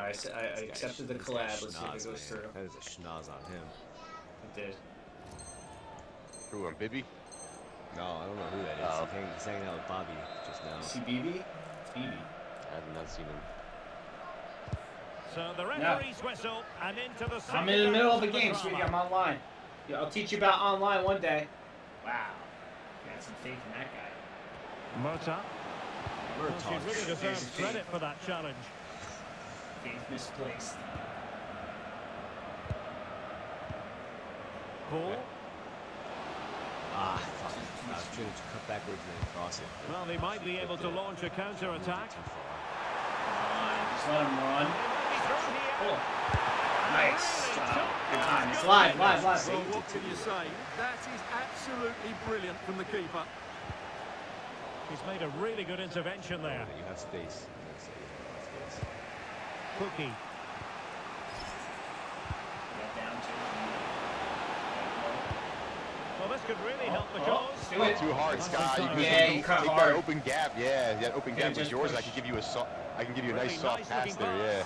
I accepted the collab. Let's see if it goes through. That is a schnoz on him. It did. Who, on Bibby? No, I don't know who that is. Oh. He's hanging out with Bobby just now. You see BB? BB. I have not seen him. So the referee's whistle and into the I'm in the middle of a game, sweetie. I'm online. Yeah, I'll teach you about online one day. Wow. Got some faith in that guy. Murta. Well, she really deserves credit for that challenge. Faith misplaced. Paul. Ah, fuck. I was trying to cut backwards and then cross it. Well, they might be able to launch a counter-attack. Just let him run. Cool. Nice. Good time. It's live. Well, what can you say? That is absolutely brilliant from the keeper. He's made a really good intervention there. You have space. Cookie. Well, this could really help the cause. Do it. Too hard, Scott. You cut take hard. that open gap. Yeah, that open gap is yours. And I can give you a nice soft pass there. Yeah.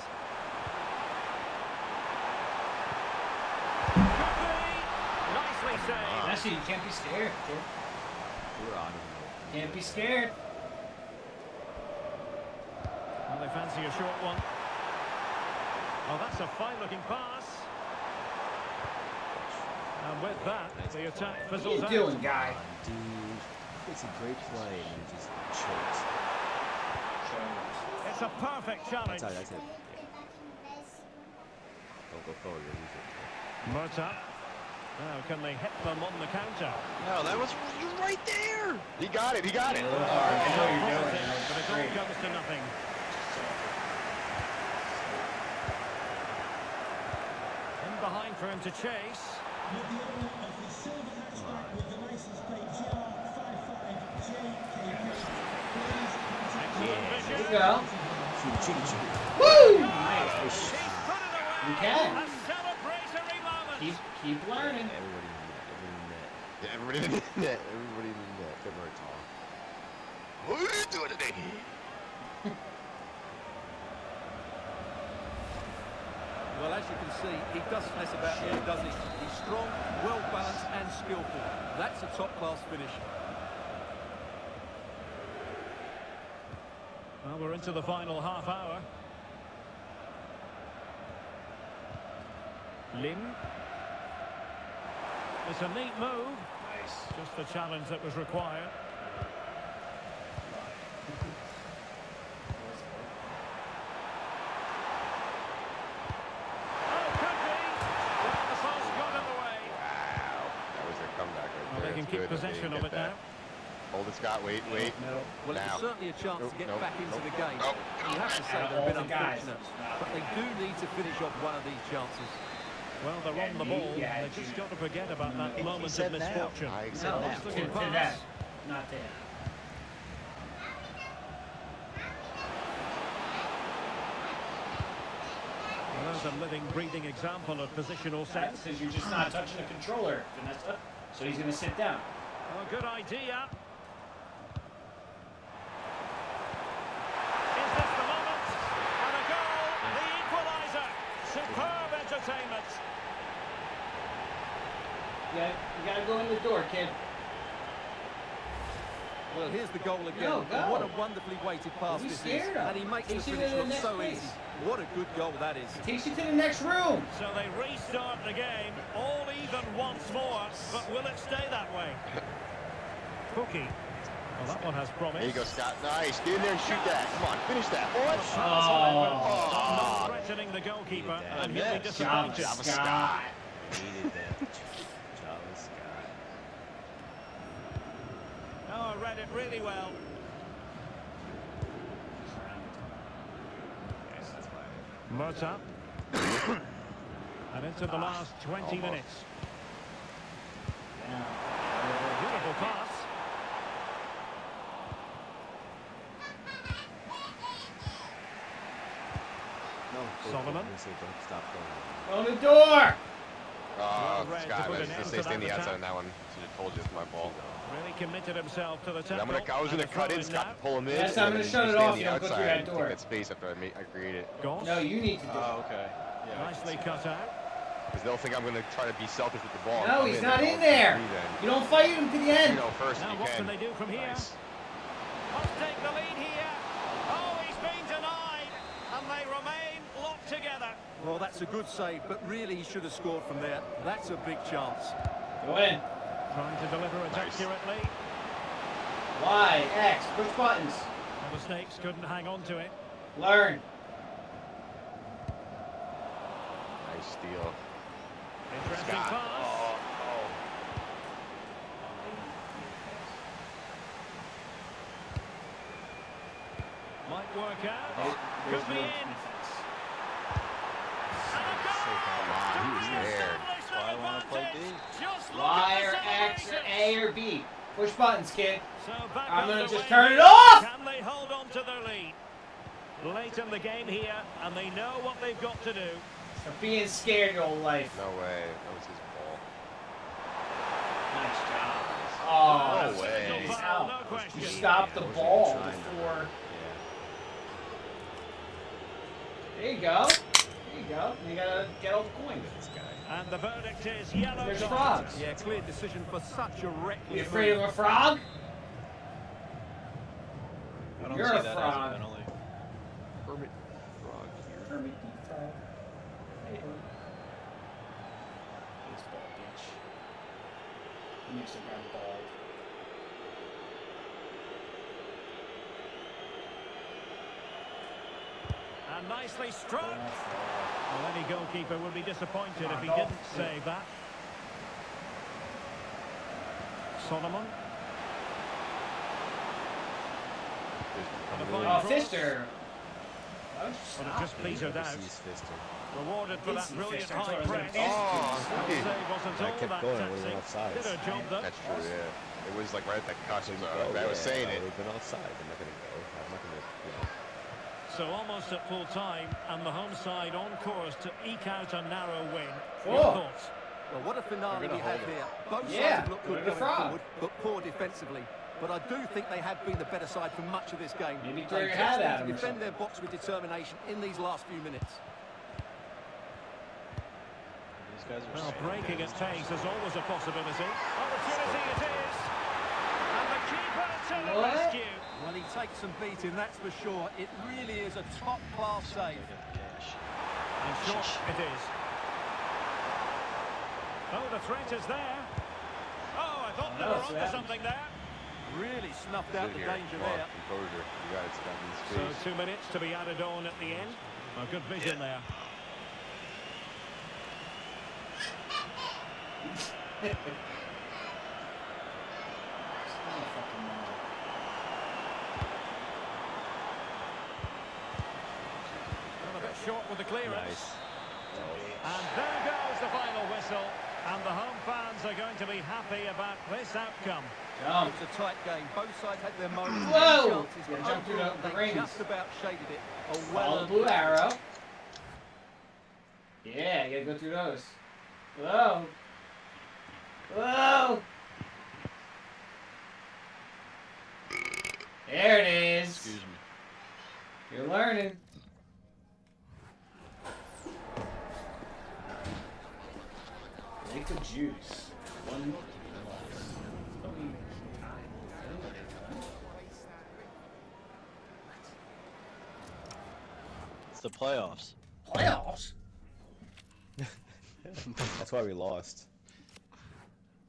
Nicely saved. Actually, you can't be scared, kid. We're on. Can't be scared. Well, they fancy a short one. Oh, that's a fine-looking pass. And with that, the attack fizzles out. What are you doing, guy? Dude, it's a great play and he just chokes. It's a perfect challenge. That's it. Don't go forward, you'll lose it. Murta. Now, can they hit them on the counter? No, that was right there. He got it. I know you're doing it. But it all comes to nothing. In behind for him to chase. There you go. Shoot. Woo! He's put it away. You can. A celebratory moment. Keep learning. Everybody in the net. Everybody in the net. Come on, Tom. What are you doing today? Well, as you can see, he doesn't mess about here, does he? He's strong, well-balanced and skillful. That's a top-class finish. Well, we're into the final half hour. Lim. It's a neat move. Nice. Just the challenge that was required. Oh, could be. Well, the pass got in the way. Wow. That was their comeback right Well, there. they can It's keep good that they possession didn't of get it that. now. Hold it, Scott. Wait. Well, it was certainly a chance to get back into the game. You have to say they've been unfortunate, but they do need to finish off one of these chances. Well, they're on the ball. They've just got to forget about that moment of misfortune. I said No, that. Looking to pass. that. Not that. Well, there's a living, breathing example of positional sense. Because you're just not touching the controller, Vanessa. So he's going to sit down. Oh, good idea. Is this the moment? And a goal, the equaliser. Superb entertainment. You got to go in the door, kid. Well, here's the goal again. Go. And what a wonderfully weighted pass Be this is. scared of. And he makes the Takes you to finish the look next so place. easy. What a good goal that is. Takes you to the next room. So they restart the game, all even once more, but will it stay that way? Cookie. Well, that one has promise. There you go, Scott. Nice. Get in there and shoot that. Come on, finish that, boy. Not threatening the goalkeeper, and he'll be Job, disappointed. Scott. Needed that. Java Scott. Oh, read it really well. Murta. And into the last 20 minutes. Beautiful pass. No. Solomon. Don't stop going. On the door. Well read to Scott, put an let's end say to stay on that the outside attack. on that one. Should have told you it's my ball. Really committed himself to the tackle. I was gonna cut in, Scott, to pull him in. Yes, I'm gonna shut it off. You don't go through that door. That space after I create it. Goss. No, you need to do it. Oh, okay. Yeah, Nicely cut out. Because they'll think I'm gonna try to be selfish with the ball. No, he's not in there. You don't fight him to the end. You know, first Now you what can. can they do from here? Nice. Must take the lead here. Oh, he's been denied. And they remain locked together. Well, that's a good save, but really he should have scored from there. That's a big chance. Go in. Trying to deliver it Nice. accurately. Y, X, push buttons. And the Snakes couldn't hang on to it. Learn. Nice steal. Interesting Scott. pass. Might work out. Could be in. He was there. That's why I want to play D. Y or X or A or B. Push buttons, kid. So back I'm gonna underway. just turn it off. Can they hold on to their lead? Late in the game here, and they know what they've got to do. For being scared your whole life. No way. That was his ball. Nice job. Oh, No way. No foul, no question. You stopped the ball before. There you go. There you go. You gotta get all the coins. And the verdict is yellow. There's card. frogs. Yeah, clear decision for such a reckless You afraid of a frog? I don't You're see a that frog. as a penalty. Hermit frog here. Hermit the frog. Hey, baseball bitch. He makes a guy bald. And nicely struck. Well, any goalkeeper would be disappointed if he didn't save that. Solomon. Oh, Fister. But it just petered out. He's Fister. Rewarded for that Did see brilliant Fister. I high thought it was press. gonna Oh, The save wasn't I all kept that going, I would've been taxing. offside. Did her job though. That's true, yeah. It was like right at that cusp. Oh, I was saying it. They've been outside. I'm not going to go. I'm not going to, you know. So almost at full time, and the home side on course to eke out a narrow win. Oh. Your thoughts? Well, what a finale They're we gonna have hold it. here. Both Yeah, sides look look good at the going frog. forward, but poor defensively. But I do think they have been the better side for much of this game. Maybe throw They your just hat need at to 'em or defend something. their box with determination in these last few minutes. These guys are Well, so breaking good. at pace is always a possibility. Opportunity it is. And the keeper to the What? rescue. Well, he takes some beating, that's for sure. It really is a top-class save. And short it is. Oh, the threat is there. Oh, I thought they Oh, were so onto that- something there. Really snuffed out Good the here. danger Come on, there. composure. You got it, Scott. In So space. 2 minutes to be added on at the end. A good vision there. Got a bit short with the clearance. Nice. And there goes the final whistle. And the home fans are going to be happy about this outcome. Jump. It's a tight game. Both sides had their moments. Whoa! Chances, Yeah, but jump through overall, the they rings. just about shaded it. A Follow the blue arrow. Yeah, you gotta go through those. Whoa. Whoa. There it is. Excuse me. You're learning. Liquid juice. One. It's the playoffs. Playoffs? That's why we lost.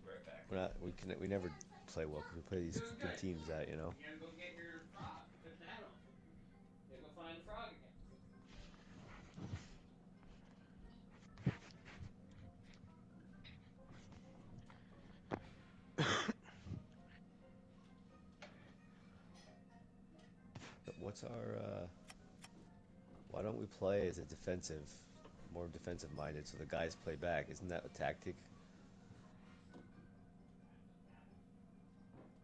Right back. We never play well because we play these good teams that, you know. You gotta go get your frog. Put that on. You gotta go find the frog again. What's our, why don't we play as a defensive, more defensive minded so the guys play back? Isn't that a tactic?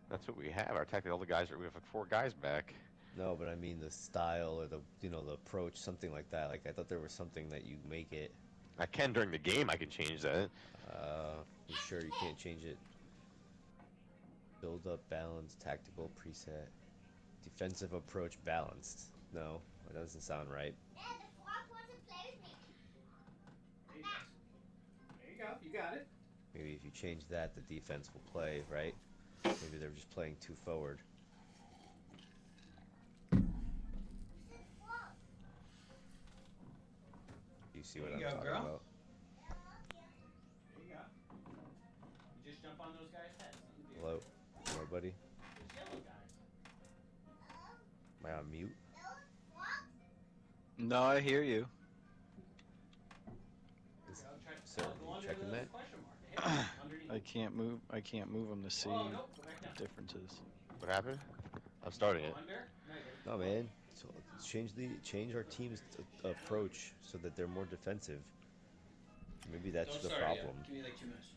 That's what we have. Our tactic, all the guys we have like 4 guys back. No, but I mean the style or the, you know, the approach, something like that. Like I thought there was something that you make it. I can during the game. I can change that. You sure you can't change it Build up, balance, tactical, preset. Defensive approach, balanced. No, that doesn't sound right. There you go. You got it. Maybe if you change that, the defense will play, right? Maybe they're just playing too forward. You see what I'm talking about? There you go. You just jump on those guys' heads. Hello? Hello, buddy? Those yellow guys. Am I on mute? No, I hear you. Sir, are you checking that? I can't move. I can't move them to see differences. What happened? I'm starting it. No, man. So let's change our team's approach so that they're more defensive. Maybe that's the problem. Give me like 2 minutes.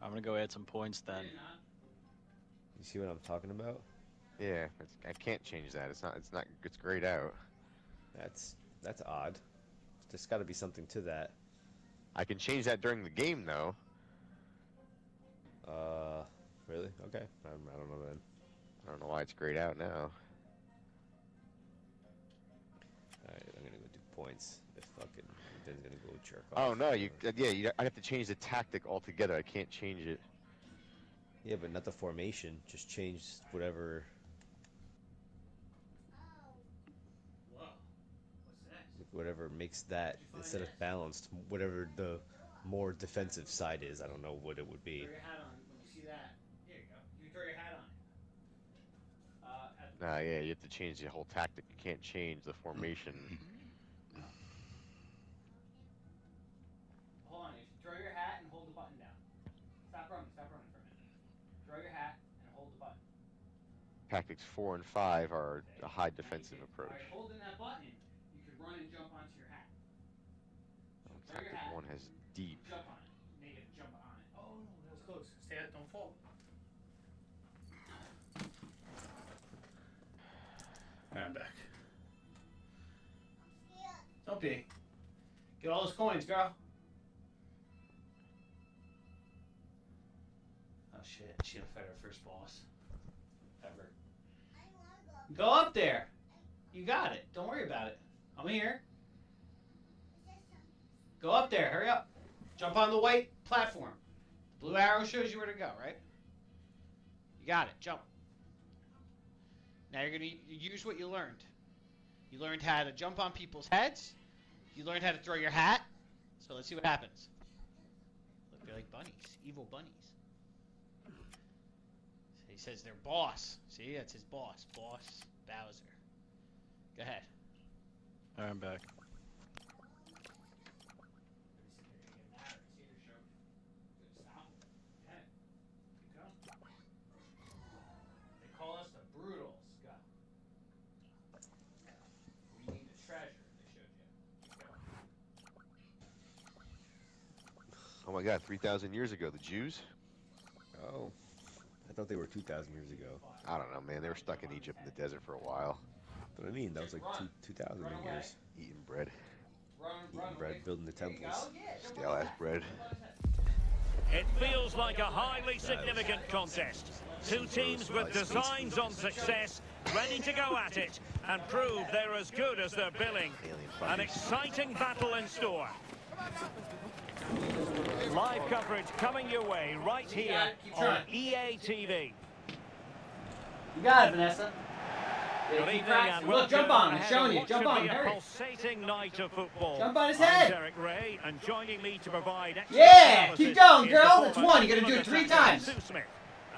I'm gonna go add some points then. You see what I'm talking about? Yeah, I can't change that. It's not. It's grayed out. That's odd. There's got to be something to that. I can change that during the game, though. Really? Okay. I don't know then. I don't know why it's grayed out now. Alright, I'm gonna go do points. If fucking Ben's gonna go jerk off. Oh no, I have to change the tactic altogether. I can't change it. Yeah, but not the formation. Just change whatever. Whoa. What's that? Whatever makes that instead of balanced, whatever the more defensive side is. I don't know what it would be. Throw your hat on when you see that. Here you go. You throw your hat on. Nah, yeah, you have to change the whole tactic. You can't change the formation. Hold on. Throw your hat and hold the button down. Stop running for a minute. Throw your hat and hold the button. Tactics 4 and 5 are a high defensive approach. Alright, holding that button, you can run and jump onto your hat. Throw your Tactic hat. 1 has deep. Jump on it. Make it jump on it. Oh no, that was close. Stay out, don't fall. Alright, I'm back. Don't be. Get all those coins, girl. Oh shit, she'll fight her first boss. Ever. Go up there. You got it. Don't worry about it. I'm here. Go up there. Hurry up. Jump on the white platform. Blue arrow shows you where to go, right? You got it. Jump. Now you're going to use what you learned. You learned how to jump on people's heads. You learned how to throw your hat. So let's see what happens. Look, they're like bunnies. Evil bunnies. He says they're boss. See, that's his boss. Boss Bowser. Go ahead. Alright, I'm back. They call us the Brutals. Go. We need the treasure they showed you. Oh my God, 3,000 years ago, the Jews? Oh, I thought they were 2,000 years ago. I don't know, man. They were stuck in Egypt in the desert for a while. But I mean, that was like 2,000 years. Eating bread. Eating bread, building the temples. Stale ass bread. It feels like a highly significant contest. Two teams with designs on success, ready to go at it and prove they're as good as they're billing. An exciting battle in store. Live coverage coming your way right here on EA TV. You got it, Vanessa. Good evening and Look, welcome jump on him. ahead Showing of you. what Jump should on be him. a Hurry. pulsating night of football. Jump on his I'm head. Derek Ray, and joining me to provide extra Yeah, keep analysis going, is girl. the That's former one. You got to do it 3 times. Sue Smith.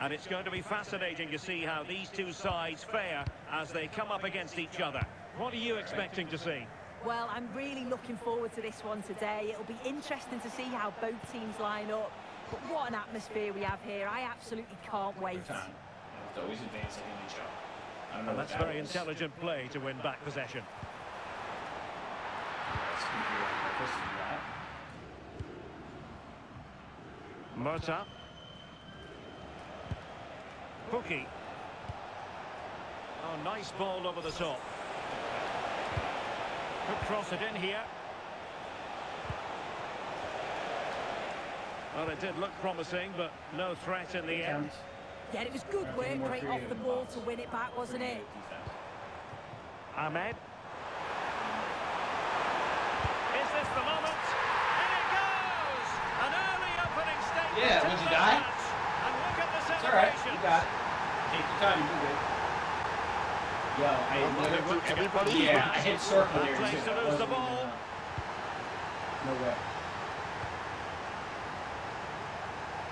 And it's going to be fascinating to see how these two sides fare as they come up against each other. What are you expecting to see? Well, I'm really looking forward to this one today. It'll be interesting to see how both teams line up. But what an atmosphere we have here. I absolutely can't wait. It's always advancing in each other. I don't know And what that's that very is. intelligent play to win back possession. Murta. Pookie. Oh, nice ball over the top. Could cross it in here. Well, it did look promising, but no threat in the end. Yeah, it was good work right off the ball to win it back, wasn't it? Ahmed. Is this the moment? And it goes! An early opening statement. Yeah, would you die? And look at the It's alright, celebration. you got it. Take your time, you good. Yo, Everybody? yeah, I hit circle That there place too. to lose the ball. No way.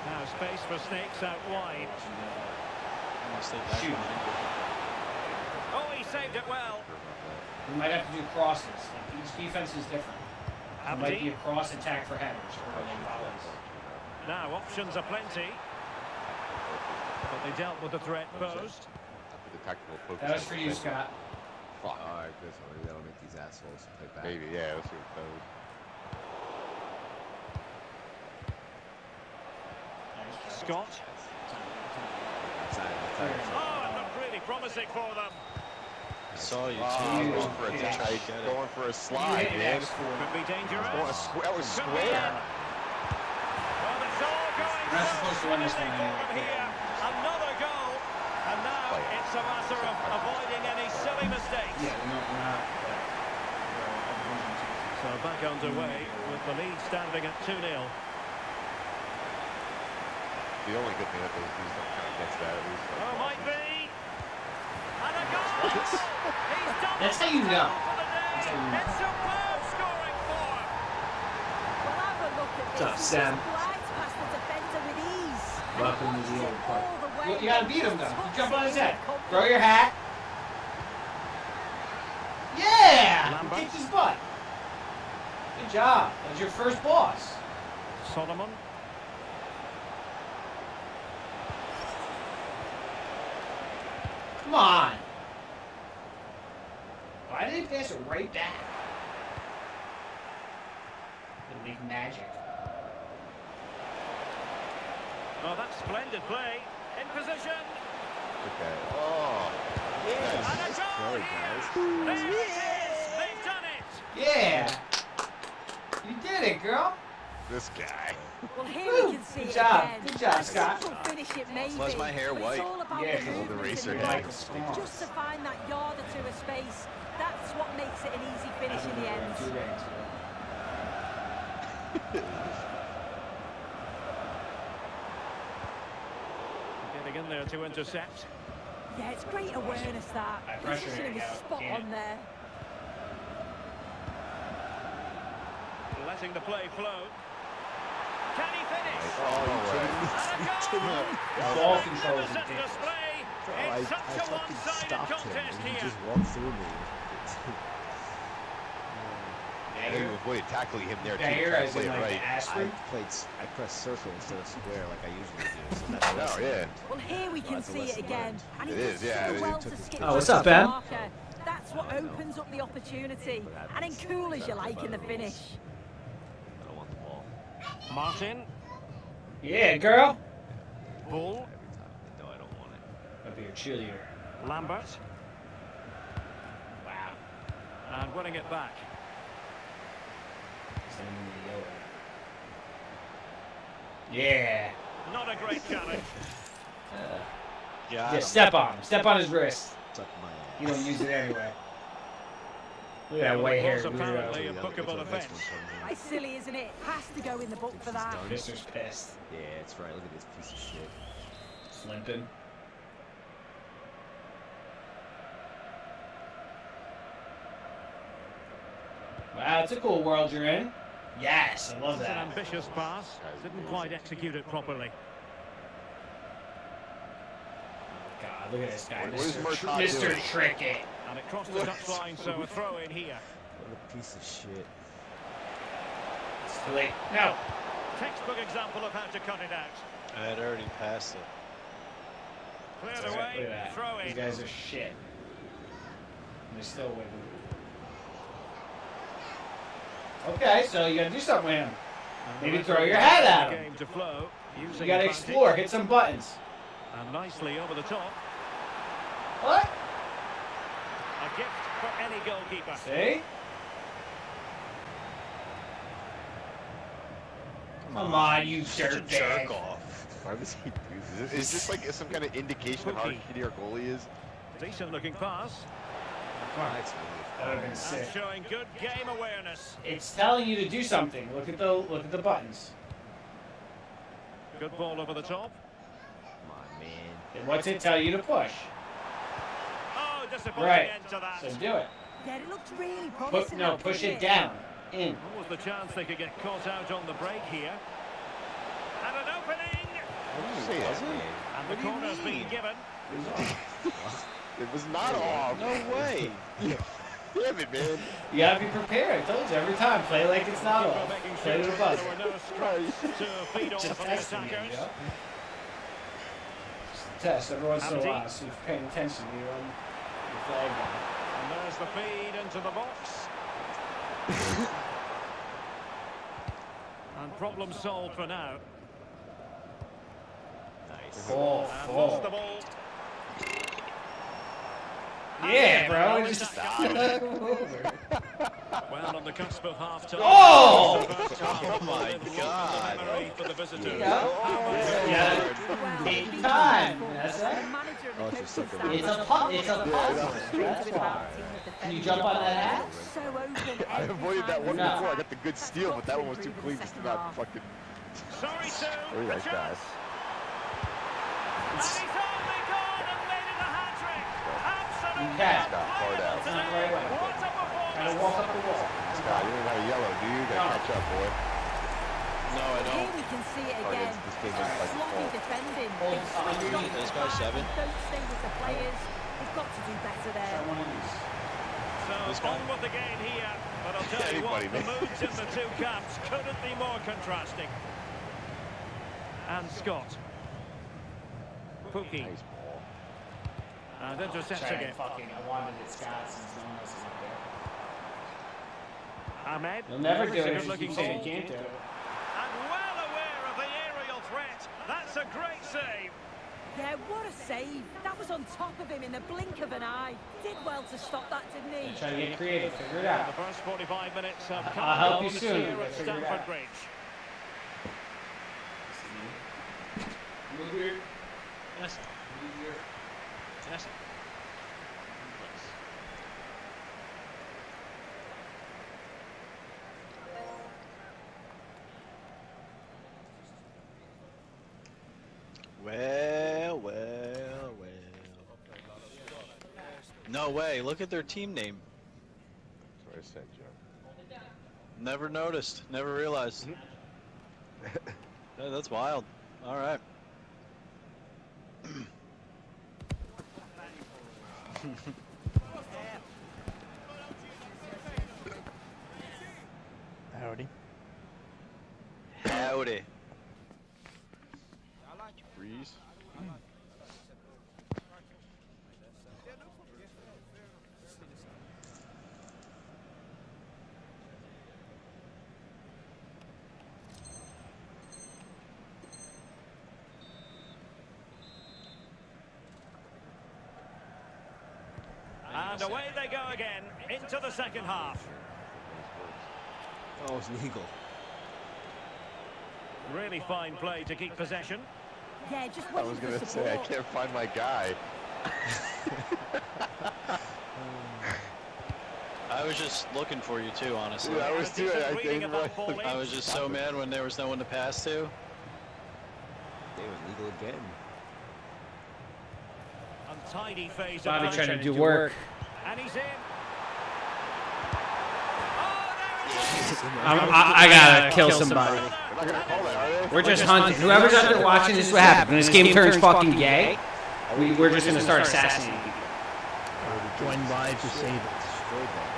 Now space for Snakes out wide. Shoot. Oh, he saved it well. We might have to do crosses. Like, each defense is different. It might be a cross attack for headers or volleys. Now options are plenty. But they dealt with the threat posed. The tactical focus. That was for you, Scott. Fuck. Alright, good. So maybe that'll make these assholes play back. Maybe, yeah, let's see what code. Scott. That's not- Oh, it looked really promising for them. I saw you. Oh, too. going for a tight, going for a slide, man. Could be dangerous. That was Could be square. in. Well, it's all going We're not supposed to win this one for anyway. them here. Another goal. And now it's a matter of avoiding any silly mistakes. Yeah, we're not. So back underway with the lead standing at 2-0. The only good thing that these don't count against that, at least. Oh, might be. And a goal! He's done That's how you know. That's how you know. It's superb scoring form. Well, have a look at this. What's up, He Sam? just glides past the defender with ease. And Welcome he to the pushes it old park. all the way. You gotta beat him though. You Tucks jump on his it head. with Throw your hat. Yeah! Lambert. He kicked his butt. Good job. That was your first boss. Solomon. Come on. Why did he pass it right back? The big magic. Oh, that's splendid play. In position. Okay. Oh. And a Nice goal play, here. guys. There it is. They've done it. Yeah. You did it, girl. This guy. Well, here Woo. we can see Good it job. again. Good job, A Scott. simple finish it may Was be, my hair but white? It's all about Yeah, the 'cause movement the in racer the guy. net. Michael Scarnes. Just to find that yard or two of space, that's what makes it an easy finish in the end. Two games. Getting in there to intercept. Yeah, it's great awareness that. High pressure Positioning here, is yeah. spot Yeah. on there. Letting the play flow. Can he finish? Oh, no way. And a goal! The ball control is Magnificent ridiculous. display. I It's such a fucking one-sided stopped him contest and he here. just walked through me. I think you avoided tackling him there, too. Yeah, here Trying as to play in it like right. the aspirin. I pressed circle instead of square like I usually do. So that's Oh, lesson yeah. learned. Well, here we can That's a see it lesson again. learned. And he It does is, yeah, so it well took to his skip time. Oh, what's past up, the Ben? marker. That's what opens up the opportunity. And then cool as you like in the finish. I don't want the ball. Martin. Yeah, girl. Bull. Every time. No, I don't want it. I'll be your cheerleader. Lambert. Wow. And winning it back. Send him to the yellow. Yeah. Not a great challenge. Got Yeah, him. step on him. Step on his wrist. Suck my ass. You don't use it anyway. Look at that white hair. Was apparently a bookable offence. Quite silly, isn't it? Has to go in the book for that. Mister's pissed. Yeah, that's right. Look at this piece of shit. Limping. Wow, it's a cool world you're in. Yes, I love It's an that. ambitious pass. Didn't quite execute it properly. God, look at this guy. What is Murtaugh Mr. doing? Trickett. And it crossed the touchline, so a throw in here. What a piece of shit. It's too late. No. Textbook example of how to cut it out. I had already passed it. Cleared Look at away, that. throw These in. guys are shit. And they're still winning. Okay, so you gotta do something with him. And Maybe the throw referee your hat allowed at the him. game to flow, using You gotta advantage. explore, hit some buttons. And nicely over the top. What? A gift for any goalkeeper. See? Come Come on, you Such a dirtbag. jerk off. Why was he do this? Is this like some kind of indication of how shitty our goalie is? Decent looking pass. Come on. That's That would have been And sick. showing good game awareness. It's telling you to do something. Look at the buttons. Good ball over the top. Come on, man. And what's it tell you to push? Oh, disappointing Right. end to that. So do it. Yeah, it looks really promising. No, push it down. In. What was the chance they could get caught out on the break here? And an opening! Say that. And the corner's been given. It was not off. No way. Damn it, man. You gotta be prepared. I told you every time. Play like it's not Keeper off. making Play sure to the buzzer. there were no scraps to feed on Just for the testing you, attackers. you know? Just a test every once in a Empty. while, so you're paying attention. You're on your flag down. And there's the feed into the box. And problem solved for now. Nice. Full, And lost the full. ball. Yeah, bro. And Just Well, on the cusp of half-time. Oh! Oh my God. Memory for the visitors. Yeah. Yeah. Well, Take it's been time. wonderful. That's The right. manager and Oh, the she's coaching such a staff It's a have puzzle. It's a done puzzle. great That's with our why. team of Can you defenders. jump on that hat? So open I every avoided that time one we No. before. I attack. got the good steal, but that one was too Got to clean improve just in to the not second fucking. Sorry, Sue. Very The nice guy. chance. And he's only gone and made it a hat-trick. Absolutely Okay. Scott, hard out. It's not the right way. What a Gotta performance. walk up the wall. Scott, you don't know how to yellow, do you? Gotta catch up, boy. No, I Here don't. we can see it Oh, again. this game is like Sloppy full. defending. Hold They've on, switched underneath. off This the guy's back. 7. Don't stay with the players. They've got to do better Try there. one of these. This So guy? on with the game here. But I'll tell you what, Anybody, the man. moods in the two camps couldn't be more contrasting. And Scott. Pookie. Nice ball. And intercepts Try again. and fucking. I wanted it, Scott, since no one else is up there. Ahmed. You'll never do It's a it if you good-looking keep saying ball. you can't do it. And well aware of the aerial threat. That's a great save. Yeah, what a save. That was on top of him in the blink of an eye. Did well to stop that, didn't he? Try to get creative. Figure it The out. first 45 minutes have come I'll help on you soon, here but at figure it Stamford out. Bridge. Move your. Vanessa. Move your. Vanessa. Well. No way. Look at their team name. That's what I said, Joe. Never noticed. Never realized. Yeah, that's wild. All right. Howdy. Howdy. Breeze. And away they go again into the second half. Oh, it's legal. Really fine play to keep possession. Yeah, just I waiting was for gonna say I support. can't find my guy. I was just looking for you too, honestly. Dude, I was too. I Reading didn't about realize- ball I was just so mad when there was no one to pass to. They were legal again. Untidy phase Bobby of trying to play. do work. And he's in. I gotta kill somebody. They're not gonna call that, are they? We're just hunting. Whoever's out there watching, this is what happens. When this game turns fucking gay, we're just gonna start assassinating people. Join live to save it. Destroyed that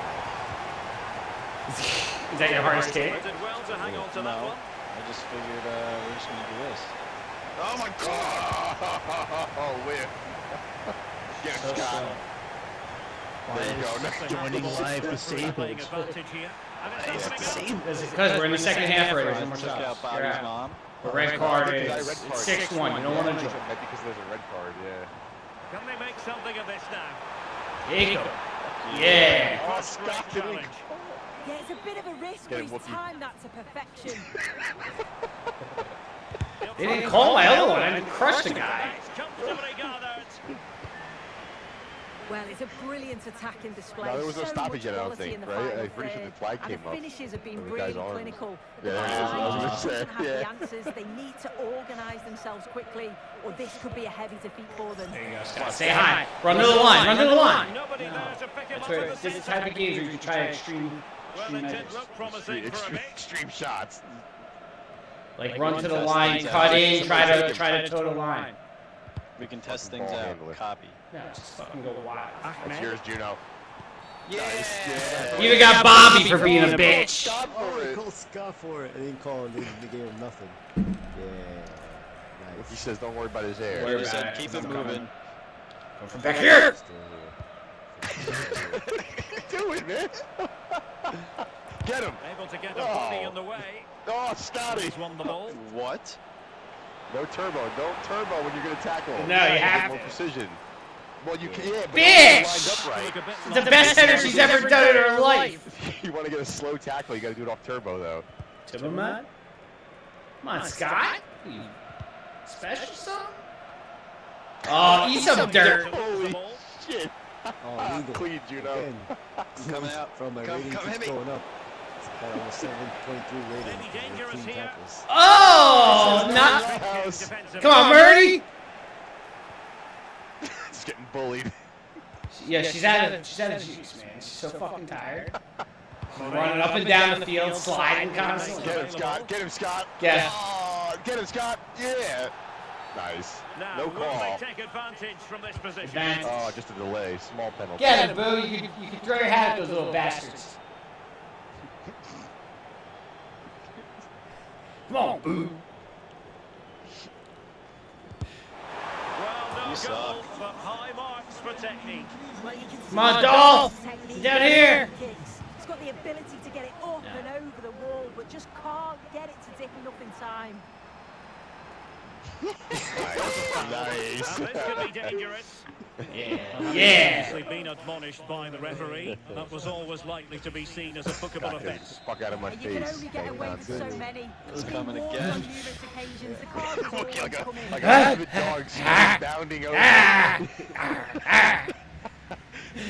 Is that your hardest kick? Did well to hang on to that No. one. I just figured we're just gonna do this. Oh my god! Oh, whip. Get him, Scott. There you go. Nice Joining live Playing disabled. advantage here. And it's opening up. Because we're in the second half already. There's no more Took shots. out You're Bobby's out. mom. The red card Red is card. 6-1. You don't want to jump. Maybe because there's a red card, yeah. Can they make something of this now? There you go. Yeah. Oh, First Scott great didn't challenge. Yeah, it's a bit of a risk, but he's timed that to perfection. They didn't call my other one. I didn't crush the guy. Well, it's a brilliant attacking display. No, there was no so stoppage much yet, I don't quality think, in the right? final I'm pretty sure third. the flag And came the up. finishes have been From the really guy's arm. clinical. Yeah, The I was gonna design say, doesn't have yeah. the answers. They need to organise themselves quickly, or this could be a heavy defeat for them. There you go, Scott. Say hi. Run to the line. Run to the line. Nobody there to pick him That's up where at the this is the centre. type of games where you can try extreme Well, it measures. did look promising for a bit. Extreme shots. Like run to the line, cut in, try to toe the line. We can test things Ball out. handler. Copy. No, just fucking go wild. That's yours, Juno. Yeah. Yeah. You even got Bobby for being a bitch. Scott Oh, for they it. called Scott for it. They didn't call him. They gave him nothing. Yeah. He Nice. says, don't worry about his Worry hair. He about said it, keep I'm it coming. moving. Go from back here. Still here. What are you doing, man? Get him. Able to get a body in the way. Oh, Scotty. He's won the ball. What? No turbo. Don't turbo when you're going to tackle. No, you Get have more to. precision. Well, you can, yeah, but Bitch! lined up Look a bit It's the like- best header she's ever done in her life. right. You want to get a slow tackle, you got to do it off turbo, though. Timberman? Come on, Scott. You special something? Oh, eat some dirt. Holy shit. Oh, legal. Clean, Juno. Again. Coming out. From my Come rating hit keeps me. going up. It's got almost 7.3 rating. Maybe dangerous 18 here. tackles. Oh, not. House. Come on, Murray. Just getting bullied. Yeah, she's out of juice, man. She's so fucking tired. Running up and down the field, sliding constantly. Get him, Scott. Get him, Scott. Yeah. Oh, get him, Scott. Yeah. Nice. Now, No will call. they take advantage from this position? Advantage. Oh, just a delay. Small penalty. Get it, Boo. You could throw your hat at those little bastards. Come on, Boo. Well, no You goal, suck. but high marks for technique. Well, you can see Come on, the Dolph. technique Down in the here. kicks. He's got the ability to get it up and over the wall, but just can't get it to dip enough in time. Nice. And this could be dangerous. Yeah. Having Yeah. previously been admonished by the referee, that was always likely to be seen as a bookable Get the offence. fuck out of my And you can face. only get Fake away with so nonsense. many. It's He's coming been warned again. on numerous occasions. The card has Look, always like come in. a rabid dog bounding over.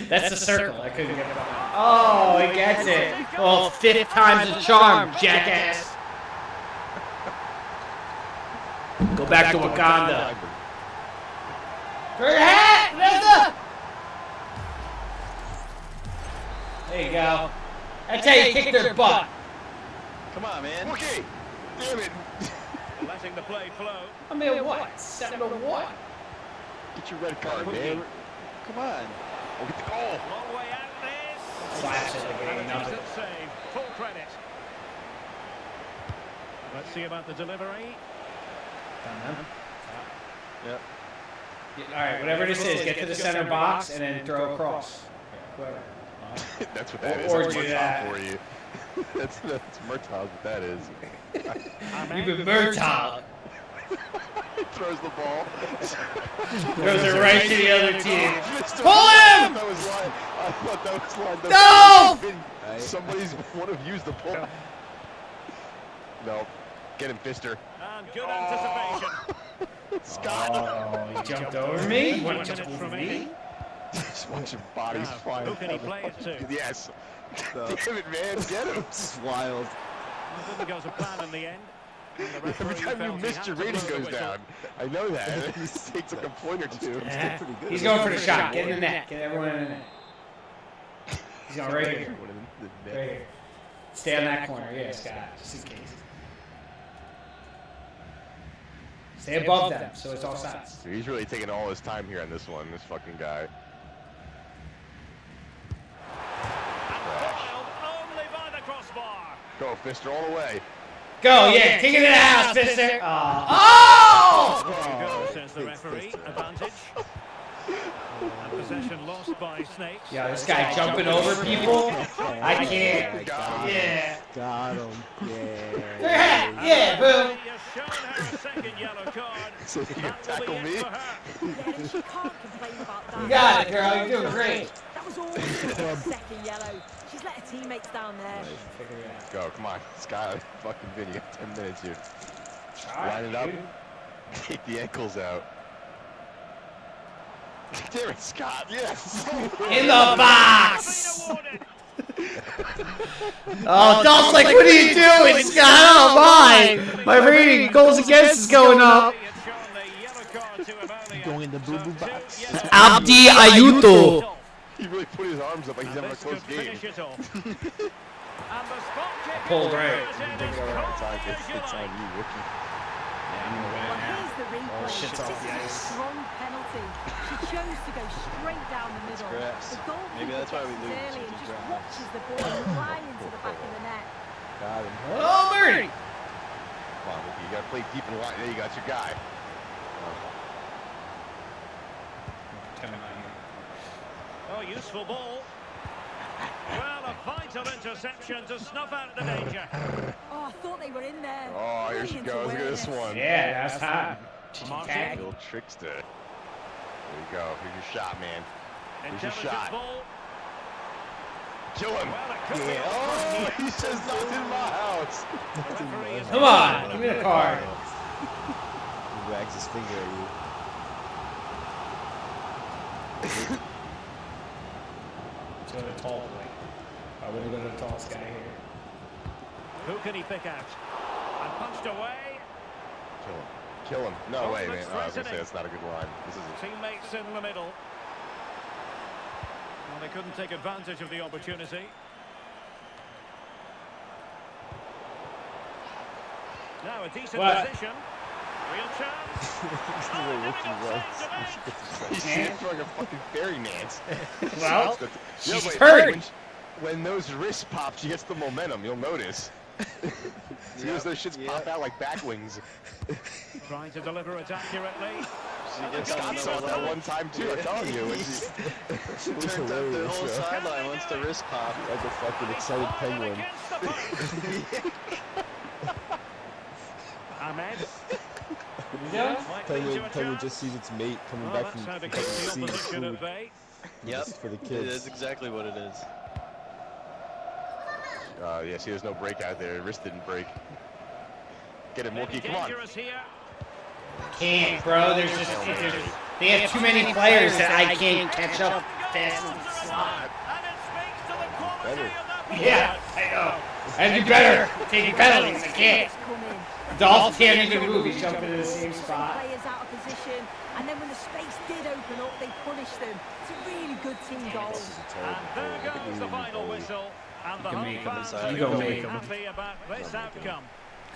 That's the circle. I couldn't get it. Oh, he gets it. Well, 5th time's the charm, jackass. Go back to Wakanda. Throw your hat, Vanessa! There you go. That's how you kick their butt. Come on, man. Okay. Damn it. Letting the play flow. I mean, what? 7-1? Get your red card, man. Come on. We'll get the goal. Long way out this. Slaps it like it ain't And a nothing. decent save. Full credit. Let's see about the delivery. Yep. All right, whatever this is, get to the center box and then throw across. Whoever. That's what that is. Or That's do Murtaugh that. for you. that's Murtaugh's what that is. You've been Murtaugh. He throws the ball. Throws it right to the other team. Pull him! That was line. I thought that was line. No! Somebody's one of you's the pull. No. Get him, Fister. And good anticipation. Scott. Oh, he jumped over me? You want to jump Minutes over remaining. me? Just watch your bodies Now, flying. who can he play it to? Yes. Damn it, man. Get him. It's wild. It didn't go to plan in the end. And the Every referee time you felt he missed, had your to rating blow the goes whistle. down. I know that. He takes like a point or two. Eh, pretty good. He's going for the shot. Get in the net. Get everyone in the net. He's going right here. Right here. Stay on that corner. Yeah, Scott. Just in case. Stay above them, so it's all sides. He's really taking all his time here on this one, this fucking guy. Foiled only by the crossbar. Go, Fister, all the way. Go, yeah. Kick it in the house, Fister. Oh! There you go, Oh, says the thanks, referee. Fister. Advantage. And possession lost by Snakes. Yeah, this guy jumping over people. I can't. God. Yeah. Got him. Throw your Yeah. hat. Yeah, boo. He has shown her a second yellow card. So he can That will tackle be it me? for her. Yeah, and she can't complain about that. You got it, girl. You're doing great. That was all just a second yellow. She's let her teammates down there. Let's go. Come on. Sky, fucking video. 10 minutes here. Line it up. Take the ankles out. Damn it, Scott. Yes. In the box. Oh, Dolph's like, what are you doing, Scott? Oh, my. My rating goals against is going up. Going in the boo-boo box. Abdi Ayuto. He really put his arms up like he's having a close game. Pulled right. It's on you, rookie. Well, here's the replay. shit's This off is the a ice. strong penalty. She chose to go straight down the middle. grass. The goalkeeper Maybe that's why we gets lose, early it's and just grass. watches the ball fly into the back of the net. Got him. Oh, Murray. Come on, rookie. You gotta play deep and wide. There you got your guy. Oh, useful ball. Well, a vital interception to snuff out the danger. Oh, I thought they were in there. Oh, here she Brilliant goes. Look at this awareness. one. Yeah, that's hot. Martin. Little trickster. There you go. Here's your shot, man. Here's your Intelligent shot. ball. Kill him. Well, it could be a Oh, he says not in my house. The referee is Come on, give me the card. He wags his finger at you. Let's go to the tall boy. I wouldn't go to the tallest guy here. Who can he pick out? And punched away. Kill him. Kill him. No way, man. Oh, I was gonna say that's not a good line. This is Teammates in the middle. Well, they couldn't take advantage of the opportunity. Now a decent position. Real chance. He's shooting for like a fucking fairy dance. Well, Yeah, she's wait, hurting. when those wrists pop, she gets the momentum. You'll notice. See those shits pop out like back wings. Trying to deliver it accurately. She gets Scott on saw the that one time too. I'm telling you. Turns out the whole sideline wants to wrist pop. Like a fucking excited penguin. Ahmed. Penguin just sees its mate coming Oh, back that's from how to fucking keep the sea opposition at food. bay. Yep, Just for the it kids. is exactly what it is. Yeah, see, there's no break out there. Wrist didn't break. Get it, Mookie. Come on. Dangerous here. Can't, bro. They have too many players that I can't catch up fast in the slot. And it speaks to the quality Better. of that performance. Yeah, I know. I'd be better taking penalties. I can't. Come in. Dolph can't even move. He's jumping in the same spot. Players out of position, and then when the space did open up, they punished them. It's a really good team goal. This is a terrible And goal. there I think we goes the need a new final goalie. whistle. And the You can home make him. fans You are go going to make be him. happy about this outcome.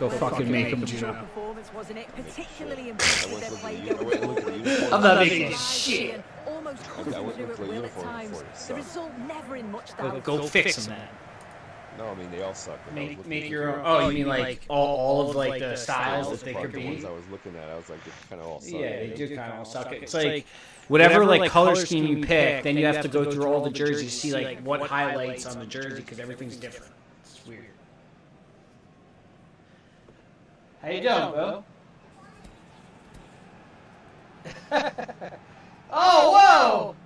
Go fucking make him, Good Gino. performance, wasn't it? Particularly impressed with their play I went going to look at the forward. uniform. I'm not making Drive shit. in, almost I cutting went through with at the will at uniform times. before it The sucked. result never in much doubt. Go fix him, man. No, I mean they all suck. but I was Make looking your at own. Oh, you mean like all of like the styles that they could the ones be? I was looking at, I was like, they kind of all suck. Yeah, they do kind of all suck. It's like whatever like color scheme you pick, then you have to go through all the jerseys to see like what highlights on the jersey because everything's different. It's weird. How you doing, Bo? Oh, whoa!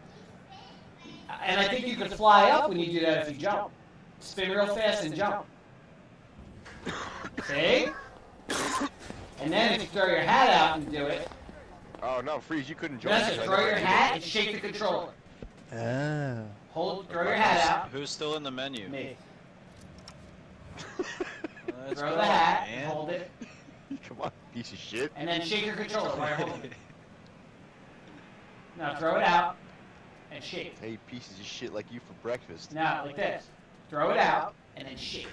And I think you could fly up when you do that if you jump. Spin real fast and jump. See? And then if you throw your hat out and do it, Oh no, Freeze, you couldn't join. that's us. it. I Throw never your did. hat and shake the controller. Oh. Hold, throw your hat out. Who's still in the menu? Me. Let's Throw go, the hat and man. hold it, Come on, piece of shit. and then shake your controller while you're holding it. Now throw it out and shake. Hey, pieces of shit like you for breakfast. Now like this. Throw it out and then shake.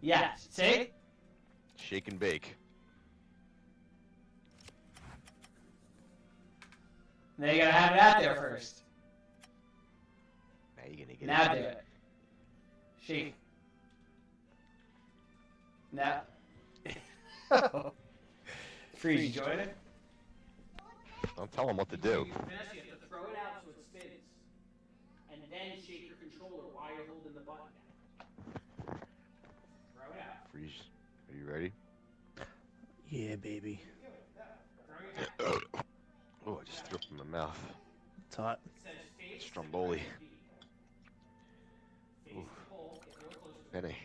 Yes. See? Shake and bake. Now you gotta have it out there first. Now you're gonna get Now it. do it. Shake. Now. Freeze, you join it? Don't tell them what to do. You have to throw it out so it spins. And then shake your controller while you're holding the button down. Throw it out. Freeze. Are you ready? Yeah, baby. Oh, I just threw up in my mouth. It's hot. It says Stromboli. Ooh. Penny.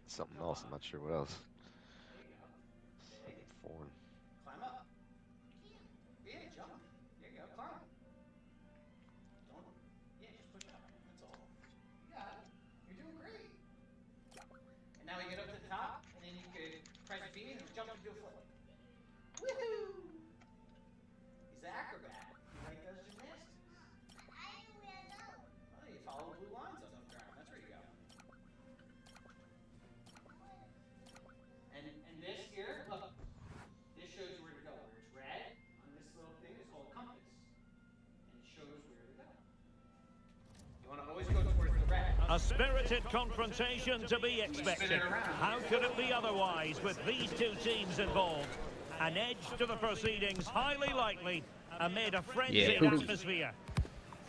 Something else, I'm not sure what else. Something foreign. Climb up. Yeah, jump. There you go, climb. Don't, yeah, just push up. That's all. You got it. You're doing great. And now we get up to the top, and then you could press B and jump and do a flip. Woohoo! He's the acrobat. He like does gymnastics. Well, you follow the blue lines on the ground. That's where you go. And this here, look, this shows you where to go. Where it's red on this little thing is called compass, and it shows where to go. You want to always go towards the red. A spirited confrontation to be expected. How could it be otherwise with these two teams involved? An edge to the proceedings, highly likely, amid a frenzied atmosphere.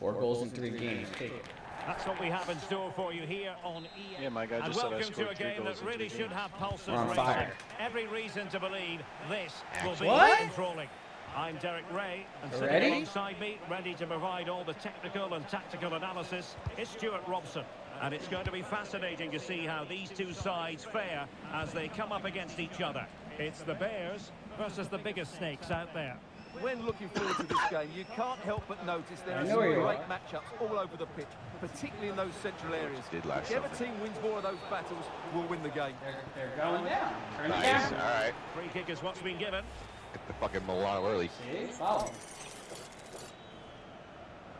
4 goals in 3 games. Take it. That's what we have in store for you here on EA. Yeah, my guy And just said I welcome to scored a 3 game goals that in really 3 should games. have pulses We're on racing. fire. Every reason to believe this will be What? controlling. I'm Derek Ray, and Ready? sitting alongside me, ready to provide all the technical and tactical analysis, is Stuart Robson. And it's going to be fascinating to see how these two sides fare as they come up against each other. It's the Bears versus the biggest snakes out there. When looking forward to this game, you can't help but notice there are some great matchups all over the pitch, particularly in those central areas. Whichever team wins more of those battles will win the game. They're going down. Turn it Nice, down. alright. Free kick is what's been given. Get the fucking Milano early. See? Follow.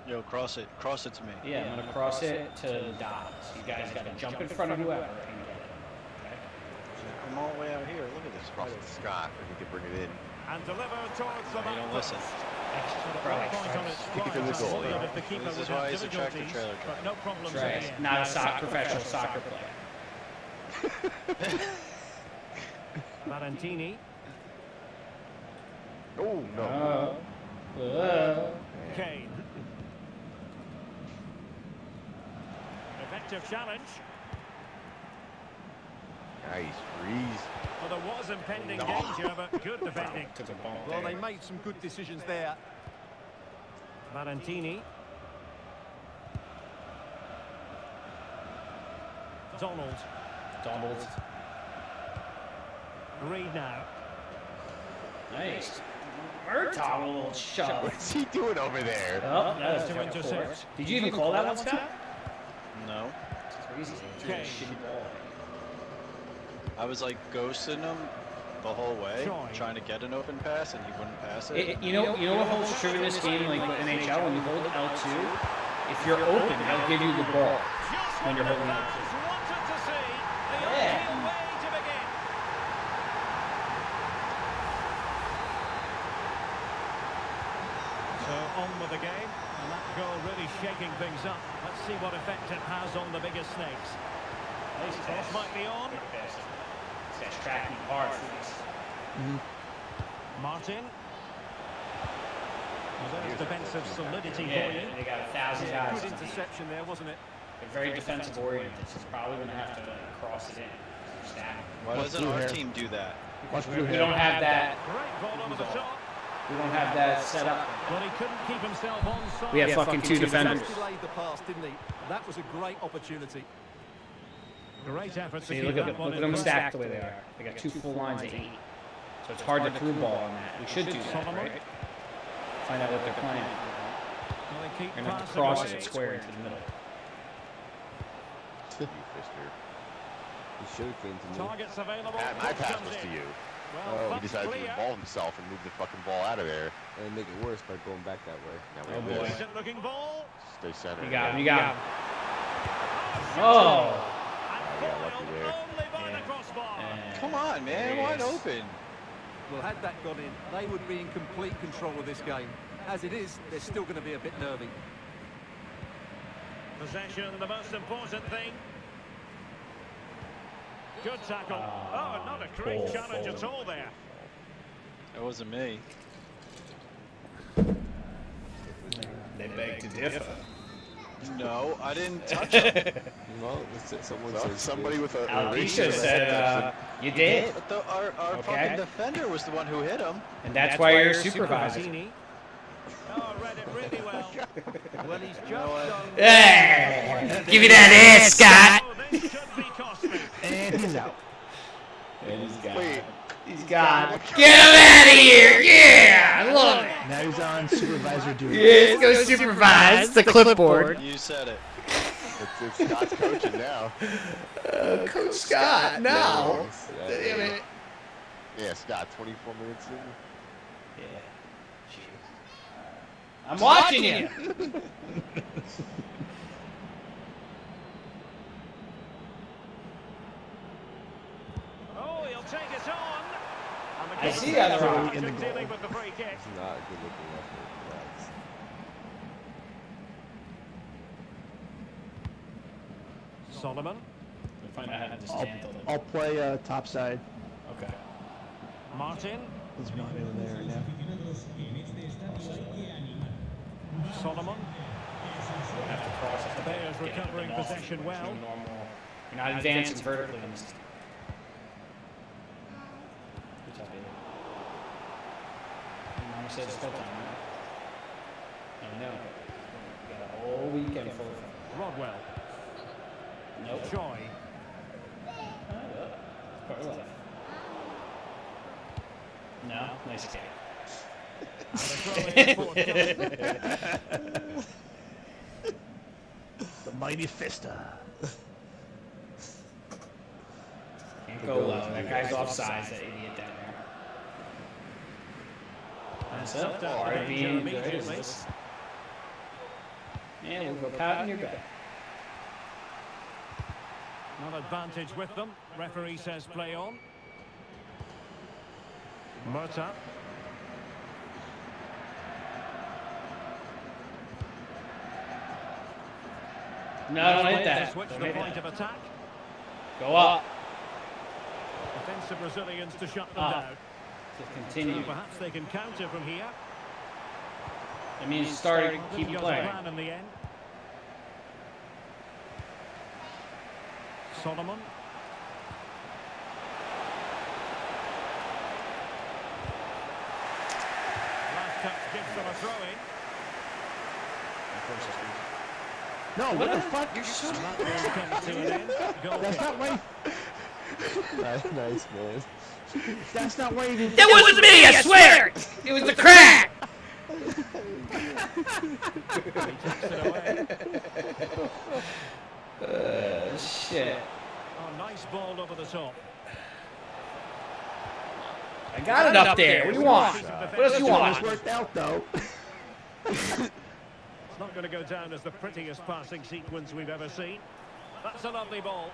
Yo, cross it to me. Yeah, I'm gonna cross it to the dots. You guys gotta jump in front of whoever and get it. Okay? I'm all the way out here. Look at this. Cross it to Scott, and he can bring it in. And deliver towards the You back. don't listen. Point on its Kick it to the flight. goal, I wondered yeah. if the keeper This is would why have he's a tractor difficulties, trailer but no problems That's in right. the end. Not a professional soccer player. Valentini. Oh, no. Kane. Effective challenge. Nice freeze. Well, there was impending danger, but good defending. Took a bump Well, there. they made some good decisions there. Valentini. Donald. Doubled. Reed now. Nice. Murtaugh, a little shove. What's he doing over there? Oh, that was To kind of intercept. forced. Did you even call that one, Scott? No. It's crazy. It's a Okay. shitty ball. I was like ghosting him the whole way, Joy. trying to get an open pass, and he wouldn't pass it. You know what holds true in this game, like with NHL, when you hold L2, if you're open, they'll give you the ball when you're holding L2. Wanted to see the Yeah. ideal way to begin. So on with the game, and that goal really shaking things up. Let's see what effect it has on the biggest snakes. Nice Cross might be on. This guy's tracking hard for this. Martin. Well, there's defensive solidity for you. Yeah, they got 1,000 guys. Good interception there, wasn't it? They're very defensive oriented, so it's probably going to have to cross it in. Stack. Why doesn't our team do that? We don't have that. Great ball over the top. We don't have that set up. But he couldn't keep himself onside. We have fucking 2 defenders. Just delayed the pass, didn't he? That was a great opportunity. Great effort to See, keep look that at one in them play. stacked the way they are. They got 2 full lines of 8. So it's hard to through ball on that. We should do that, Solomon. right? Find out what they're playing. Well, they keep We're going to have to passing cross away. it square into the middle. You Fister. He should have came to me. Targets available. Pat, my pass Comes was to in. you. Well, He that's decided to clear. involve himself and move the fucking ball out of there. And make it worse by going back that way. Now we Oh, have boy. this. Decent looking ball. Stay center. You got him, you got him. Oh! Oh! And got lucky foiled there. only by Yeah. the crossbar. Come on, man, wide open. Well, had that gone in, they would be in complete control of this game. As it is, they're still going to be a bit nervy. Possession, the most important thing. Good tackle. Oh, not a great Ball challenge at forward. all there. That wasn't me. They beg to differ. No, I didn't touch him. Well, someone says somebody with a. Alicia said you did. But our fucking defender was the one who hit him. And that's why you're supervisor. Oh, read it really well. Well, he's just done. Hey! Give me that ass, Scott! Oh, this should be costly. And he's out. And he's gone. Wait. He's gone. Get him out of here! Yeah! I love it! Now he's on supervisor duty. Yeah, go supervise the clipboard. You said it. It's Scott's coaching now. Coach Scott, no! Damn it. Yeah, Scott, 24 minutes in. Yeah. I'm watching you! Oh, he'll take it on. And the I see the other goalkeeper eye. In the goal. dealing with the free kick. It's not a good looking referee. Solomon. We'll find out how to stand till then. I'll play top side. Okay. Martin. He's not in there right now. Solomon. Have to cross it. The Bears Get it recovering off. possession well. No normal. You're not advancing vertically on this. Good job, David. Your mama said it's still time, right? I know. We got a whole weekend full of fun. Rodwell. Nope. Joy. Part of life. No, nice kick. And the throw in forthcoming. The mighty Fista. Can't go low. That guy's offsides, that idiot down there. That's it. Sucked out the Alright, danger being good immediately. is this. And we'll go pat in your gut. Not advantage with them. Referee says play on. Murta. No, don't hit that. Switch Don't the hit point that. of attack. Go up. Defensive Brazilians to shut them Up. down. Just continue. Perhaps they can counter from here. That means start, Didn't keep go to playing. plan in the end. Solomon. Last touch gives them a throw-in. No, what the fuck? And that ball comes to an end. Goal That's kick. not why. Nice, man. That's not why you didn't. That wasn't me, I swear! It was the crack! Shit. Oh, nice ball over the top. I got it up there. What do you want? What else you It's want? worked out though. It's not going to go down as the prettiest passing sequence we've ever seen. That's a lovely ball.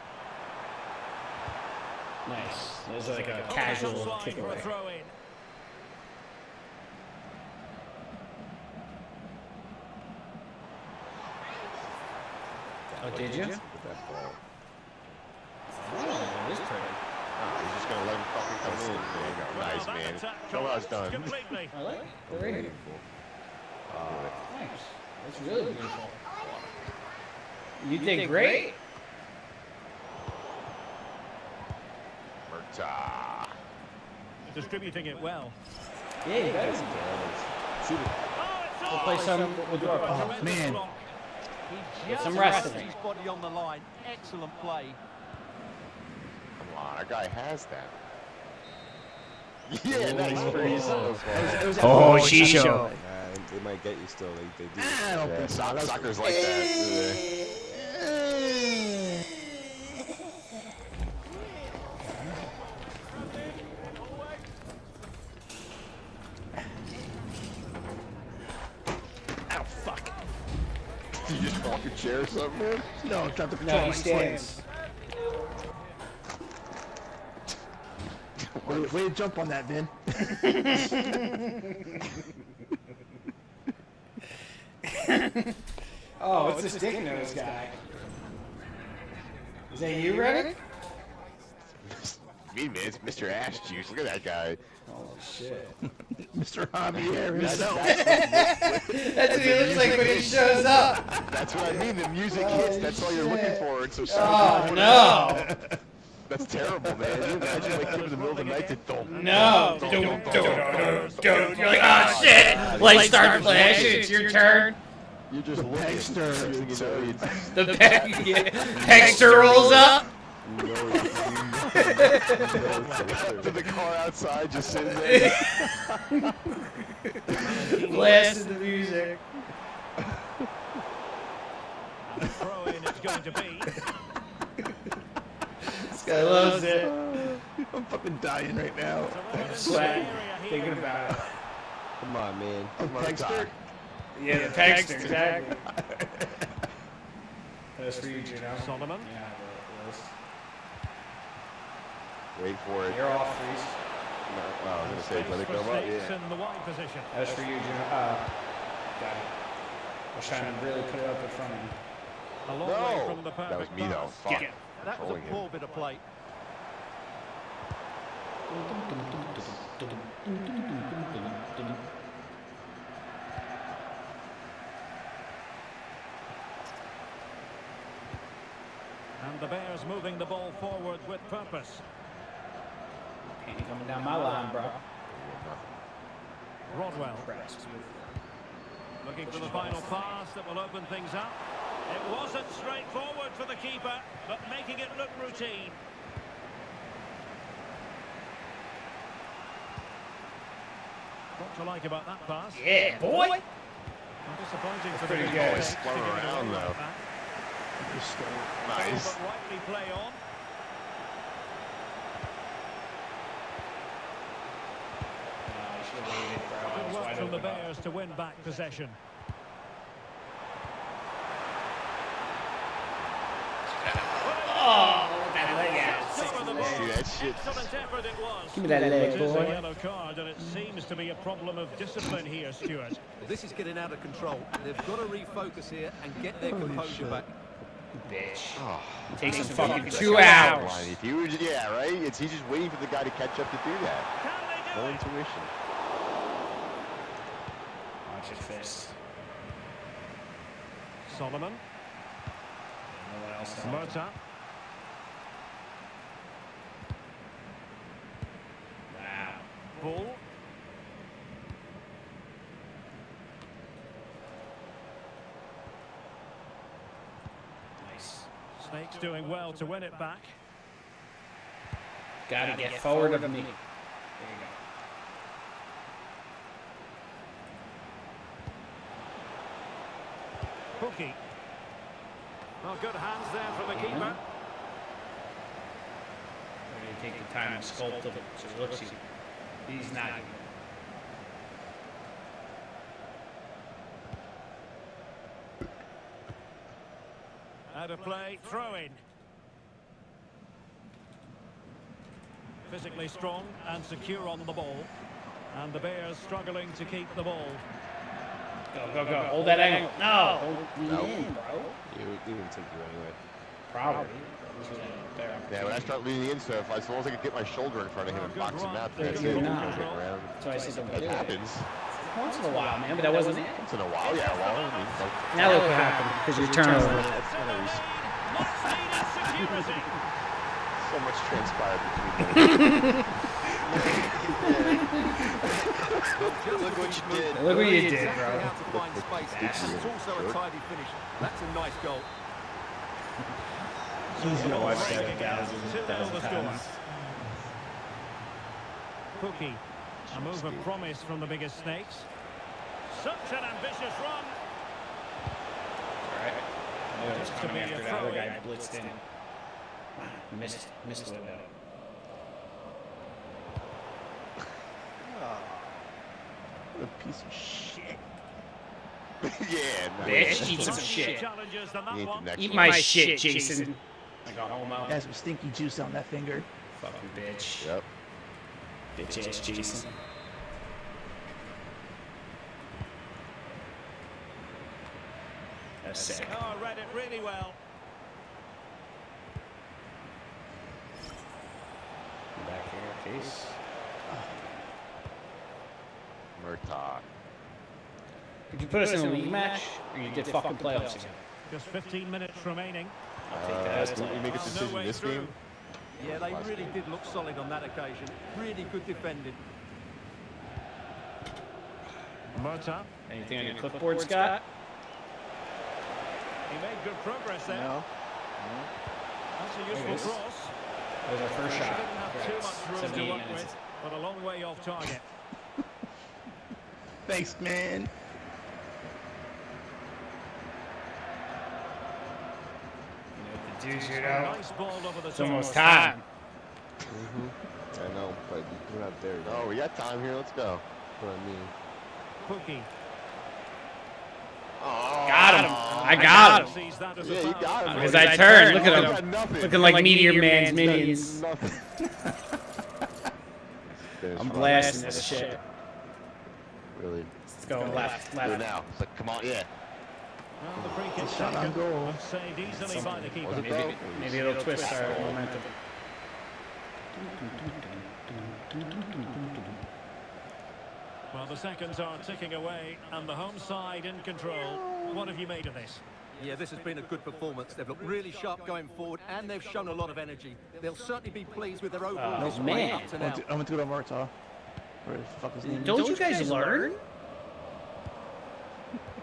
Nice. It was like a Oh, casual slide kick for a away. throw-in. Oh, did you? With that ball. Oh, it is pretty. He's just gonna let him fucking come in. There you go. Nice, Well, that man. attack So well done. completely. I like it. They're right here. Nice. That's really beautiful. You did great. Murta. Distributing it well. Yeah, you better. Shoot it. We'll play some with our Tremendous man. block. He Some just wrestling. rests his body on the line. Excellent play. Come on, our guy has that. Yeah, nice freeze. Oh, Shisho. Nah, they might get you still. They do. I don't Yeah, think so. soccer's like that. Ow, fuck. Did you just walk a chair or something, man? No, drop the control. No, he He's playing. stands. Way to jump on that, Vin. Oh, what's this dick nose guy? Is that you, Reddick? Me, man, it's Mr. Ash Juice. Look at that guy. Oh, shit. Mr. Javier himself. That's what he looks like when he shows up. That's what I mean. The music hits. That's all you're looking for. And so Oh no! That's terrible, man. You imagine like giving the middle of the night to No! Don't. You're like, oh shit! Lights start flashing. It's your turn. You're just looking. The Pegster rolls up. To the car outside, just sitting there. Blasting the music. Throw in it's going to be. This guy loves it. I'm fucking dying right now. Sweating, thinking about it. Come on, man. Pegster? Yeah, the Pegster, exactly. That's for you, Gino. Solomon. Yeah, it was. Wait for it. You're off, Reese. Oh, I was going to say, let it come up. Yeah. In the wide position. That was for you, Gino. Got it. I was trying to really put it up in front of you. A long way from the That was perfect me, though. pass. Fuck. That was a poor bit of play. And the Bears moving the ball forward with purpose. Ain't coming down my line, bro. Rodwell. Looking for the final pass that will open things up. It wasn't straightforward for the keeper, but making it look routine. What do you like about that pass? Yeah, boy. Disappointing for the pretty defense good. to Spun give it away around, like though. that. Nice. But rightly play on. Good work from the Bears to win back possession. Oh, that leg out. Cover the ball. See that shit? Excellent effort it was. Give me that leg, It is a boy. yellow card, and it seems to be a problem of discipline here, Stuart. This is getting out of control. They've got to refocus here and get their composure back. Bitch. Oh, Takes him fucking 2 hours. If you were, yeah, right? He's just waiting for the guy to catch up to do that. Can they do No it? intuition. Watch your fist. Solomon. No one else. Murta. Wow. Bull. Nice. Snakes doing well to win it back. Gotta get forward of me. There you go. Pookie. Well, good hands there from the keeper. Ready to take the time to sculpt him so he looks easy. He's not. Out of play, throw in. Physically strong and secure on the ball. And the Bears struggling to keep the ball. Go. Hold that angle. No. No. Lean in, bro. He would take you anyway. Probably. Yeah, when I start leaning in, so as long as I can get my shoulder in front of him and box him out, that's You're it. not. Get around. That's why I said don't That do it. happens. Once in a while, man, but that wasn't it. Once in a while, yeah, well, I mean, like, Now look what happened because your turnover. that's not always Much needed security. so much transpired between them. Look what you did. Look what you did, Exactly bro. how to find space. And it's also a tidy finish. That's a nice goal. Easy to watch that Breaking a out. thousand 2-0 the score. times. Pookie. A move of promise from the biggest snakes. Such an ambitious run. Alright. I knew it was coming after that other guy blitzed in. Missed the window. What a piece of shit. Yeah, no, Bitch, eat some shit. Challenges than He that ain't the one. next Eat one. my shit, Jason. I got home out. Has some stinky juice on that finger. Fucking bitch. Yep. Bitch ass Jason. That's sick. Oh, read it really well. Back here, case. Murtaugh. Did you put us in a league match, or you did fucking playoffs again? Just 15 minutes remaining. I'll take that. Did we make a decision way this through. game? Yeah, they really did look solid on that occasion. Really good defending. Murtaugh. Anything on your clipboard, Scott? He made good progress there. No. That's a There it useful is. cross. That was our first He shot. didn't have too much room to 78 work minutes. with, but a long way off target. Thanks, man. The dudes here now. Nice ball over the It's top. almost time. I know, but we're not there. Oh, we got time here. Let's go. What I mean. Pookie. Oh, Got him. I got him. Sees that as a Yeah, you foul. got him. Because buddy. I turned. Look You at got him. nothing. Looking like Meteor Man's minions. Nothing. I'm blasting this shit. Really. Let's go left, Do it left. now. It's like, come on, yeah. Well, the free kick Shot on taken, goal. but saved easily by the keeper. Was it Maybe it'll twist our momentum. Well, the seconds are ticking away, and the home side in control. What have you made of this? Yeah, this has been a good performance. They've looked really sharp going forward, and they've shown a lot of energy. They'll certainly be pleased with their overall display man. up to I'm now. gonna do it on Murtaugh. Where the fuck his name? Don't you guys learn?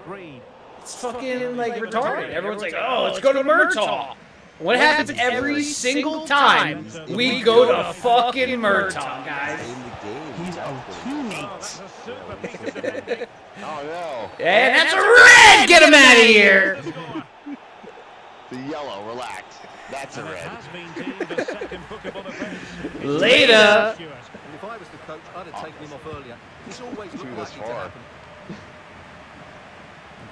Reed. It's fucking like retarded. Everyone's like, oh, let's go to Murtaugh. What happens every single time we go to fucking Murtaugh, guys? In the game. He's our Oh, teammate. that's a super piece of defending. Oh, no. And that's a red! Get him out of here! The yellow, relax. That's a And it red. has been deemed a second bookable offence. Later! Stewart. And if I was the coach, I'd have taken him off earlier. It's always Too looked this likely to far. happen.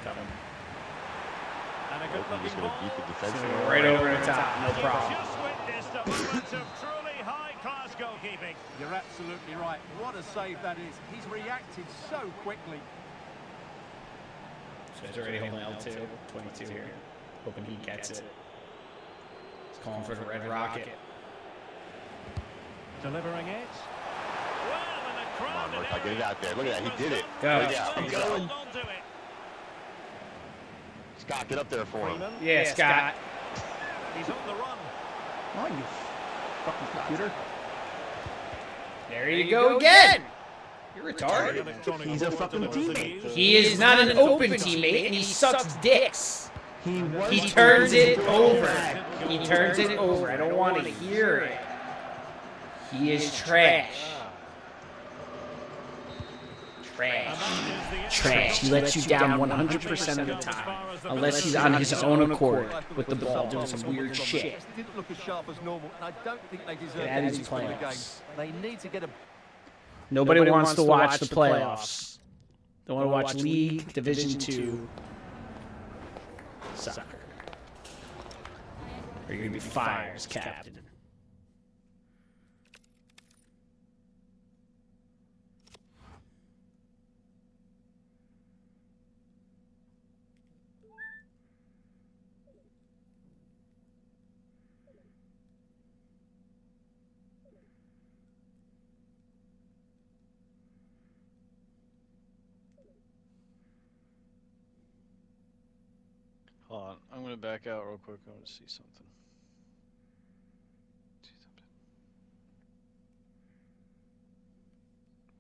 And a I'm good-looking just going to ball. beat the defense. Right over the top, no problem. Just witnessed a moment of truly high-class goalkeeping. You're absolutely right. What a save that is. He's reacted so quickly. So he's already holding L2, 22 here. Hoping he gets it. He's calling for the red rocket. Delivering it. Well, and a Come on, crowded Murtaugh, get it area. out there. Look at that. He did it. Go. Look out. He's Going. held on to it. Scott, get up there for him. Freeman. Yeah, Scott. He's on the run. Oh, you fucking computer. There you go again! You're retarded. He's a fucking teammate. He is not an open teammate, and he sucks dicks. He was. He turns it over. He turns it over. I don't want to hear it. He is trash. Trash. Trash. He lets you down 100% of the time. Unless he's on his own accord with the ball doing some weird shit. Didn't look as sharp as normal, and I don't think they deserve That is anything from the game. playoffs. They need to get a Nobody wants to watch the playoffs. They want to watch League, Division II, soccer. Or you're going to be fired as captain. Hold on, I'm gonna back out real quick. I want to see something.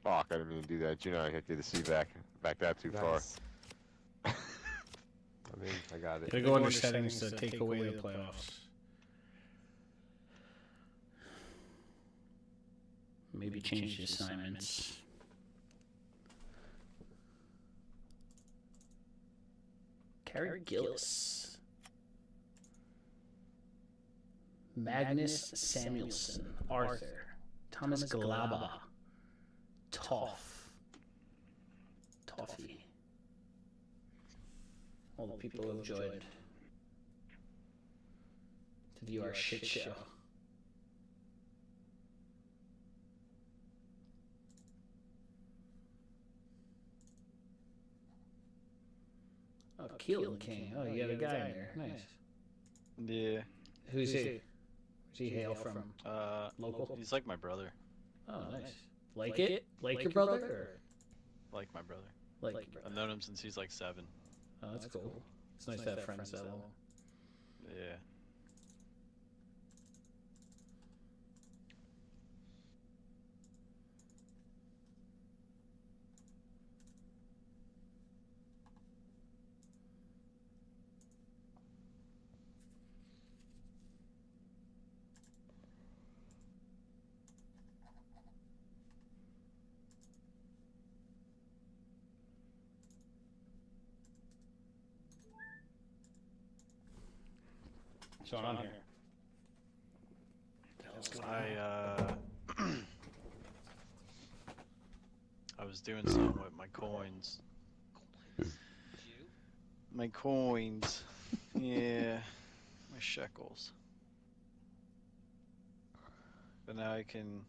Fuck, I didn't mean to do that. You know, I did the C back that too far. Nice. I mean, I got it. Gotta go under settings to take away the playoffs. Maybe change the assignments. Carrie Gillis. Magnus Samuelson. Arthur. Thomas Galaba. Toff. Toffee. All the people who have joined to view our shit show. Oh, Keelan King. Oh, you got a guy in there. Nice. Yeah. Who's he? Where's he hail from? Local? He's like my brother. Oh, nice. Like it? Like your brother? Or? Like my brother. Like, I've known him since he's like 7. oh, that's cool. It's nice to have friends that long. Yeah. What's going on here? I was doing something with my coins. My coins. Yeah. My shekels. But now I can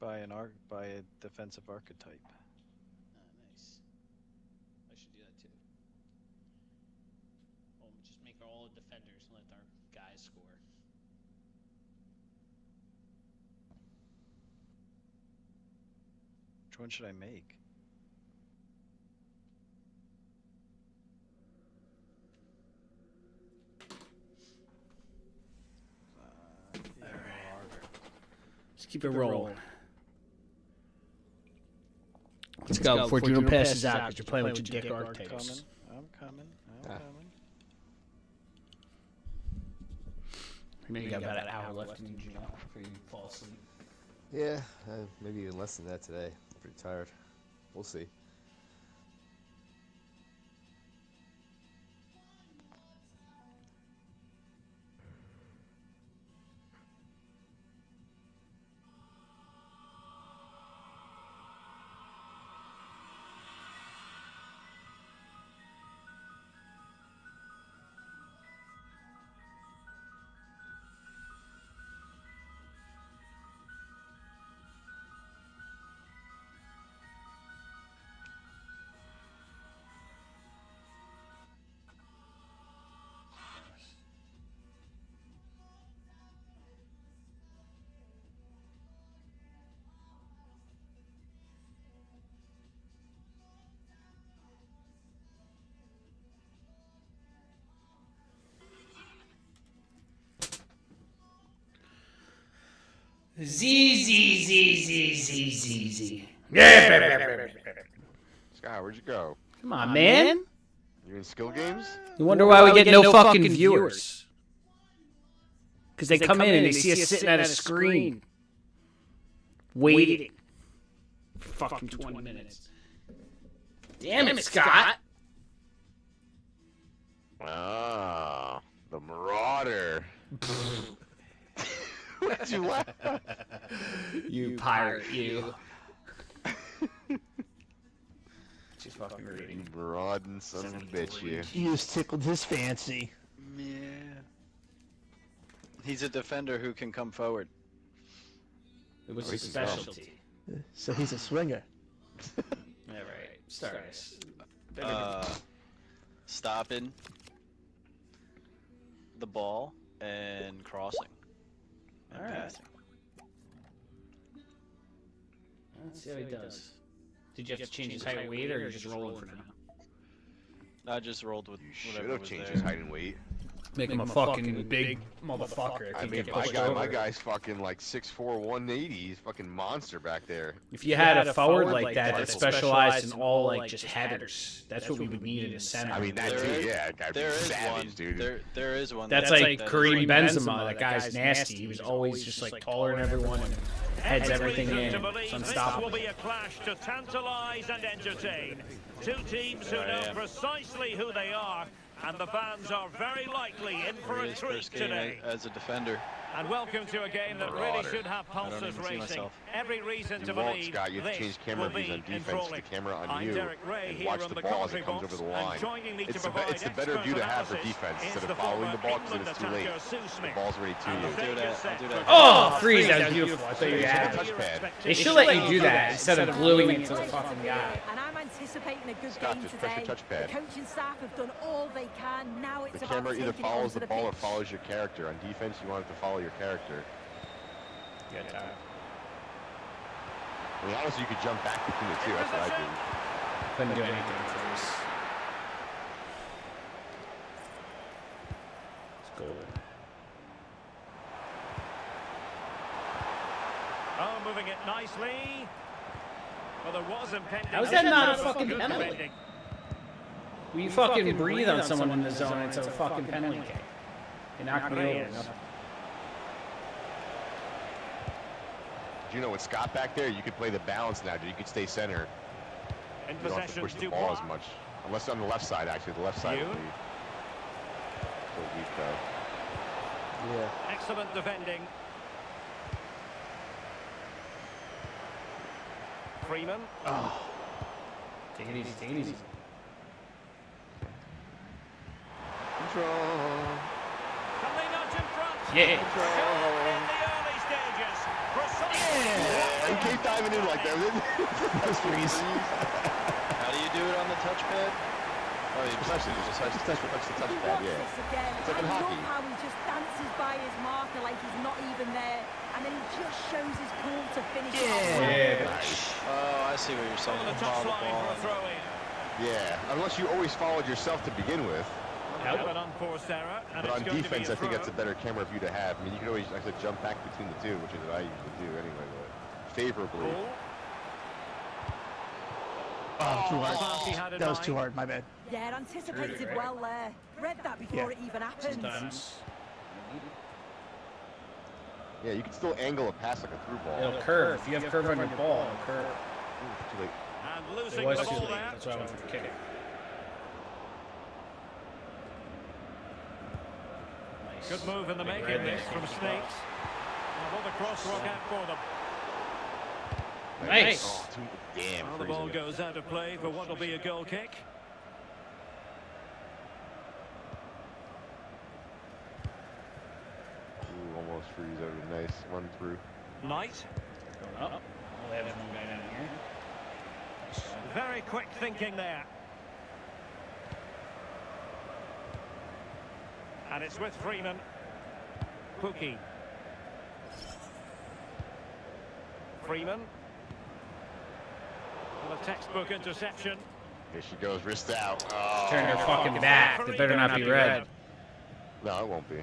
buy a defensive archetype. Nice. I should do that too. Well, just make all defenders and let our guys score. Which one should I make? Just keep it rolling. Let's go before Juno passes out because you're playing with your dick archetypes. I'm coming. Maybe you got about an hour left in you, Juno, before you fall asleep. Yeah, maybe even less than that today. I'm pretty tired. We'll see. Z. Sky, where'd you go? Come on, man. You in skill games? You wonder why we get no fucking viewers? Because they come in and they see us sitting at a screen. Waiting. For fucking 20 minutes. Damn it, Scott. Ah, the Marauder. What'd you laugh? You pirate, you. She's fucking reading. You marauding son of a bitch, you. You just tickled his fancy. Yeah. He's a defender who can come forward. It was his specialty. So he's a swinger. Yeah, right. Stars. Stopping the ball and crossing. And passing. Let's see how he does. Did you have to change his height and weight, or you're just rolling for now? I just rolled with You should whatever have was changed there. his height and weight. Make him a fucking big motherfucker. I mean, my guy's fucking like 6'4", 180. He's a fucking monster back there. If you had a forward like that that specialized in all like just headers, that's what we would need in a center. I mean, that too, yeah. That There is savage, one. dude. There is one. That's like Kareem Benzema. That guy's nasty. He was always just like taller than everyone and heads everything in. It's This will unstoppable. be a clash to tantalise and entertain. Two teams who know precisely who they are, and the fans are very likely in for a his treat first game today. as a defender. And welcome to a game that really Marauder. should have I don't pulses even see racing. myself. Every reason You to won't, believe Scott. You have to change this camera will be views on defense. enthralling. The camera on I'm you. Derek Ray And here watch on the the ball as commentary it comes box, over the and line. joining me to It's provide the better expert view to have for analysis defense is instead the of following the former ball because England it's too late. attacker, Sue The Smith. ball's already to And the you. stage is I'll set do for that. Oh, freeze! That was beautiful. I thought you It's had a it. touchpad. They should let you do that instead of gluing it to the fucking guy. And I'm anticipating a good Scott, game just press today. the touchpad. The coaching staff have done all they can. Now it's The about camera either taking it follows onto the ball or pitch. follows your character. On defense, you want it to follow your character. I mean, honestly, you could jump back between the two. That's what I do. Couldn't do anything for us. Let's go. Oh, moving it nicely. Well, there was impending. How is that not a fucking Good penalty? defending. We fucking breathe on someone in the zone, it's a fucking penalty kick. You knocked me over. Do you know with Scott back there, you could play the balance now, dude. You could stay center. In You don't have to possession, push the ball as much. Unless on the left side, actually. The left side would Yoon. be so weak, though. Yeah. Excellent defending. Freeman. Oh. Take it easy, take it easy. Control. Can they nudge in front? Yeah. In the early stages. Yeah, he came diving in like that. That's freeze. How do you do it on the touchpad? Oh, you Precisely, just touch the touchpad, yeah. This again. It's like in I hockey. love how he just dances by his marker like he's not even there, and then he just shows his pull to finish it off. Yeah. Nice. Oh, I see what you're saying. On the Follow the touchline for a ball. throw in. Yeah, unless you always followed yourself to begin with. An unforced error, and But it's on going defense, to I be a think that's a throw. better camera view to have. I mean, you can always actually jump back between the two, which is what I usually do anyway, but favorably. Ball. Oh, too Fancy hard. had in That was mind. too hard. My bad. Yeah, anticipated well there. Read that before it even happened. Sometimes. Yeah, you can still angle a pass like a through ball. It'll curve. If you have curve on your ball, it'll curve. Ooh, too late. And It losing was the too ball late. there. That's why I went for the kick. Nice. Good move in the Big making red this there. from Snakes. Now will the cross work out for them? Nice. Oh, damn. Well, the ball freezing it. goes out of play for what will be a goal kick. Ooh, almost freeze over. Nice. Run through. Knight. Going up. We'll have one guy down here. Very quick thinking there. And it's with Freeman. Pookie. Freeman. Well, a textbook interception. Here she goes, wrist out. Oh. Turn her fucking back. It better not be red. No, it won't be.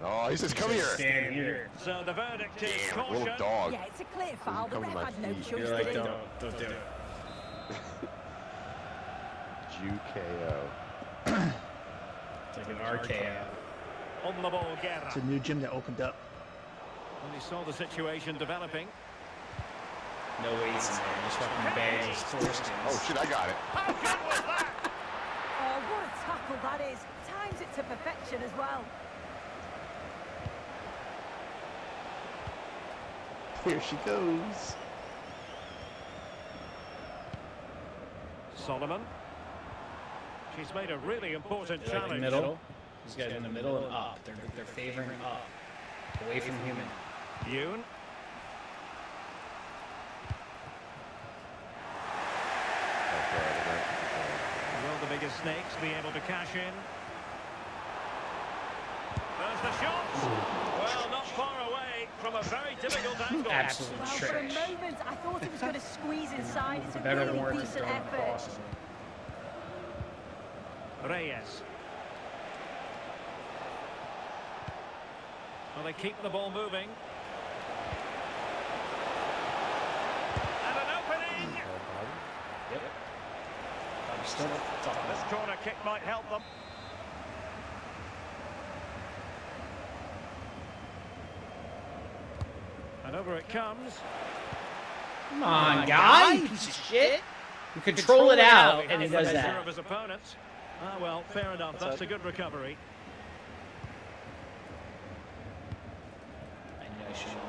Oh, he says, come here. Stand here. So the verdict is Damn, little caution. dog. Yeah, it's a clear foul. The come to ref my had no feet. choice You're to like, do. don't do it. Jew KO. It's like an RKO. On the ball, It's Guerra. a new gym that opened up. And he saw the situation developing. No weights in there. Just fucking bags, foreskins. Oh, shit, I got it. How good was that? Oh, what a tackle that is. Times it to perfection as well. Here she goes. Solomon. She's made a really important Like the challenge. middle. These guys in the middle and up. They're favoring up. Away from human. Yoon. Will the biggest snakes be able to cash in? There's the shot. Well, not far away from a very difficult angle. Absolute Well, for a trash. moment, I thought it was going to squeeze inside. It's a Better really warrant decent throwing effort. across. Reyes. Well, they keep the ball moving. And an opening. Yep. I'm still talking This corner kick might help them. And over it comes. Come on, guy. You piece of shit. You control it out, and he does Measure that. of his opponents. Ah, well, fair enough. That's a good recovery. I knew I should have.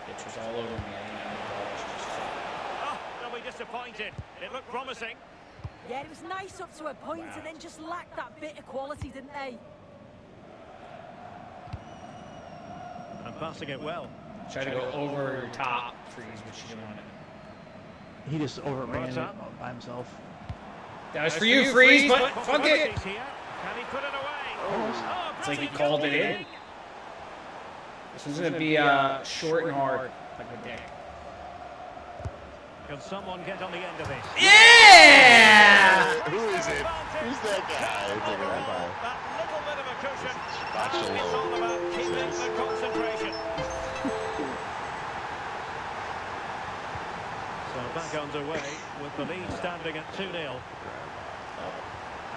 Bitch was all over me. I didn't have the ball. She just fucked. Oh, they'll be disappointed. It looked promising. Yeah, it was nice up to a point, and then just lacked that bit of quality, didn't they? And passing it well. Tried to go over your top freeze, but she didn't want it. He just overran What's it up? by himself. That was for you, freeze, but fuck it. Possibilities here. Can he put it away? Almost. Oh, It's like he brilliant called it in. goalkeeping. This one's gonna be short and hard, like a dick. Can someone get on the end of this? Yeah! Who is it? Who's that guy? That little bit of a cushion. It's all about keeping the concentration. So back underway with the lead standing at 2-0.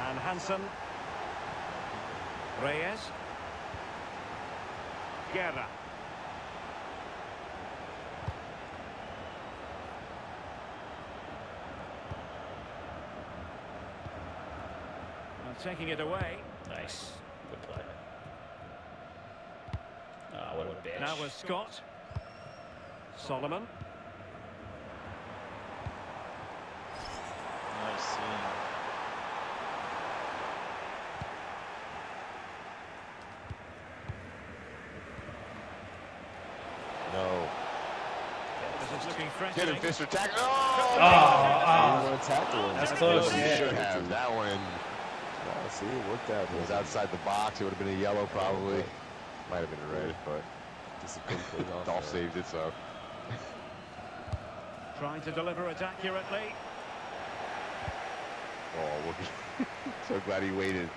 And Hansen. Reyes. Guerra. And taking it away. Nice. Good play. Oh, what a bitch. Now with Scott. Solomon. Nice seeing. No. This is looking fresh. Get him, Fisher. Tackle. You Oh! want to tackle him. That's close. You Yeah. should have. That one See, it worked out. was outside the box. It would have been a yellow, probably. Might have been a red, but Discipline plays off. Dolph saved it, so. Trying to deliver it accurately. Oh, look. So glad he waited.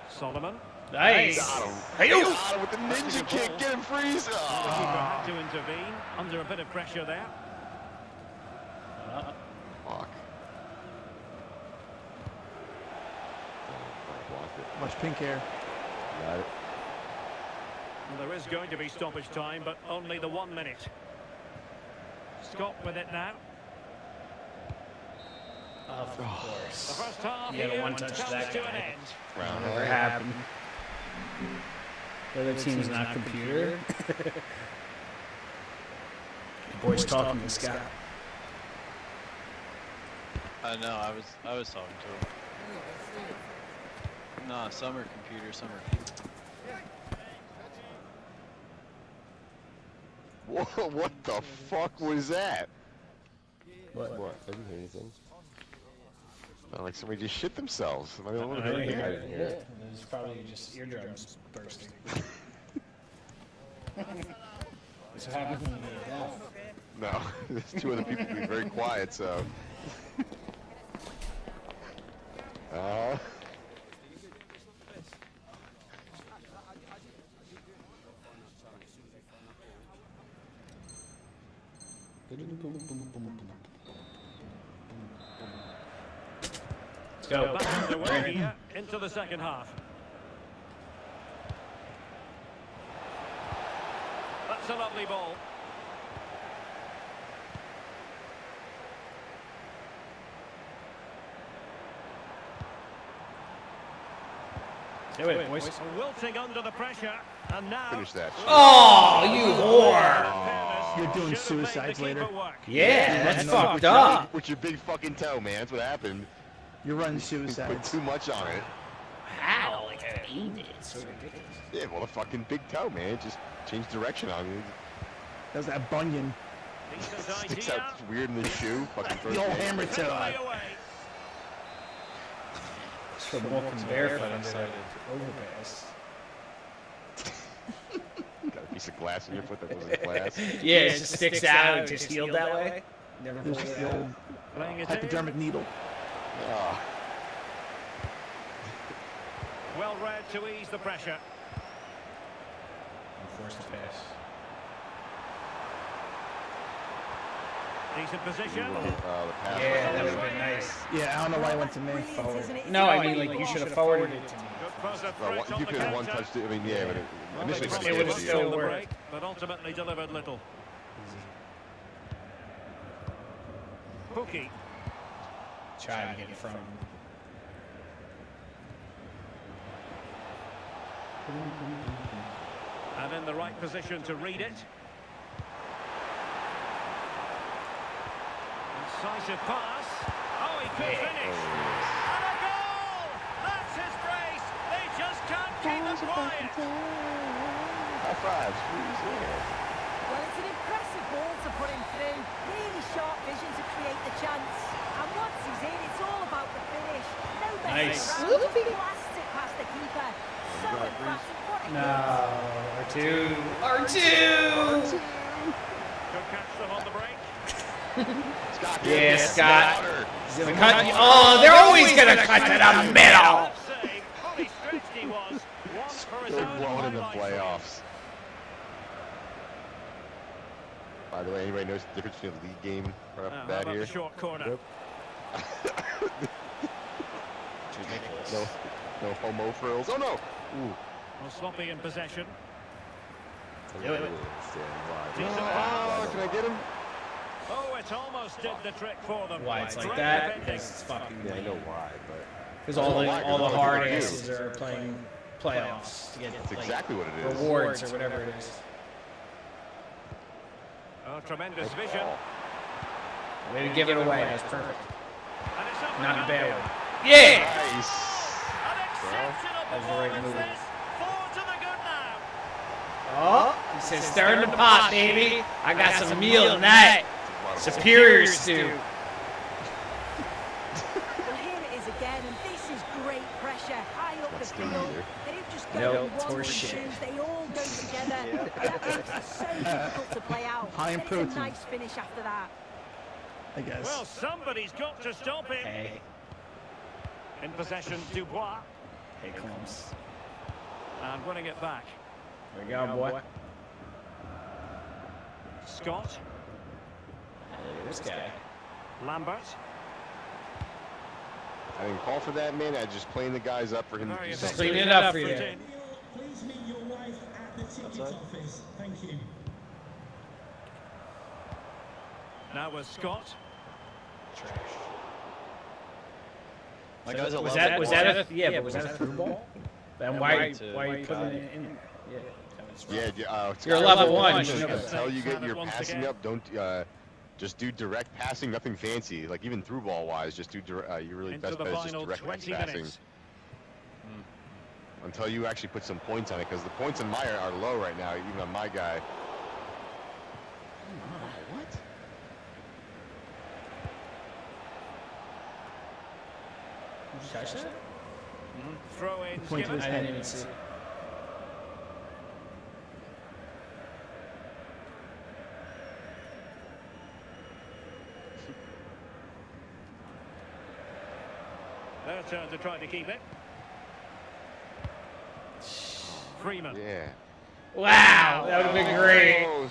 Solomon. Nice. Got him. Hey, Got him with the ninja kick. Get him, freeze. The keeper had to intervene under a bit of pressure there. Fuck. Blocked it. Much pink hair. Got it. And there is going to be stoppage time, but only the 1 minute. Scott with it now. Of The course. first half Yeah, the here one touch comes that to guy. an end. Round Never one. happened. The other team's not computer. The boys talking to Scott. I know. I was talking to him. Nah, some are computer, some are people. Whoa, what the fuck was that? What? I didn't hear anything. Sounded like somebody just shit themselves. Am I the only one I who didn't heard hear it? it. Yeah. It's probably just eardrums bursting. That's what happens when you get deaf. No, there's two other people being very quiet, so. Let's go. Back underway here into the second half. That's a lovely ball. Stay with it, boys. Wilting under the pressure, and now. Finish that. Oh, you whore! You're doing Should have made suicides the keeper later. work. Yeah, that's fucked up. With your big fucking toe, man. That's what happened. You're running You put suicides. too much on it. How? Like I aimed it. It's so ridiculous. Yeah, well, the fucking big toe, man. Just changed direction on you. That was that bunion. Decent Sticks idea. out weird in the shoe. Fucking first The old game. hammer toe. Play away. It's from walking barefoot under that overpass. Got a piece of glass in your foot that wasn't glass. Yeah, it just sticks out and just healed that way. Never There's pulled it the out. old Playing it in. hypodermic needle. Oh, Well read to ease the pressure. Force the pass. Decent position. the pass. Yeah, that would have been nice. Yeah, I don't know why it went to me. Brilliant, isn't it? No, I mean, like, you should have forwarded it to me. Good pass of Well, threat on you the could have one counter. touched it. I mean, yeah, but initially Well, It they would've pushed still on the worked. break, but ultimately delivered little. Pookie. Try to get it from. And in the right position to read it. Incisive pass. Oh, he could finish. And a goal! That's his brace. They just can't keep it quiet. High fives, please. Yeah. Well, it's an impressive ball to put him through. Really sharp vision to create the chance. And once he's in, it's all about the finish. No better Nice. ground. Blasted past the keeper. So emphatic. What a No, R2. Could catch them on the break. Scott, Yeah, Scott. He's He's gonna cut. Oh, they're always gonna cut to the middle. Save. Fully stretched he was. One for his so own blown in the highlight reel. playoffs. By the way, anybody knows the difference between a league game right off How the bat about here? the short corner? No homo frills. Oh no! Ooh. Well, sloppy in possession. I don't really understand why. Decent Oh, pass. can I get him? Oh, it almost did the trick for them. Why it's like Great that? defending. Because it's fucking. Yeah, I know why, but Because all the That's hard what I do. asses are playing playoffs to get that's like, exactly what it is. rewards or whatever it is. Oh, tremendous vision. Way to give it away. That's perfect. And it's up Not in a and bad going. way. Yeah. Nice. An exceptional That was the right performance move. this. Forward to the good now. Oh, he says stir in the pot, baby. I got some meal tonight. Superior stew. Well, here it is again, and this is great pressure. High up the That's field. good either. They don't just go No, in it's ones and horseshit. twos. They all go together. That makes it so difficult to play out. High in And it's a protein. nice finish after that. I guess. Well, somebody's got to stop him. Hey, In possession, Dubois. hey, Combs. And winning it back. There we go, boy. Scott. Look at this guy. Lambert. I didn't call for that, man. I just playing the guys up for him to Very do effective. something. Clean it up for you. Routine. Please meet your wife at the ticket office. Thank you. Now with Scott. My guy's a Was level that was one. that a but was that a through ball? Then why are you putting Got it in? Yeah. You're a level one, you Until, should know until you get your Once passing again. up, don't just do direct passing. Nothing fancy. Like even through ball wise, just do your really Into best the bet is just final direct 20 passing. minutes. Until you actually put some points on it, because the points on my are low right now, even on my guy. What? Did you catch that? Throw-ins Point to given. his I head. didn't even see. Their turn to try to keep it. Freeman. Yeah. Wow, that would have been great. Oh,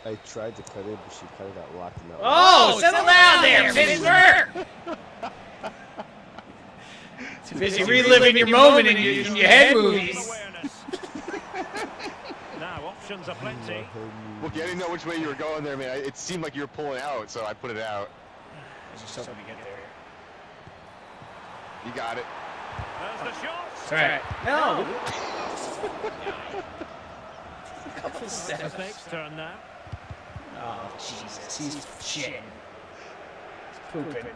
I tried to cut it, but she kind of got locked in that. Oh, settle down there, Pittsburgh. Too busy reliving your moment in your head movies. Awareness. Now options are plenty. Look, I didn't know which way you were going there, man. It seemed like you were pulling out, so I put it out. I was just hoping to get there. You got it. There's the shot. That's right. No. Couple It's the steps. Snake's turn now. Oh, Jesus. He's shitting. He's pooping.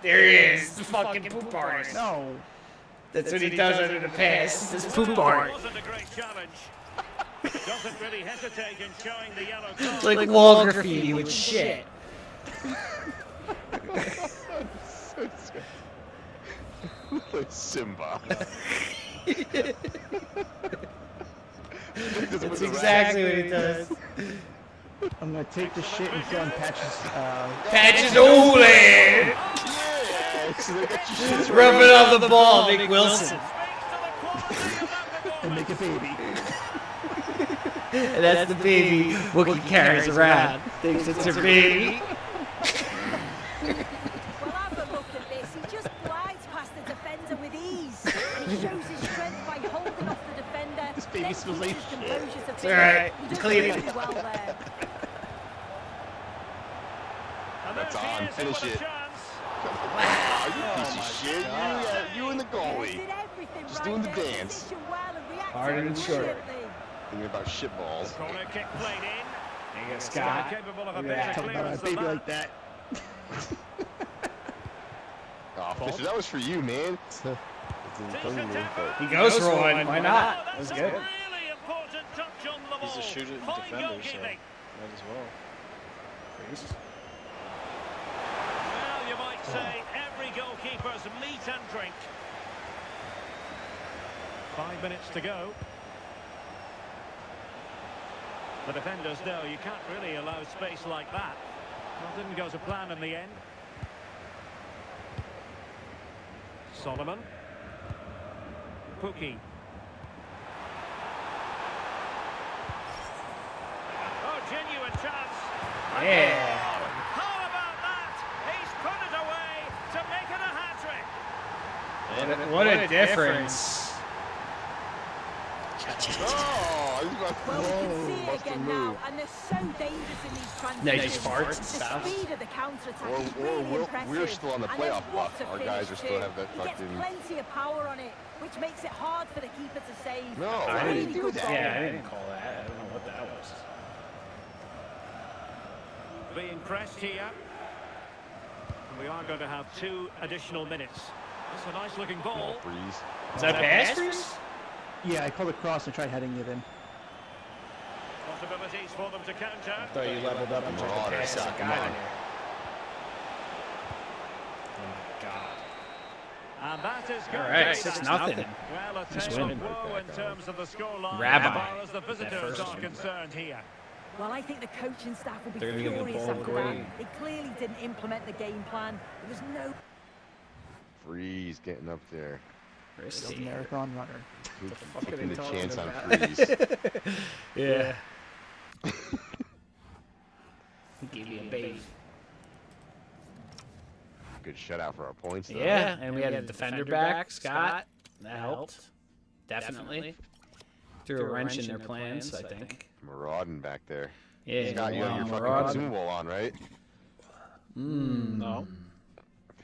There he is. The fucking poop artist. No. That's what he does under the pass. This poop art. Wasn't a great challenge. Doesn't really hesitate in showing the yellow card. Like wall graffiti with shit. Like Simba. That's exactly what he does. I'm gonna take the shit and fill in Patches. Patches Olin. Rub it off the ball, Nick Wilson. And make a baby. And that's the baby Wookie carries around. Thinks it's her baby. Well, have a look at this. He just glides past the defender with ease. And he shows his strength by holding off the defender. This baby then smells keeps like his shit. composure to It's all right. finish. He does Clean really it. well there. And That's there she on. is, Finish with a it. chance. Wow, you piece of shit. You and the He goalie. did everything Just right doing the there. dance. Positioned well and reacted Hard and short. brilliantly. Thinking about shit balls. Corner kick played in. There you go, Scott Scott. capable of a Look better at that. Talk about clearance a than baby that. like that. Oh, Fisher, that was for you, man. He goes for one. Why Oh, not? That that's was a good. really important touch on the ball. He's a shooter and Fine defender, so goalkeeping. might as well. Well, you might say every goalkeeper's meat and drink. 5 minutes to go. The defenders know you can't really allow space like that. Well, didn't go to plan in the end. Solomon. Pukki. Oh, genuine chance. Yeah. How about that? He's put it away to make it a hat-trick. What a difference. Oh, he's about Well, we can see it again now, and they're so dangerous in these transitions. farts and The stuff. speed of the counter-attack Or- is or really we're- impressive. we're still on the And then playoff what buff. a Our finish guys are still too. have that He gets fucking- plenty of power on it, which makes it hard for the keeper to save. No, It's I really didn't do good that. goal. Yeah, I didn't call that. I don't know what that was. Being pressed here. And we are going to have 2 additional minutes. That's a nice looking ball. Freeze. Is that pass, Bruce? Yeah, I called it cross and tried heading it in. Possibilities for them to counter. I thought you leveled up and tried to Marauder, pass that come guy on. in there. Oh my god. And that is good. All right, 6-0. Well, a Just tale winning. of woe in terms of the scoreline Rabbi. as far as the That visitors first are one. concerned here. Well, I think the coaching staff will be They're gonna give the furious ball after away. that. They clearly didn't implement the game plan. There was no... Freeze getting up there. The marathon runner. Taking the chance on Freeze. Yeah. He gave me a bait. Good shutout for our points, though. Yeah, and we had a defender back, Scott. That helped. Definitely. Threw a wrench in their plans, I think. Marauding back there. Yeah, Scott, you have your fucking Marauding. consumable on, right? No.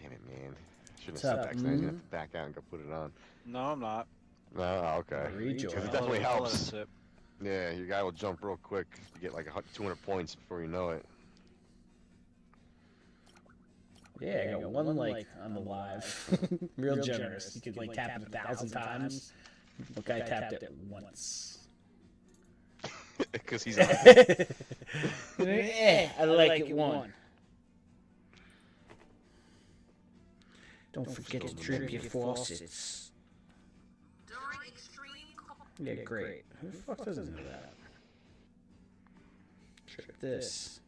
Damn it, man. Shouldn't What's have up? said that, 'cause now you have to back out and go put it on. No, I'm not. No, okay. Rejoin. Because it I'll definitely let it helps. sit. Yeah, your guy will jump real quick. You get like 200 points before you know it. Yeah, I got one like on the live. Real generous. You could like tap it 1,000 times. What guy tapped it once? Because he's on. I like it one. Don't forget to trip your faucets. Yeah, great. Who the fuck doesn't know that? Trip this.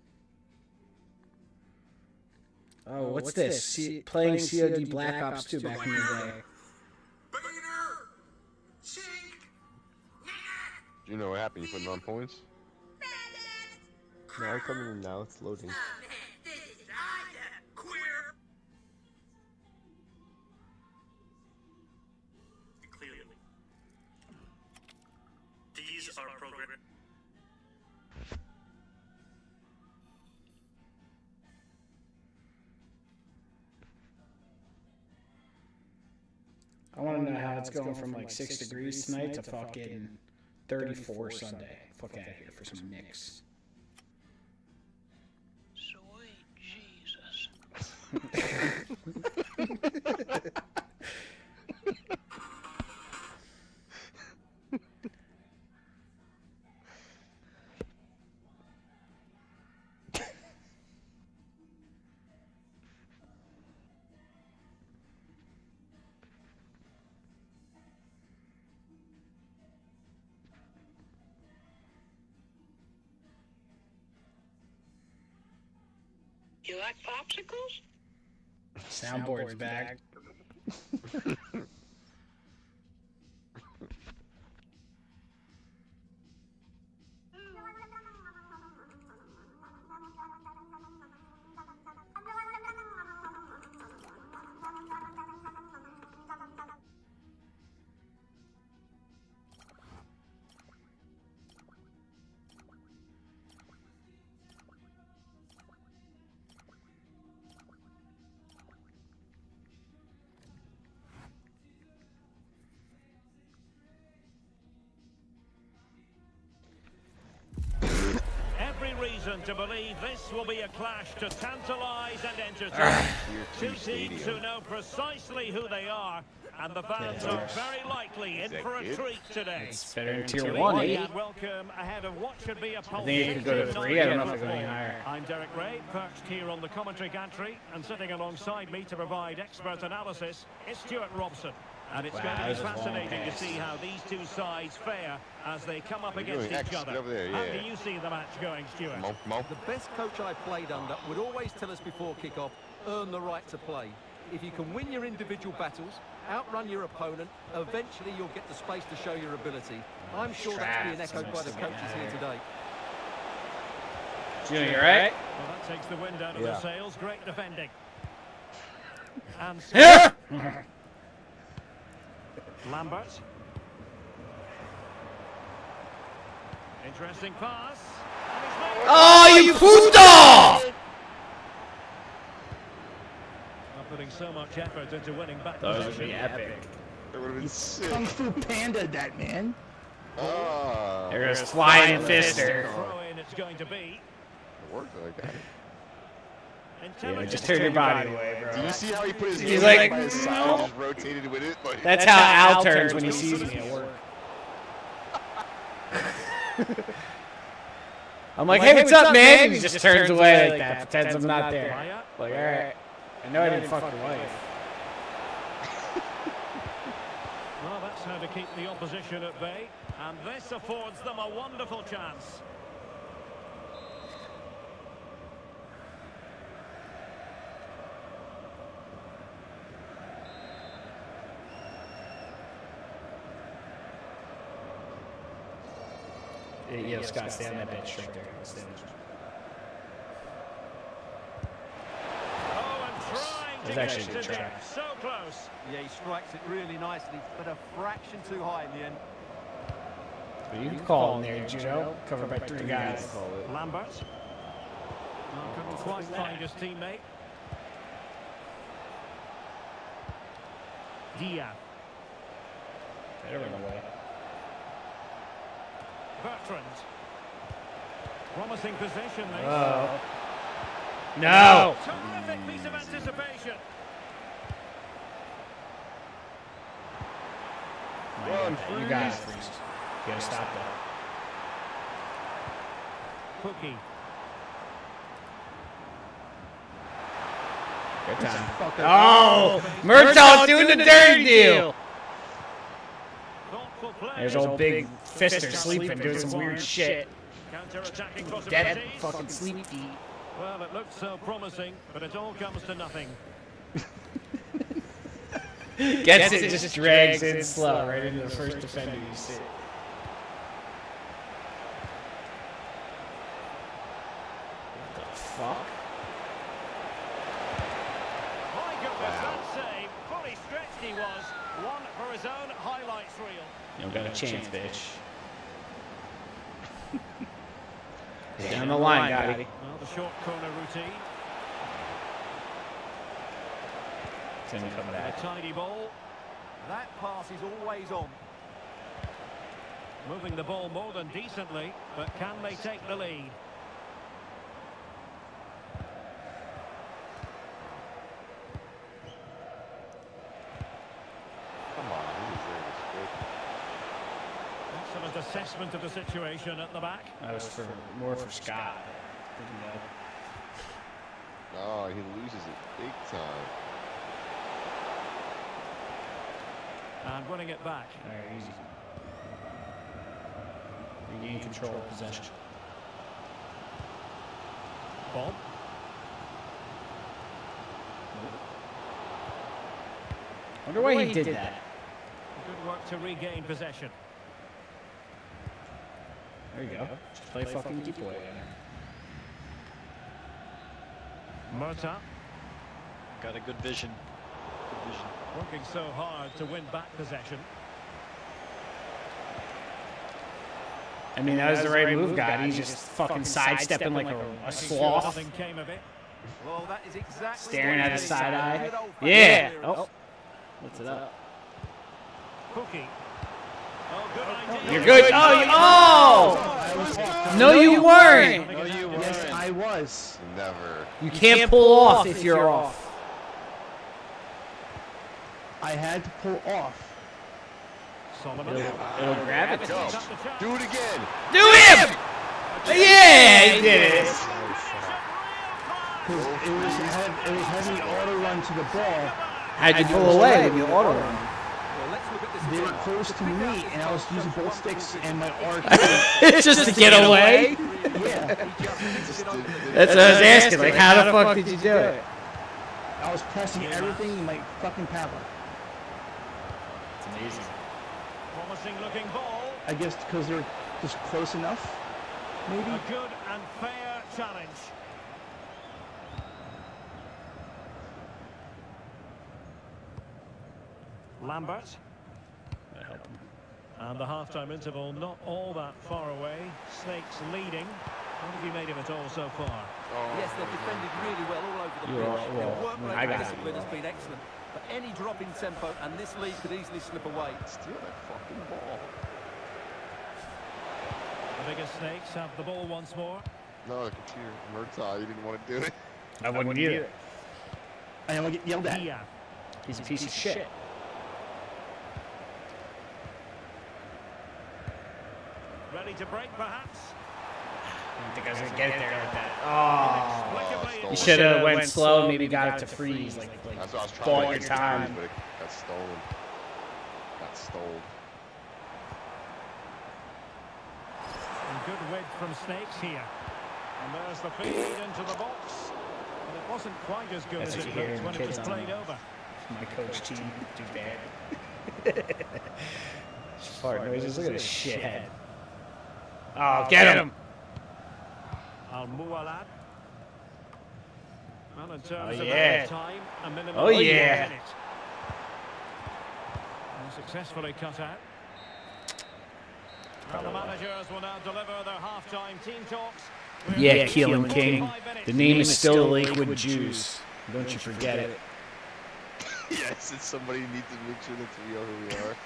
Oh, what's this? Playing COD Black Ops 2 back in the day. Do you know what happened? You putting on points? No, I'm coming in now. It's loading. These are program. I want to know how it's going from like 6 degrees tonight to fucking 34 Sunday. Fuck out of here for some Knicks. Sweet Jesus. You like popsicles? Soundboard's back. Every reason to believe this will be a clash to tantalise and entertain. Two teams who know precisely who they are, and the fans are very likely in for a treat today. It's better than Tier 1, eh? And welcome ahead of what should be a I think it could go to 3. I don't know if it could go any higher. I'm Derek Ray, perched here on the commentary gantry, and sitting alongside me to provide expert analysis is Stuart Robson. And it's going to be fascinating to see how these two sides fare as they come up against each other. Over there, How do you see the match going, Stuart? The best coach I played under would always tell us before kick-off, earn the right to play. If you can win your individual battles, outrun your opponent, eventually you'll get the space to show your ability. I'm sure that's being echoed by the coaches here today. Junior, right? Well, that takes the wind out of the sails. Great defending. And Lambert. Interesting pass. Oh, you puto! Putting so much effort into winning back. That would be epic. It would have been sick. Kung Fu Panda that, man. Oh. There goes Flying Fister. Throw in it's going to be. It worked like that. Yeah, just turn your body away, bro. Do you see how he put his He's hand like, by his side and just rotated with it? Like, That's how Al turns when he sees me at work. I'm like, hey, what's up, man? And he just turns away like that, pretends I'm not there. Like, alright. I know I didn't fuck your wife. Well, that's how to keep the opposition at bay. And this affords them a wonderful chance. Yeah, Scott, stay on that bench right there. Oh, and trying to actually a get good to try. depth. So close. Yeah, he strikes it really nicely, but a fraction too high in the end. You can call in there, Juno. Covered by 3 guys. Lambert. Oh, couldn't quite find his teammate. Diaz. Better run away. Bertrand. Promising position. Oh. No! Terrific piece of anticipation. You guys, you gotta stop that. Cookie. Good time. Oh! Murtaugh doing the dirty deal! Thoughtful play. There's old big Fister sleeping, doing some weird shit. Counter-attacking Dead possibilities. fucking sleepy. Well, it looked so promising, but it all comes to nothing. Gets it, just drags in slow right into the first defender you see. What the fuck? My goodness, that save. Fully stretched he was. One for his own highlights reel. You don't got a chance, bitch. Down the line, Gotti. Well, the short corner routine. Tim coming A back. tidy ball. That pass is always on. Moving the ball more than decently, but can they take the lead? come on, he deserves it. Excellent assessment of the situation at the back. That was for more for Scott. Oh, he loses it big time. And winning it back. All right, easy. Regain control of possession. Bob. Wonder why he did that. Good work to regain possession. There you go. Just play fucking deep away. Murta. Got a good vision. Good vision. Working so hard to win back possession. I mean, that was the right move, guy. He's just fucking sidestepping like a sloth. Nothing came of it. Well, that is exactly Staring what at it his is. side eye. Good old-fashioned Yeah. clearance. Oh. What's it up? Cookie. Oh, good idea. You're good. Oh, no, you weren't. No, you weren't. Yes, I was. Never. You can't pull off if you're off. I had to pull off. Solomon. It'll grab it. Go. Do it again. Do him! Yeah, he did it. Because it was having auto run to the ball. How'd you pull away when you auto run? Well, they were close to me, and I was using both sticks and my arc. Just to get away? Yeah. That's what I was asking. Like, how the fuck did you do it? I was pressing everything in my fucking power. It's amazing. Promising looking ball. I guess because they're just close enough, maybe. A good and fair challenge. Lambert. And the half-time interval not all that far away. Snakes leading. What have you made of it all so far? Yes, they've defended really well all over the You are- pitch. well, Their work rate I got and it. discipline has been excellent. But any drop in tempo and this lead could easily slip away. Steal that fucking ball. The biggest Snakes have the ball once more. No, look at you, Murtaugh. You didn't want to do it. I wouldn't either. I don't get yelled at. Dia. He's a piece of shit. Ready to break, perhaps? I think I was going to get it there with that. Oh. Inexplicably, You should have went slow, maybe got it to freeze. Like That's what I was trying bought to your get time. freeze, but it got stolen. Got stolen. And good width from Snakes here. And there's the feed into the box. But it wasn't quite as good That's as what it you hear looked in when it was kids played on over. my coach team do bad. Fart noises. Look at this shithead. Oh, get him! Al-Mualad. Well, in terms Oh, of yeah. time, a minimum Oh, of 1 yeah. minute. And successfully cut out. And the managers will now deliver their half-time team talks. Yeah, Keelan King. The name is still Lakewood Jews. Don't you forget it. Yes, it's somebody who needs to make sure that we know who we are.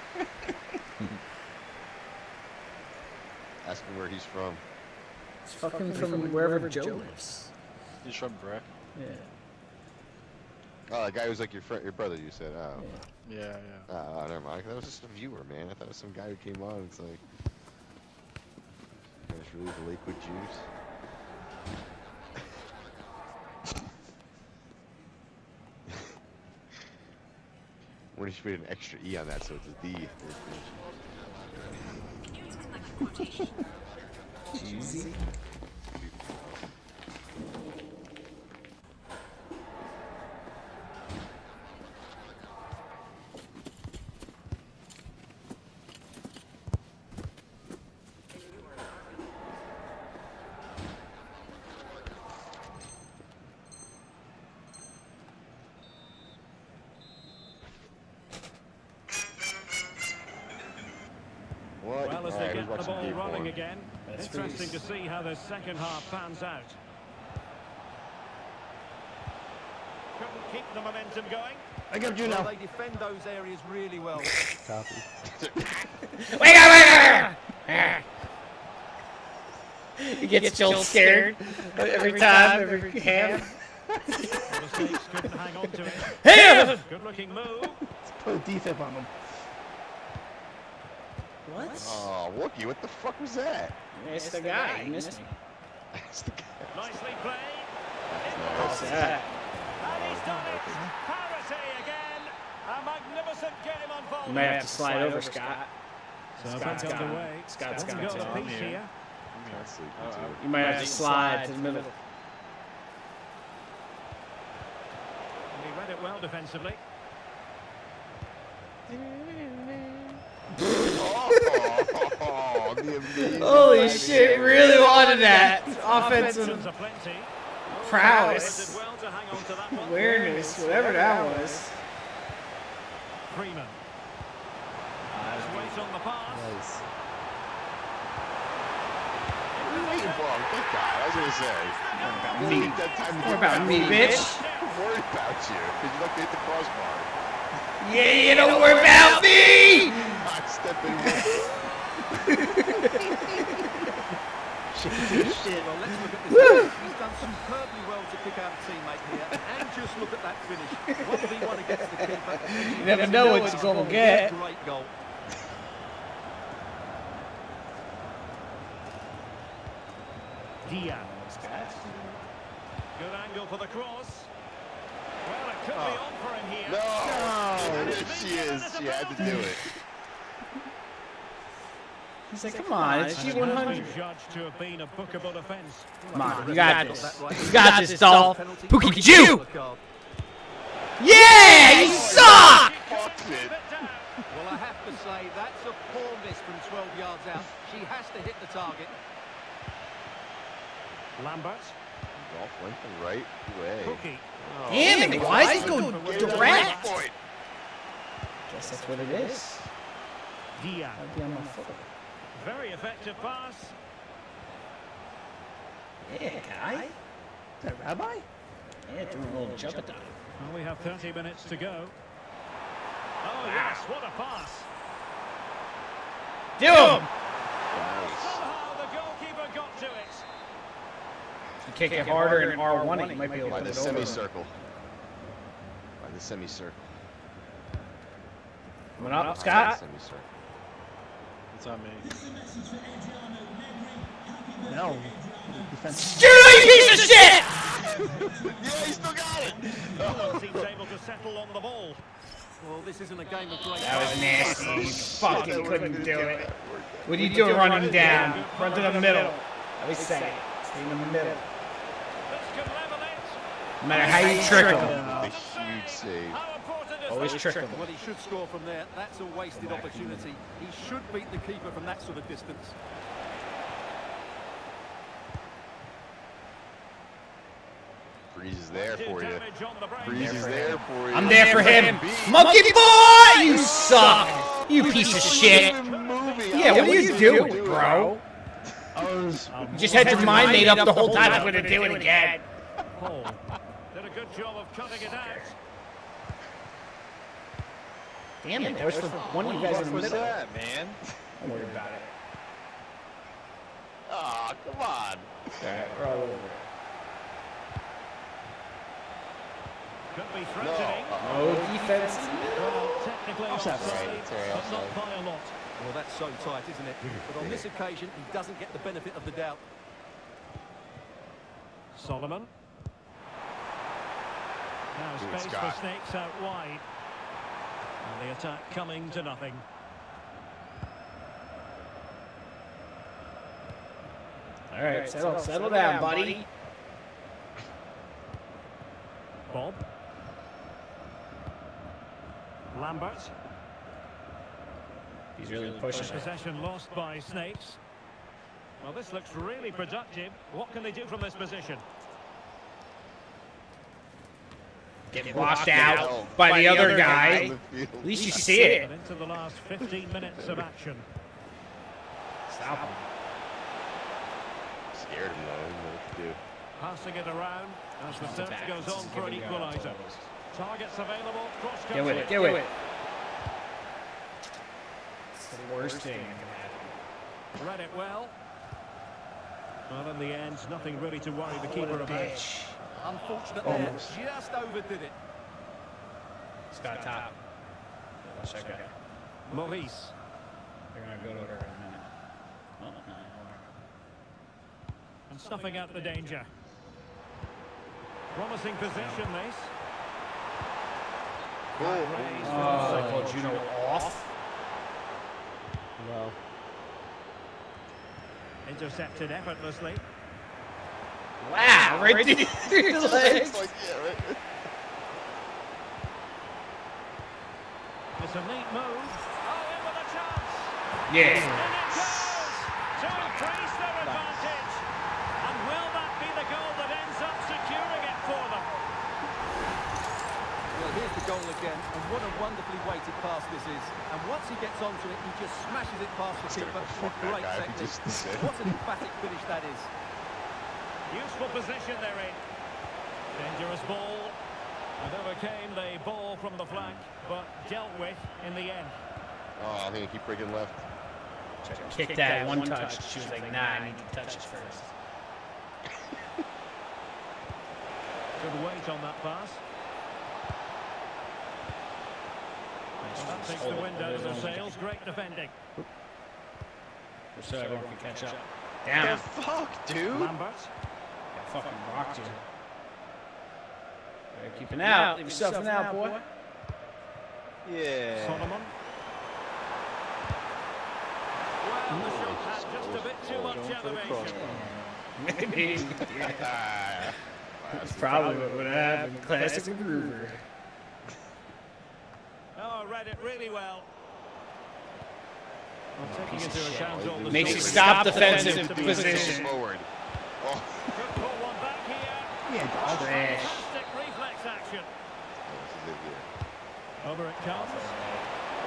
Ask him where he's from. It's fucking from wherever Joe lives. He's from Breck. Yeah. Oh, that guy who's like your friend, your brother. You said, oh, Yeah. never mind. That was just a viewer, man. I thought it was some guy who came on. It's like, it's really the Lakewood Jews. When you should put an extra E on that, so it's a D. Jeezy? What? Well, as All they right, get who's the watching ball game rolling one? again, That's interesting Reese. to see how the second half pans out. Couldn't keep the momentum going. I got you Well, now. they defend those areas really well. Copy. Wake up! He gets Joel scared every time, every half. Well, the Snakes couldn't hang on to it. Hey! Good looking move. Put a defib on them. What? Oh, Wookie, what the fuck was that? It's the guy. He missed me. That's the guy. Nicely played. What's that? And he's done it. Parity again. A magnificent game unfolding. You might have to slide over, Scott. So Scott's back got him. underway. Scott's got Got him. a piece here. Can't sleep into it. You might have to slide to the middle. And he read it well defensively. Oh, the amazing Holy sliding shit, there. really wanted that. Options Offensive aplenty. prowess, Did well to hang on to that one. awareness, whatever that was. Freeman. There's weight on the pass. Nice. You're waiting for him. Good guy. I was gonna say. You Me. take that time to What get about that me, move. bitch? I'm worried about you because you like to hit the crossbar. Yeah, you don't worry about me! Not stepping with. Shit. Well, let's look at this. He's done superbly well to pick out a teammate here. And just look at that finish. 1v1 against the keeper. You never know what you're gonna get. Great goal. Dia. Good angle for the cross. Well, it could be on for him here. No, there she is. She had to do it. He's like, come on, it's And it G100. has been judged to have been a bookable offence. Come on, you got this. You got this, Dolph. Pookie Jew. Yeah, you suck! Fucks it. Well, I have to say, that's a poor miss from 12 yards out. She has to hit the target. Lambert. Golf went the right way. Pookie. Damn it, why is he go direct? Point. Guess that's what it is. Dia. I'll be on my foot. Very effective pass. Yeah, guy. Is that Rabbi? Yeah, doing a little jump at that. Well, we have 30 minutes to go. Oh, yes, what a pass. Do him! Somehow the goalkeeper got to it. If you kick it harder in R1, you might be able to By put the it over. semicircle. By the semicircle. Coming up, By the Scott. semicircle. It's on me. No. Defense. Shoot, you piece of shit! Yeah, he still got it. No one seems able to settle on the ball. Well, this isn't a game of great... That was nasty. You fucking couldn't do it. What are you doing running down? Run to the middle. I always say it. Stay in the middle. This can level it. No matter how you trick him. A huge save. How important is Always that? trick him. Well, he should score from there. That's a wasted opportunity. He should beat the keeper from that sort of distance. Breeze is there Did for you. damage on the break. Breeze is there for you. I'm there for him. Monkey boy! You suck! You piece of shit. Yeah, what are you doing, bro? You just had your mind made up the whole time I'm gonna do it again. Paul did a good job of cutting it out. Damn it, that was for one of you guys in the What was middle. that, man? Don't worry about it. Oh, come on. Alright, we're all over it. Could be No. threatening. No defense. Well, technically Offside. offside, It's all right, but not offside. by a lot. Well, that's so tight, isn't it? But on this occasion, he doesn't get the benefit of the doubt. Solomon. Now Good space Scott. for Snakes out wide. And the attack coming to nothing. Alright, settle down, buddy. Bob. Lambert. He's really pushing it. Possession lost by Snakes. Well, this looks really productive. What can they do from this position? Getting blocked out by the other guy. At least you see it. And into the last 15 minutes of action. Stop him. Scared him though. I didn't know what to do. Passing it around as the search goes on for an equaliser. Targets available. Cross Get with it, get with it. It's the worst thing that can happen. Read it well. Well, in the end, nothing really to worry the keeper about. Unfortunate there, just overdid it. Scott top. Watch that guy. Maurice. They're gonna go to her in a minute. Oh, no. And snuffing out the danger. Promising possession, this. Oh, they called Juno off. No. Intercepted effortlessly. Wow, right through your legs. Like, yeah, right. It's a neat move. Oh, in with a chance. Yeah. In it goes to increase their advantage. And will that be the goal that ends up securing it for them? Well, here's the goal again, and what a wonderfully weighted pass this is. And once he gets onto it, he just smashes it past the keeper with great guy if he technique. just said. What an emphatic finish that is. Useful position they're in. Dangerous ball. And overcame the ball from the flank, but dealt with in the end. Oh, I think I keep breaking left. Kick that one touch. She was like, nah, I need to touch it first. Good weight on that pass. That takes the wind out of their sails. Great defending. Just so everyone can catch up. The Damn. fuck, dude? Lambert. Yeah, fucking rocked you. Better keep an eye out. Leave yourself an out, boy. Yeah. Solomon. Wow, The shot had just a bit too much elevation. Maybe. That's probably what would happen. Classic MacGruber. Oh, read it really well. Taking into account all the Makes you stories. stop defensive position. Forward. Oh, Could pull one back here. Yeah, dog. Trash. Fantastic reflex action. this is it here. Over it comes.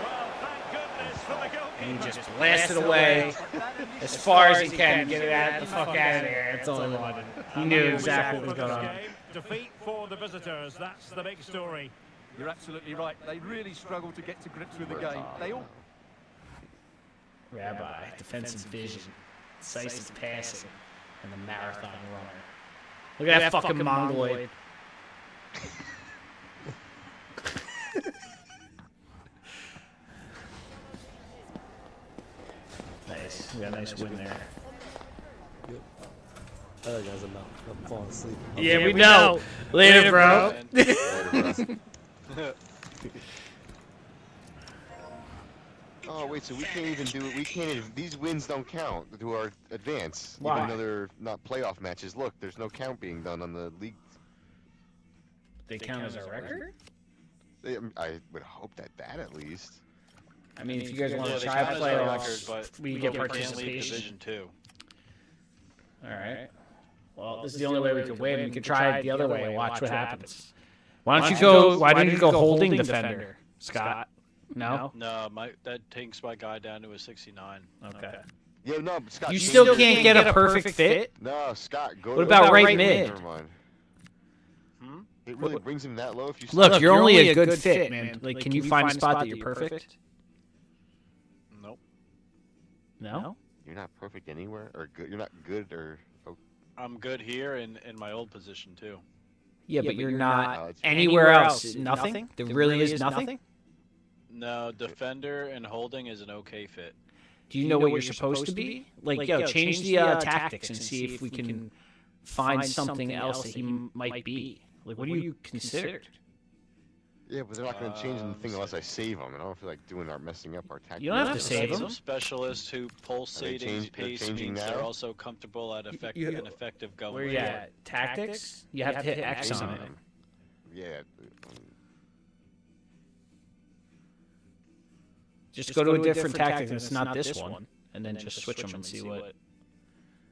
Well, thank goodness for the goalkeeper. And he just blasted away as far as he can. Get it out, the fuck out of there. That's all he wanted. He knew exactly what was going on. Defeat for the visitors. That's the big story. You're absolutely right. They really struggle to get to grips with the game. They all... Rabbi, defensive vision, decisive passing, and the marathon runner. Look at that fucking mongoloid. Nice. We got a nice win there. Other guys, I'm falling asleep. Yeah, we know. Later, bro. Oh wait, so we can't even do it. We can't. Even, these wins don't count to our advance, Why? even though they're not playoff matches. Look, there's no count being done on the league. They count as a record? I would hope that at least. I mean, if you guys want Yeah, to they try count as a record, playoffs, but we get can't leave participation. Division 2. All right. Well, this is the only way we could win. We could try it the other way and watch what happens. Why don't you go? Why don't you go holding defender, Scott? No. No, that takes my guy down to a 69. Okay. Yeah, no, but Scott. You still can't get a perfect fit. No, Scott. Go. What to about right mid? Never mind. It really brings him that low if you. Look, you're only a good fit, man. Like, can you find a spot that you're perfect? Nope. No. You're not perfect anywhere, or good. You're not good, or. Oh. I'm good here in my old position too. Yeah, but you're not No, anywhere else. Nothing. There really is nothing. No, defender and holding is an okay fit. Do you know what you're supposed to be? Like, yo, change the tactics and see if we can find something else that he might be. Like, what do you consider? Yeah, but they're not going to change anything unless I save them, and I don't feel like messing up our tactics. You don't have to save Some them. specialists who pulsating pace changing means now? they're also comfortable at an effective going. Where you at? Tactics? You have to hit X on it. Yeah. Just go to a different tactic that's not this one, and then just switch them and see what.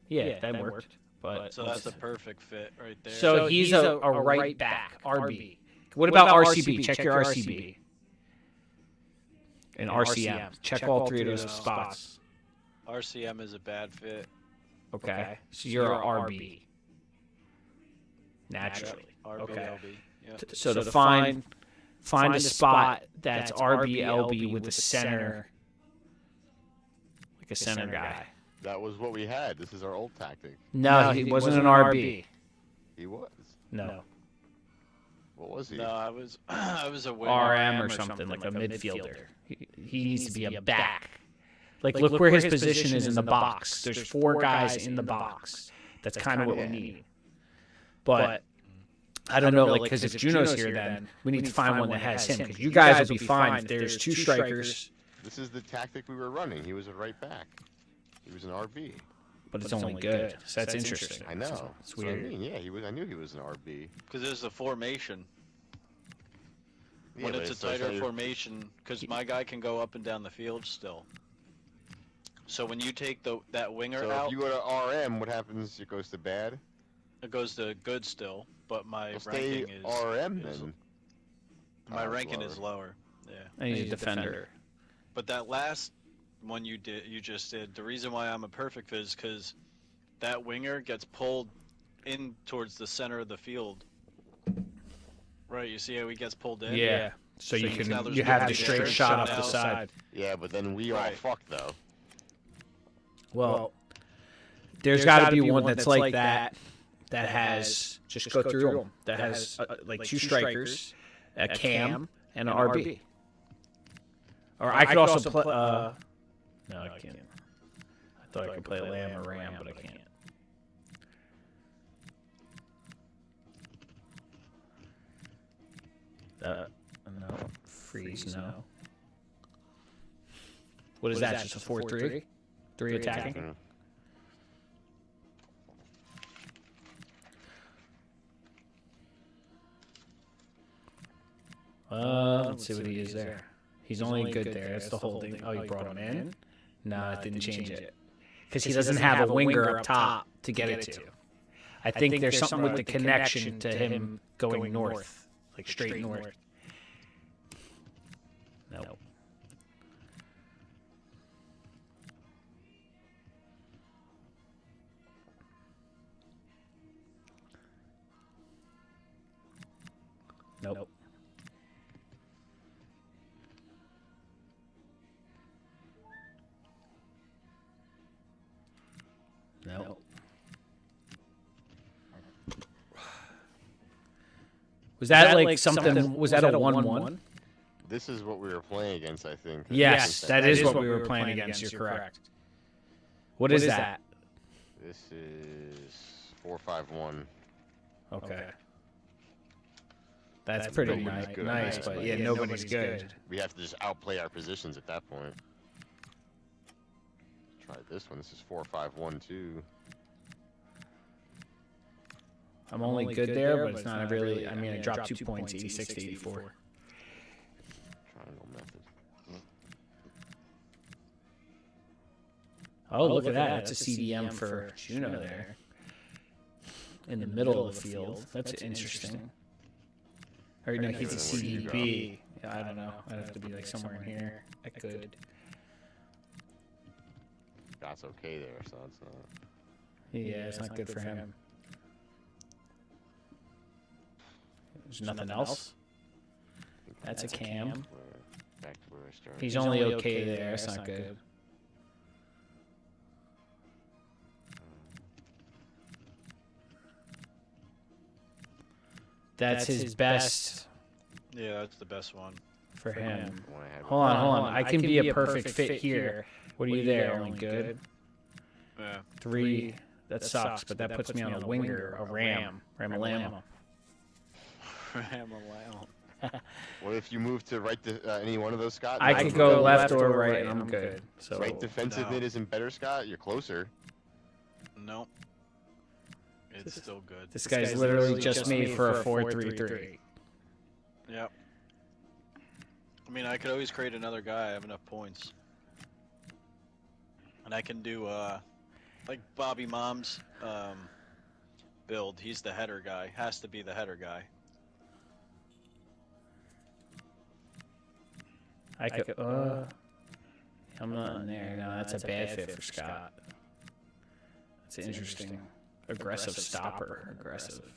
Yeah, that worked. But So that's a perfect fit right there. so he's a right back, RB. What about RCB? Check your RCB. And RCM. Check all three of those spots. RCM is a bad fit. Okay. So you're a RB. Naturally. RB, Okay. LB. Yeah. So to find a spot that's RB, LB with a center, like a center guy. That was what we had. This is our old tactic. No, he wasn't an RB. He was. No. What was he? No, I was a winger. RM or something, like a midfielder. He needs to be a back. Like, look where his position is in the box. There's 4 guys in the box. That's kind of what we need. But I don't know, like, because if Juno's here, then we need to find one that has him. Because you guys will be fine if there's 2 strikers. This is the tactic we were running. He was a right back. He was an RB. But it's only good. So that's interesting. I know. It's weird. I mean, yeah, he was. I knew he was an RB. Because there's a formation. Yeah, When but it's a like tighter how formation, because my guy can go up and down the field still. So when you take that winger So out, if you go to RM, what happens? It goes to bad. it goes to good still. But my Well, stay ranking is RM is- then. my Oh, ranking lower. is lower. Yeah. And he's a defender. But that last one you just did, the reason why I'm a perfect fit is because that winger gets pulled in towards the center of the field. Right, you see how he gets pulled in? Yeah. So you means now can there's you no have the distance straight shot off the now. side. Yeah, but then we all Right. fucked though. Well, there's got to be one that's like that. That has just go through them. That has like 2 strikers, a cam, and an RB. Or I could also play. No, I can't. I thought I could play Lamb or Ram, but I can't. No, freeze. No. What is that? Just a 4-3? 3 attacking. Mhm. Let's see what he is there. He's only good there. That's the whole thing. Oh, you brought him in? No, it didn't change it. Because he doesn't have a winger up top to get it to. I think there's something with the connection to him going north, like straight north. No. Nope. No. Was that like something? Was that a 1-1? This is what we were playing against, I think. Yes, that is what we were playing against. You're correct. What is that? This is 4-5-1. Okay. That's pretty nice, but yeah, nobody's good. We have to just outplay our positions at that point. Try this one. This is 4-5-1-2. I'm only good there, but it's not really. I mean, I dropped 2 points, 86 to 84. Triangle method. Oh, look at that. That's a CDM for Juno there. In the middle of the field. That's interesting. Or no, he's a CDB. Yeah, I don't know. I'd have to be like somewhere in here. I could. That's okay there, so it's not. Yeah, it's not good for him. There's nothing else. That's a cam. Back to where I started. He's only okay there. It's not good. That's his best. Yeah, that's the best one. For him. Hold on. I can be a perfect fit here. What are you there? Only good? Yeah. 3. That sucks, but that puts me on a winger, a ram. Ramalama. What if you move to right any one of those, Scott? I could go left or right, and I'm good. So right defensive mid isn't better, Scott? You're closer. Nope. It's still good. This guy's literally just made for a 4-3-3. Yep. I mean, I could always create another guy. I have enough points. And I can do, like Bobby Mom's build. He's the header guy. Has to be the header guy. I could, I'm not in there. No, that's a bad fit for Scott. That's interesting. Aggressive stopper. Aggressive.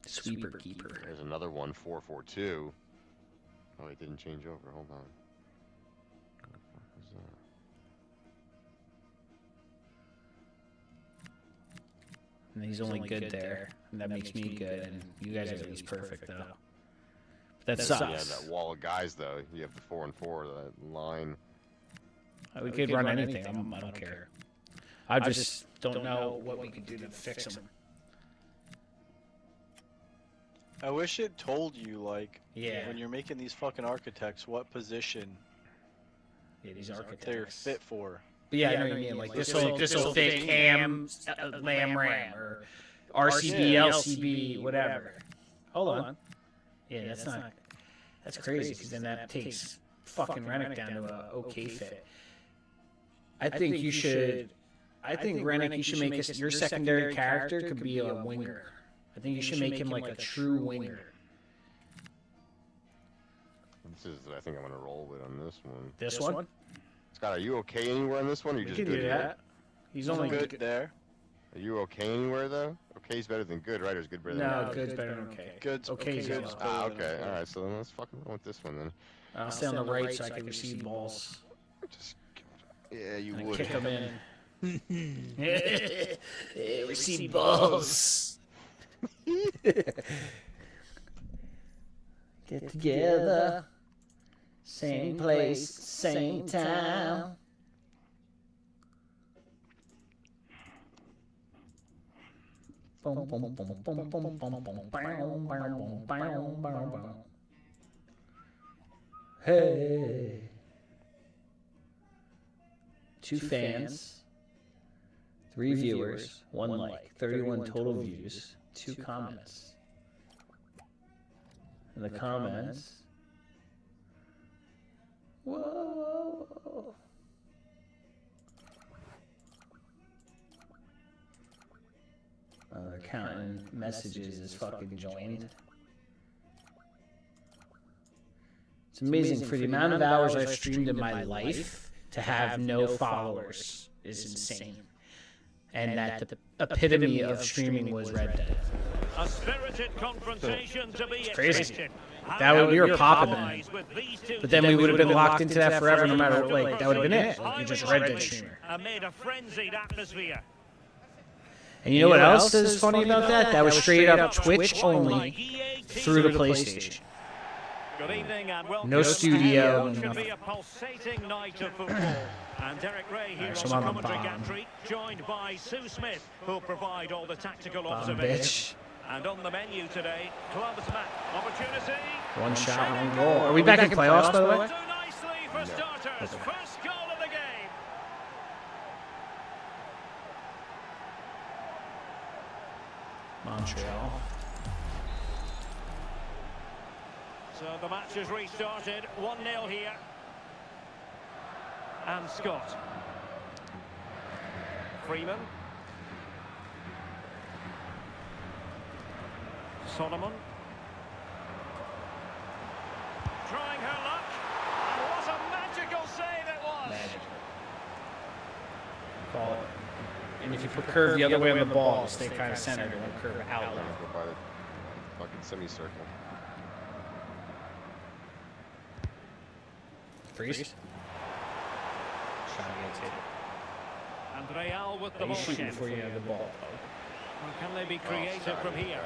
Sweeper keeper. There's another one, 4-4-2. Oh, it didn't change over. Hold on. What the fuck was that? And he's only good there. And that makes me good. And you guys are at least perfect, though. That sucks. Yeah, that wall of guys, though. You have the 4-4, that line. We could run anything. I don't care. I just don't know what we could do to fix him. I wish it told you, like, Yeah. when you're making these fucking architects, what position Yeah, these architects. they're fit for. But yeah, I know what you mean. Like this will fit Cam, Lam Ram, or RCB, LCB, whatever. Hold on. Yeah, that's not. That's crazy because then that takes fucking Rennick down to a okay fit. I think you should. I think Rennick, you should make your secondary character could be a winger. I think you should make him like a true winger. This is, I think I'm going to roll with on this one. This one? Scott, are you okay anywhere on this one? Or you We just can good do here? that. He's only good there. Are you okay anywhere, though? Okay's better than good, right? Or is good better than No, good? good's better than okay. Good's Okay's better good. Ah, than okay. Alright, so then let's fucking roll with this one, then. I'll stay on the right so I can receive balls. Just, yeah, you And would. kick them in. Receive balls. Get together. Same place, same time. Boom, boom, boom, boom, boom, boom, boom, boom, boom, boom, boom, boom. Hey. 2 fans, 3 viewers, 1 like, 31 total views, 2 comments. And the comments. Whoa. They're counting messages as fucking joined. It's amazing for the amount of hours I've streamed in my life to have no followers is insane. And that the epitome of streaming was Red Dead. A spirited confrontation to be Crazy. We were popping then. But then we would have been locked into that forever no matter what. Like, that would have been it. Like, you're just Red Dead streamer. Amid a frenzied atmosphere. And you know what else is funny about that? That was straight up Twitch only through the PlayStation. Good evening and welcome. No studio. It should be a pulsating night of football. And Derek Ray here on the commentary gantry, joined by Sue Smith, who'll provide all the tactical observations. And on the menu today, clubs match opportunity. 1 shot, 1 goal. Are we back in playoffs, by the way? So nicely for starters. First goal of the game. Montreal. So the match has restarted. 1-0 here. And Scott. Freeman. Solomon. Trying her luck. And what a magical save it was. Magic. Call it. And if you put curve the other way on the ball, stay kind of centered and then curve out. Go by the fucking semicircle. Priest. Shot against it. And Real with the You ball. shoot before you have the ball. Well, can they be creative from here?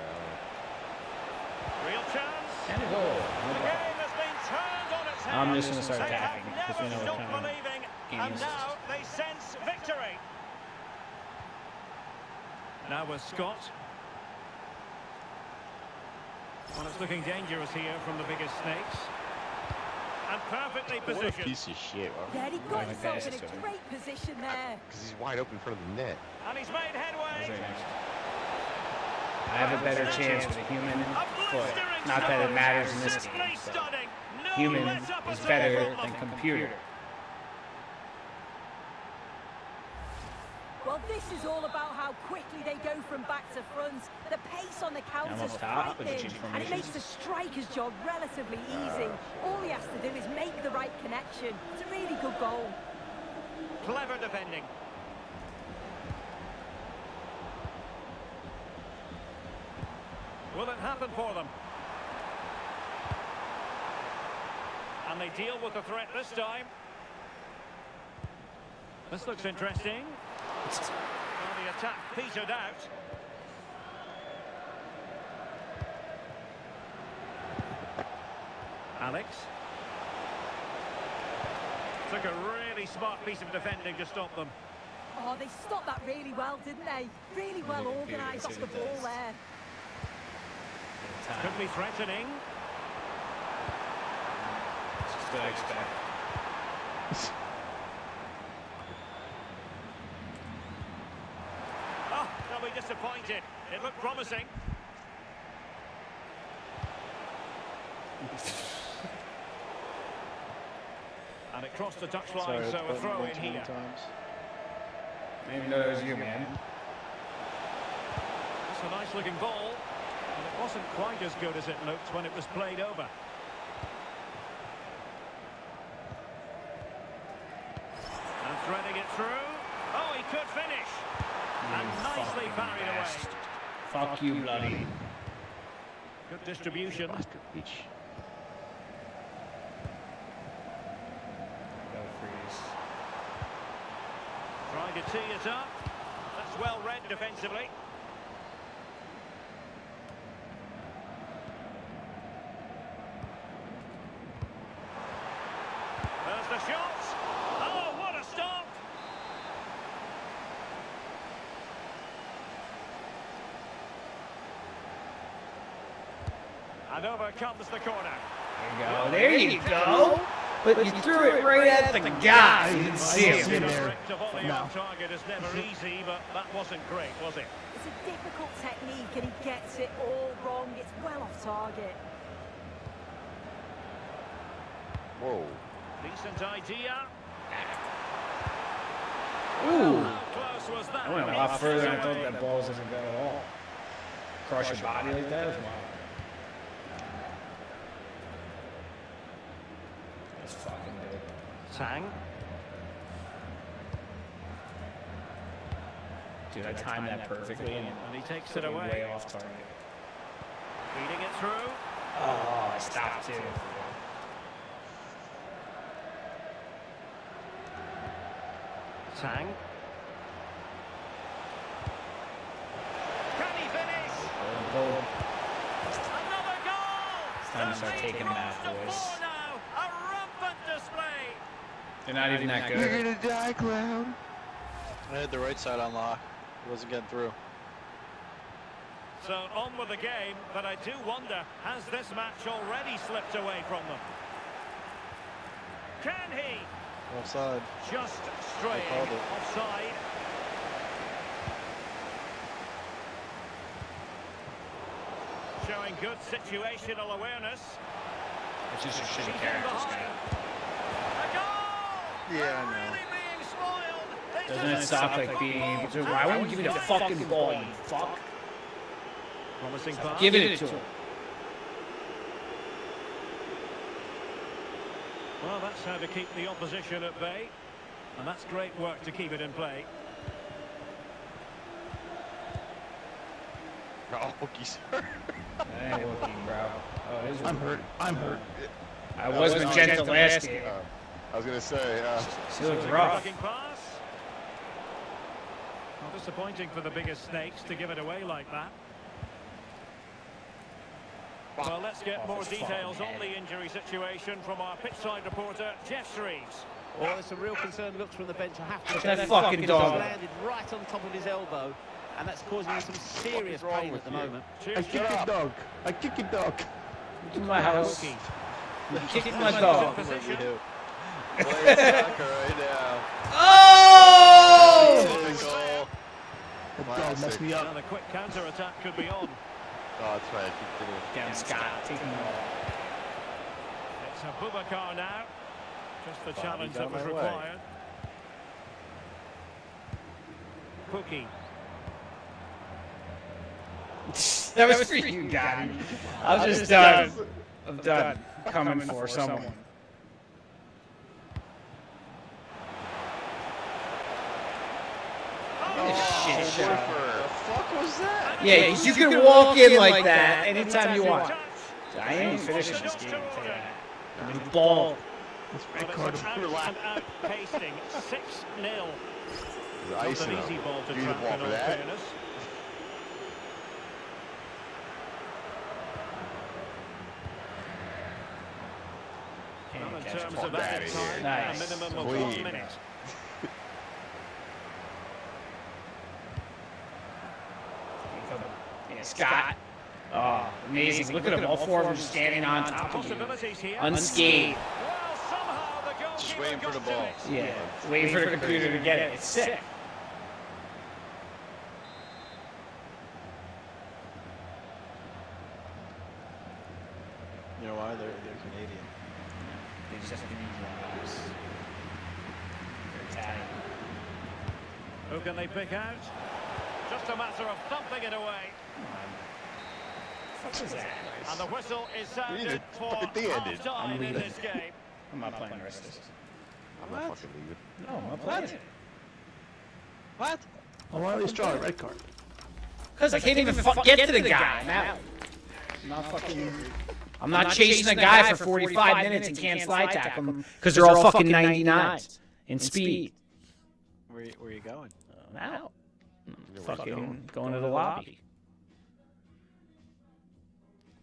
Real chance. And a goal. The game has been turned on its head. I'm just going to start They attacking have because we know never what stopped kind of believing, game and this is. now they sense victory. Now with Scott. Well, it's looking dangerous here from the biggest snakes. And perfectly What a positioned. piece of shit. Yeah, he got himself in a great position there. Because he's wide open in front of the net. And he's made headway. I have a better chance with a human foot. Not that it matters in this game, but human is better than computer. Well, this is all about how quickly they go from back to front. The pace on the counter is Almost top with the frightening, change and it makes formations. the striker's job relatively easy. All he has to do is make the right connection. It's a really good goal. Clever defending. Will it happen for them? And they deal with the threat this time. This looks interesting. Well, the attack petered out. Alex. Took a really smart piece of defending to stop them. Oh, they stopped that really well, didn't they? Really well organised off the ball there. Could be threatening. That's what I expect. Oh, they'll be disappointed. It looked promising. And it crossed the touchline, so a throw in here. I didn't even know that was you, man. It's a nice looking ball, and it wasn't quite as good as it looked when it was played over. And threading it through. Oh, he could finish. And nicely parried away. Fuck you, bloody. Good distribution. Beach. Go freeze. Trying to tee it up. That's well read defensively. There's the shot. Oh, what a stop! And over comes the corner. There you go. But you threw it right at the guy. You didn't see him. Direct to volley on target is never easy, but that wasn't great, was it? It's a difficult technique and he gets it all wrong. It's well off target. Whoa. Decent idea. Ooh. How close was that? I went a lot further than I thought that ball was going to go at all. Cross your body like that is wild. That's fucking good. Tang. Dude, I timed that perfectly and he takes took it it away. way off target. Feeding it through. Oh, I stopped too. Tang. Can he finish? Goal. Another goal! It's time to start taking them out, boys. Now. A rampant display. They're not even that good. You're gonna die, clown. I had the right side on lock. It wasn't getting through. So on with the game, but I do wonder, has this match already slipped away from them? Can he? Offside. Just straying called it. offside. Showing good situational awareness. It's just a shitty She's in character. behind. A goal! Yeah, I They're know. really being spoiled. They Doesn't it just- stop like being able to? Why won't you give me the fucking ball, you fuck? Promising pass. Give it to him. Well, that's how to keep the opposition at bay. And that's great work to keep it in play. Oh, he's hurt. That ain't working, bro. Oh, it is I'm hurt. I'm hurt. I was magenta last game. I was gonna say, She looked rough. Looking pass. Well, disappointing for the biggest snakes to give it away like that. Well, let's get more details on the injury situation from our pitchside reporter, Jeff Shreves. Well, there's some real concerned looks from the bench. I have to Look say at that fucking dog. landed right on top of his elbow, and that's causing him some serious wrong pain with at the you? moment. I Cheers, kick your dog. I kick your dog. To my house. Cookie. You kicked my dog. Position. playing soccer right now. Oh! Typical. The dog messed me up. And a quick counter-attack could be on. Oh, that's right. I keep thinking. Damn, Scott, take him all. It's Abubakar now. Just the challenge got that was my way. required. Cookie. That was for you, Daddy. I'm just done. I'm done coming for someone. Shit show. The fuck was that? Yeah, you can walk in like that anytime you want. I ain't finishing this game. I'll tell you that. I'm gonna ball. Red Well, card. it's an out-and-out pasting. 6-0. There's ice Not in an easy him. ball to You trap need to walk in for all that. fairness. Well, in terms Fuck of outta added here. time, Nice. a minimum of Clean. 1 minute. Yeah, Scott. Oh, amazing. Look at him. All four of them standing on top of you. Possibilities here. Unscathed. Well, somehow the Just goalkeeper waiting for the got to ball. it. Yeah, waiting for the computer to get it. It's sick. You know why? They're Canadian. They just have to use those. They're Italian. Who can they pick out? Just a matter of thumping it away. What the fuck was that? And the whistle is We need sounded to for fucking D ended. half-time in leaving. this game. I'm not playing the rest of this. I'm not fucking leaving. No, I'm not playing it. What? Oh, why are they drawing a red card? Because I can't even get to the guy. I'm out. I'm not fucking... I'm not chasing the guy for 45 minutes and can't slide tackle him because they're all fucking 99s in speed. Where you going? I'm out. I'm fucking going to the lobby.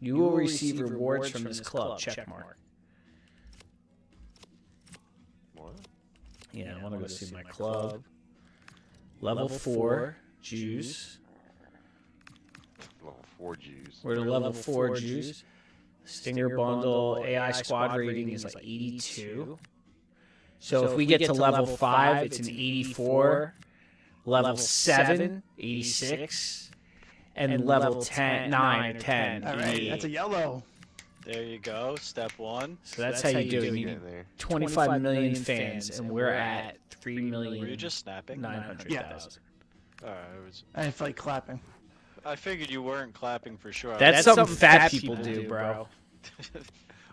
You will receive rewards from this club. Check mark. What? Yeah, I want to go see my club. Level 4 Jews. Level 4 Jews. We're the level 4 Jews. Stinger bundle AI squad rating is like 82. So if we get to level 5, it's an 84. Level 7, 86. And level 10, 9 or 10. All right, that's a yellow. There you go. Step 1. So that's how you do it. You need 25 million fans, and we're at 3 million. Were you just snapping? 900,000. Yeah. Alright, I didn't feel like clapping. I figured you weren't clapping for sure. That's something fat people do, bro.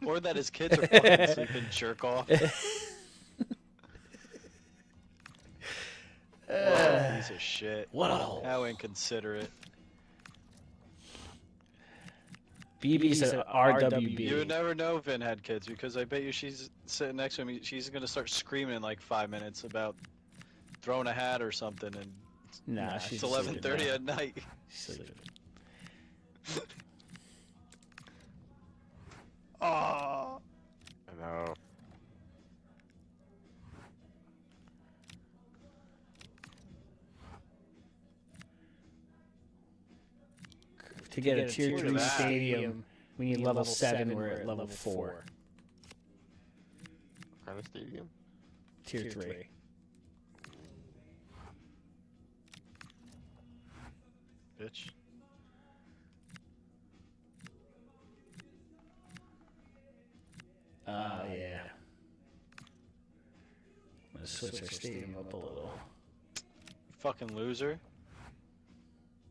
Or that his kids are fucking sleeping jerk off. Piece of shit. What a hole. How inconsiderate. BB's a RWB. You would never know Vin had kids because I bet you she's sitting next to him. She's gonna start screaming in like 5 minutes about throwing a hat or something, and Nah, it's she's 11:30 at night. She's sleeping. Oh. I know. To get a tier Look at 3 that. stadium, we need level 7. We're at level 4. What kind of stadium? Tier 3. Bitch. Yeah. I'm gonna switch our stadium up a little. Fucking loser.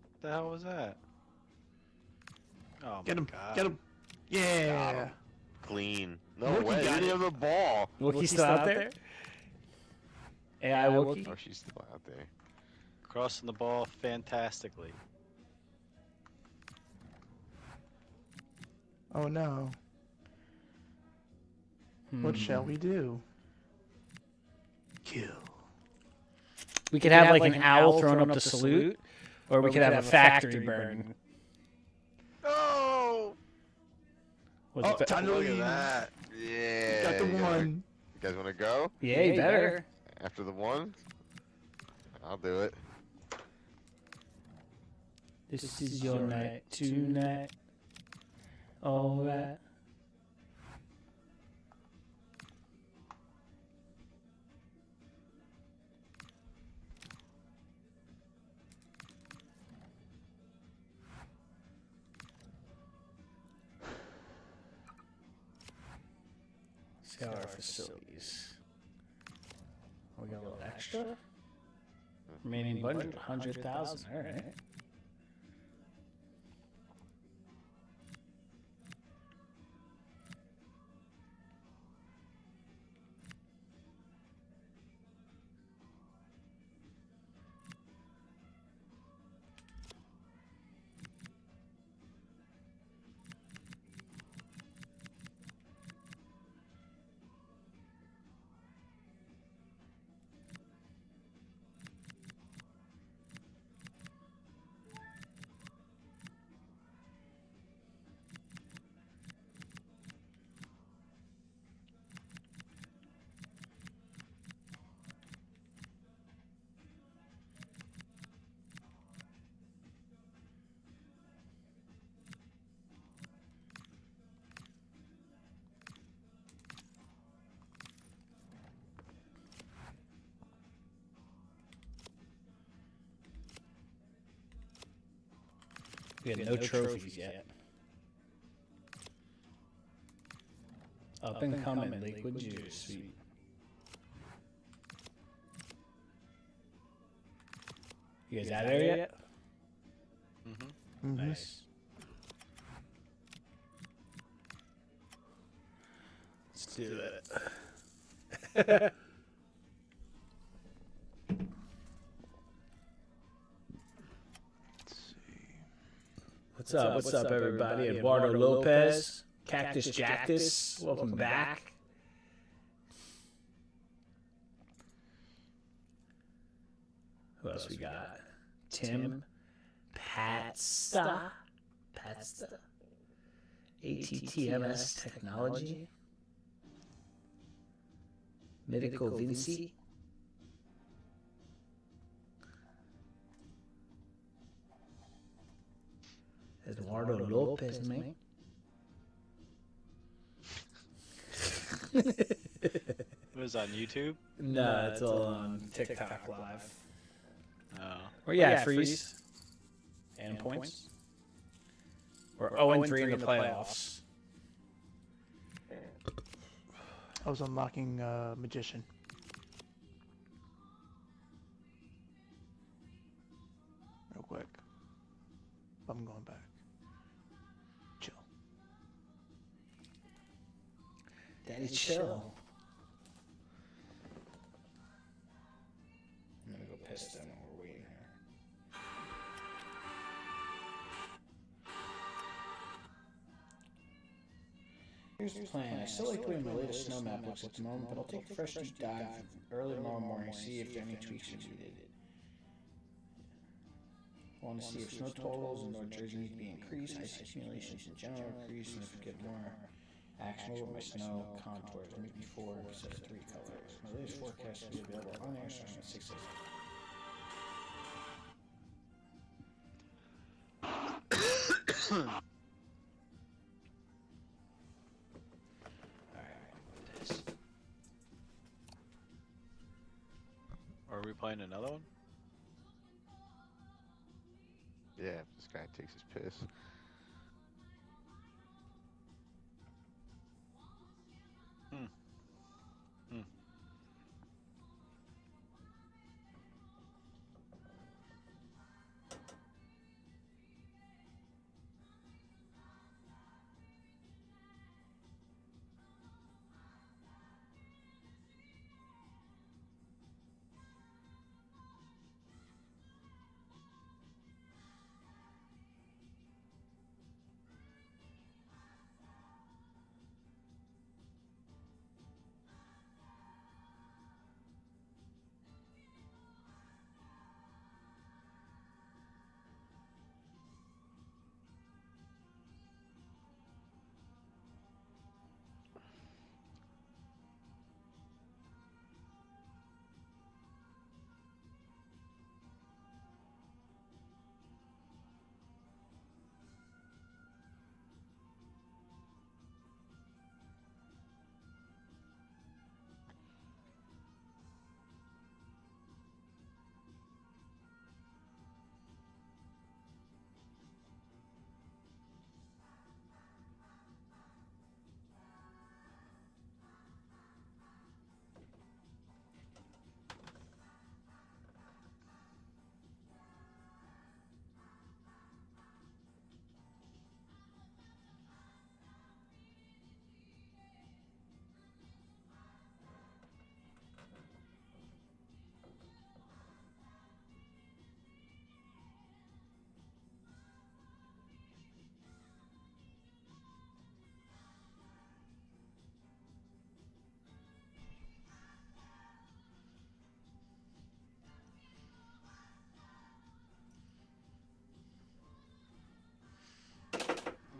What the hell was that? Oh Get my him. god. Get him. Yeah. Clean. No Wookie way. got He didn't it. have the ball. Wookiee's still out there? AI Wookie? Oh, she's still out there. Crossing the ball fantastically. Oh no. What shall we do? Kill. We could have like an owl throwing up the salute, or we could have a factory burn. No! Oh, time to Look at leave. that. Yeah. Got the one. You guys want to go? Yeah, you better. After the one? I'll do it. This is your night tonight. All right. See our facilities. We got a little extra. Remaining budget 100,000. All right. We have no trophies yet. Up and coming, liquid juice. Sweet. You guys out of there yet? Mm-hmm. Nice. Let's do it. What's up? What's up, everybody? Eduardo Lopez, Cactus Jactus, welcome back. Who else we got? Tim Patsta. ATTMS Technology. Medico Vinci. Eduardo Lopez, man. It was on YouTube? No, it's all on TikTok Live. Oh. Or yeah, freeze. And points. Or 0-3 in the playoffs. I was unlocking Magician. Real quick. I'm going back. Chill. Daddy, chill. I'm gonna go piss them while we're waiting here. Here's the plan. I still like the way my latest snow map looks at the moment, but I'll take a fresh deep dive early tomorrow morning, see if any tweaks are needed. I want to see if snow totals in North Jersey need to be increased, ice accumulations in general increase, and if we get more actionable with my snow contours. Maybe 4 instead of 3 colors. My latest forecast will be available on there starting at 6 a.m. Are we playing another one? Yeah, this guy takes his piss.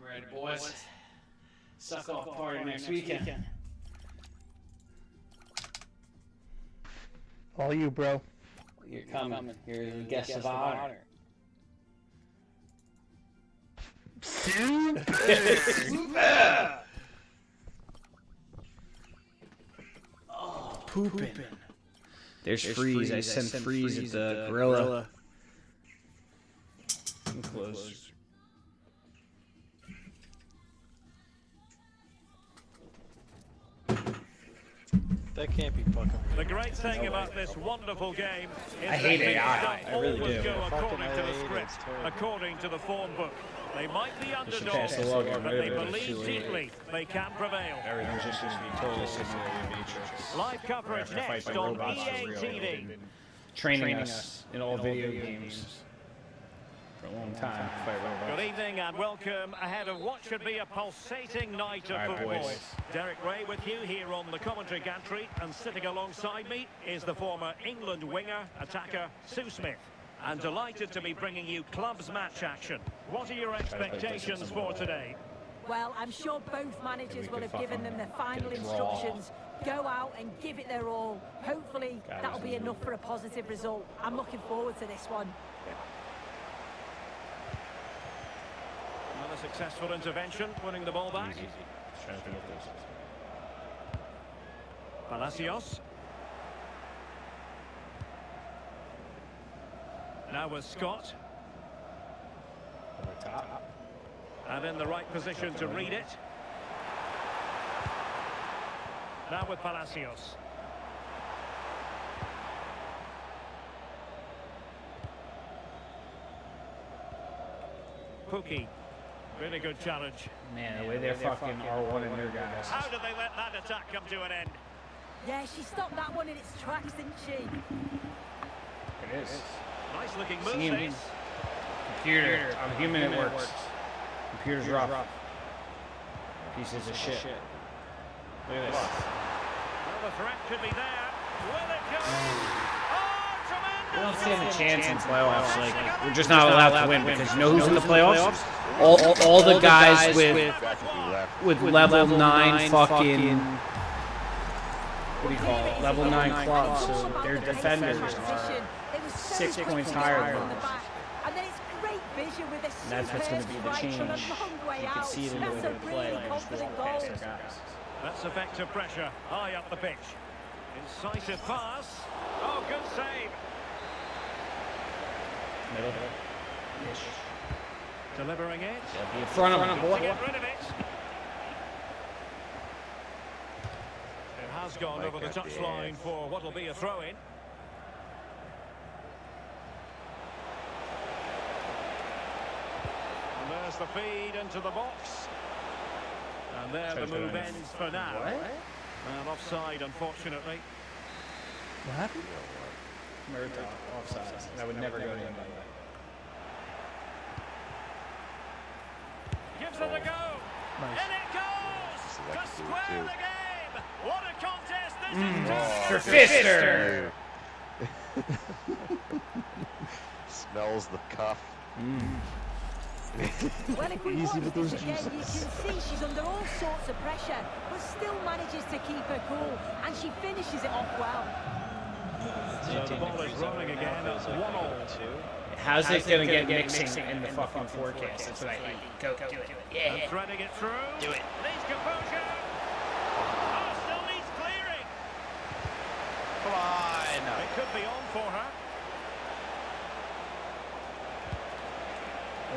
Alright, boys. Suck off party next weekend. All you, bro. You're coming. You're the guest of honor. Oh, pooping. There's Freeze. I sent Freeze at the gorilla. Close. That can't be fucking real. The great thing about this wonderful game is I hate that AI. things I don't really always do. go according to the AI, script, it's terrible. according to the form book. They might be should underdogs, pass the law, get but rid they of it. It's believe too late. deeply they can prevail. Everything's just going to be totally simulated Matrix. Live coverage We have to fight next by on robots for EA real. TV. They've been training us in all video games for a long time to fight robots. Good evening and welcome ahead of what should be a pulsating night of All right, football. boys. Derek Ray with you here on the commentary gantry, and sitting alongside me is the former England winger, attacker Sue Smith. And delighted to be bringing you clubs match action. What are your expectations for today? Well, I'm sure both managers will have given them their final instructions. Go out and give it their all. Hopefully, that'll be enough for a positive result. I'm looking forward to this one. Another successful intervention, winning the ball back. Palacios. Now with Scott. Over top. And in the right position to read it. Now with Palacios. Pookie. Really good challenge. Man, the way they're fucking R1 and their guys. How did they let that attack come to an end? Yeah, she stopped that one in its tracks, didn't she? It is. Nice looking move, See him. this. Computer. On human it works. Computer's rough. Pieces of shit. Look at this. Well, the threat could be there. Will it go? Oh, tremendous! We don't stand a chance in playoffs. Like, we're just not allowed to win because you know who's in the playoffs? All the guys with level 9 fucking, what do you call it? Level 9 clubs. So their defenders are 6 points higher than us. And then it's great vision with this. And that's what's going to be the change. You can see it in the way they play. They just walk past their guys. That's effective pressure high up the pitch. Incisive pass. Oh, good save. Middle. Ish. Delivering it. Yeah, be in front of him, boy. To get rid of it. It has gone over the touchline for what will be a throw-in. And there's the feed into the box. And there the move ends for now. And offside, unfortunately. What happened? Murtaugh, offside. That would never go to anybody. Gives it a go. Nice. In it goes. To square the game. What a contest this is. Triffister. Smells the cuff. Well, if we Easy watch with this those again, you can juices. see she's under all sorts of pressure, but still manages to keep her cool, and she finishes it off well. So the ball is rolling again. It's 1-all. How's it going to get mixing in the fucking forecast? That's what I hate. Go do it. And Yeah. threading it through. Do it. Needs composure. Oh, still needs clearing. Come on. It could be on for her.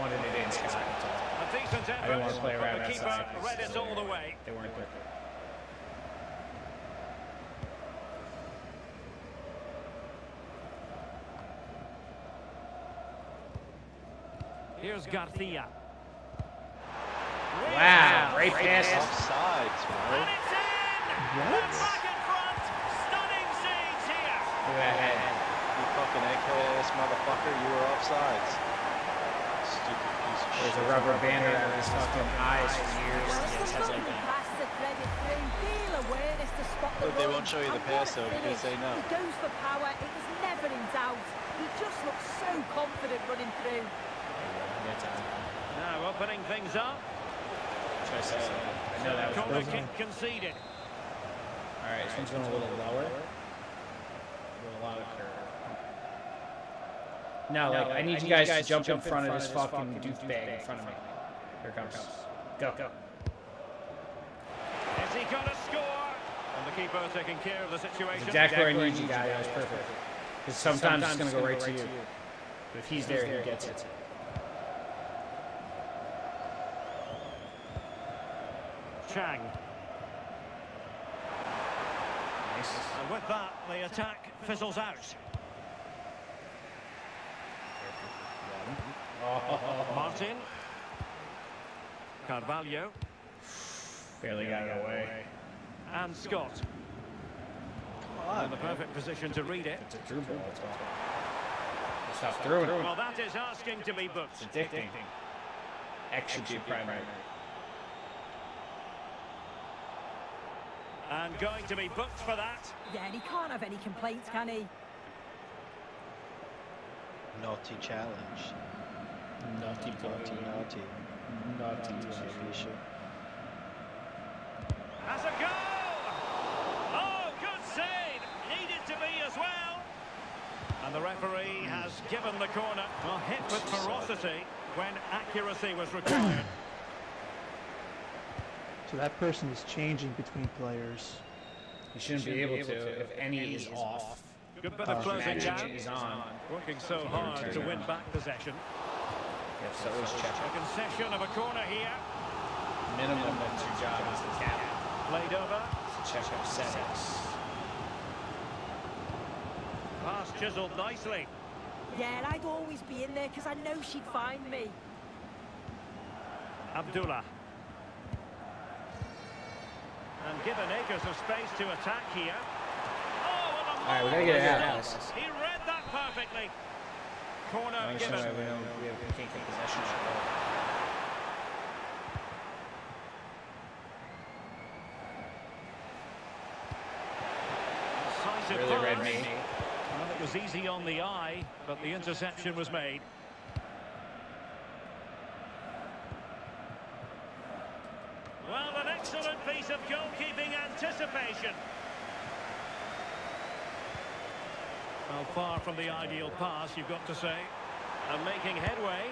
Wanted it in, Scott. That's all. A decent effort. I didn't want to play around but the keeper outside. read it all the way. They weren't there. Here's Garcia. Wow, great pass. Offsides, And man. it's in! What? And back in front! Stunning scenes here! Look at that head. You fucking AK-ass motherfucker, you were offsides. Stupid piece of There's shit. a rubber band around his fucking eyes for years. Well, He it's has a like lovely that. pass to thread it through, real awareness to spot the Look, they run. won't show you the And pass, what a though, because finish. they know. He goes for power, it was never in doubt. He just looks so confident running through. Now opening things up. I know that was Corner close. kick conceded. Alright, this one's going a little lower. A little out of curve. No, like, I need you guys to jump in front of this fucking doofbag in front of me. Here it comes. Go. Is he going to score? And the keeper taking care of the situation. Exactly where I need you guys. That was perfect. Because sometimes it's going to go right to you. But if he's there, he gets it. Chang. Nice. And with that, the attack fizzles out. Martin. Carvalho. Barely got it away. And Scott. In the perfect position to read it. It's a through ball. It's all. Stop throwing. Well, that is asking to be booked. It's addicting. Execute primary. And going to be booked for that. Yeah, and he can't have any complaints, can he? Naughty challenge. Naughty. As a goal! Oh, good save! Needed to be as well. And the referee has given the corner. Well, hit with ferocity when accuracy was required. So that person is changing between players. You shouldn't be able to if any is off. Good bit of closing magic down. is on. Working so hard to win back possession. Yes, so always check. A concession of a corner here. Minimum that's your job is the cap. Played over. Check our settings. Pass chiseled nicely. Yeah, I'd always be in there because I know she'd find me. Abdullah. And given acres of space to attack here. Oh, Alright, we gotta get it out of this. he read that perfectly. Corner I given. understand why we can't get possession of the ball. Decisive Really read pass. me. Well, it was easy on the eye, but the interception was made. Well, an excellent piece of goalkeeping anticipation. Well, far from the ideal pass, you've got to say. And making headway.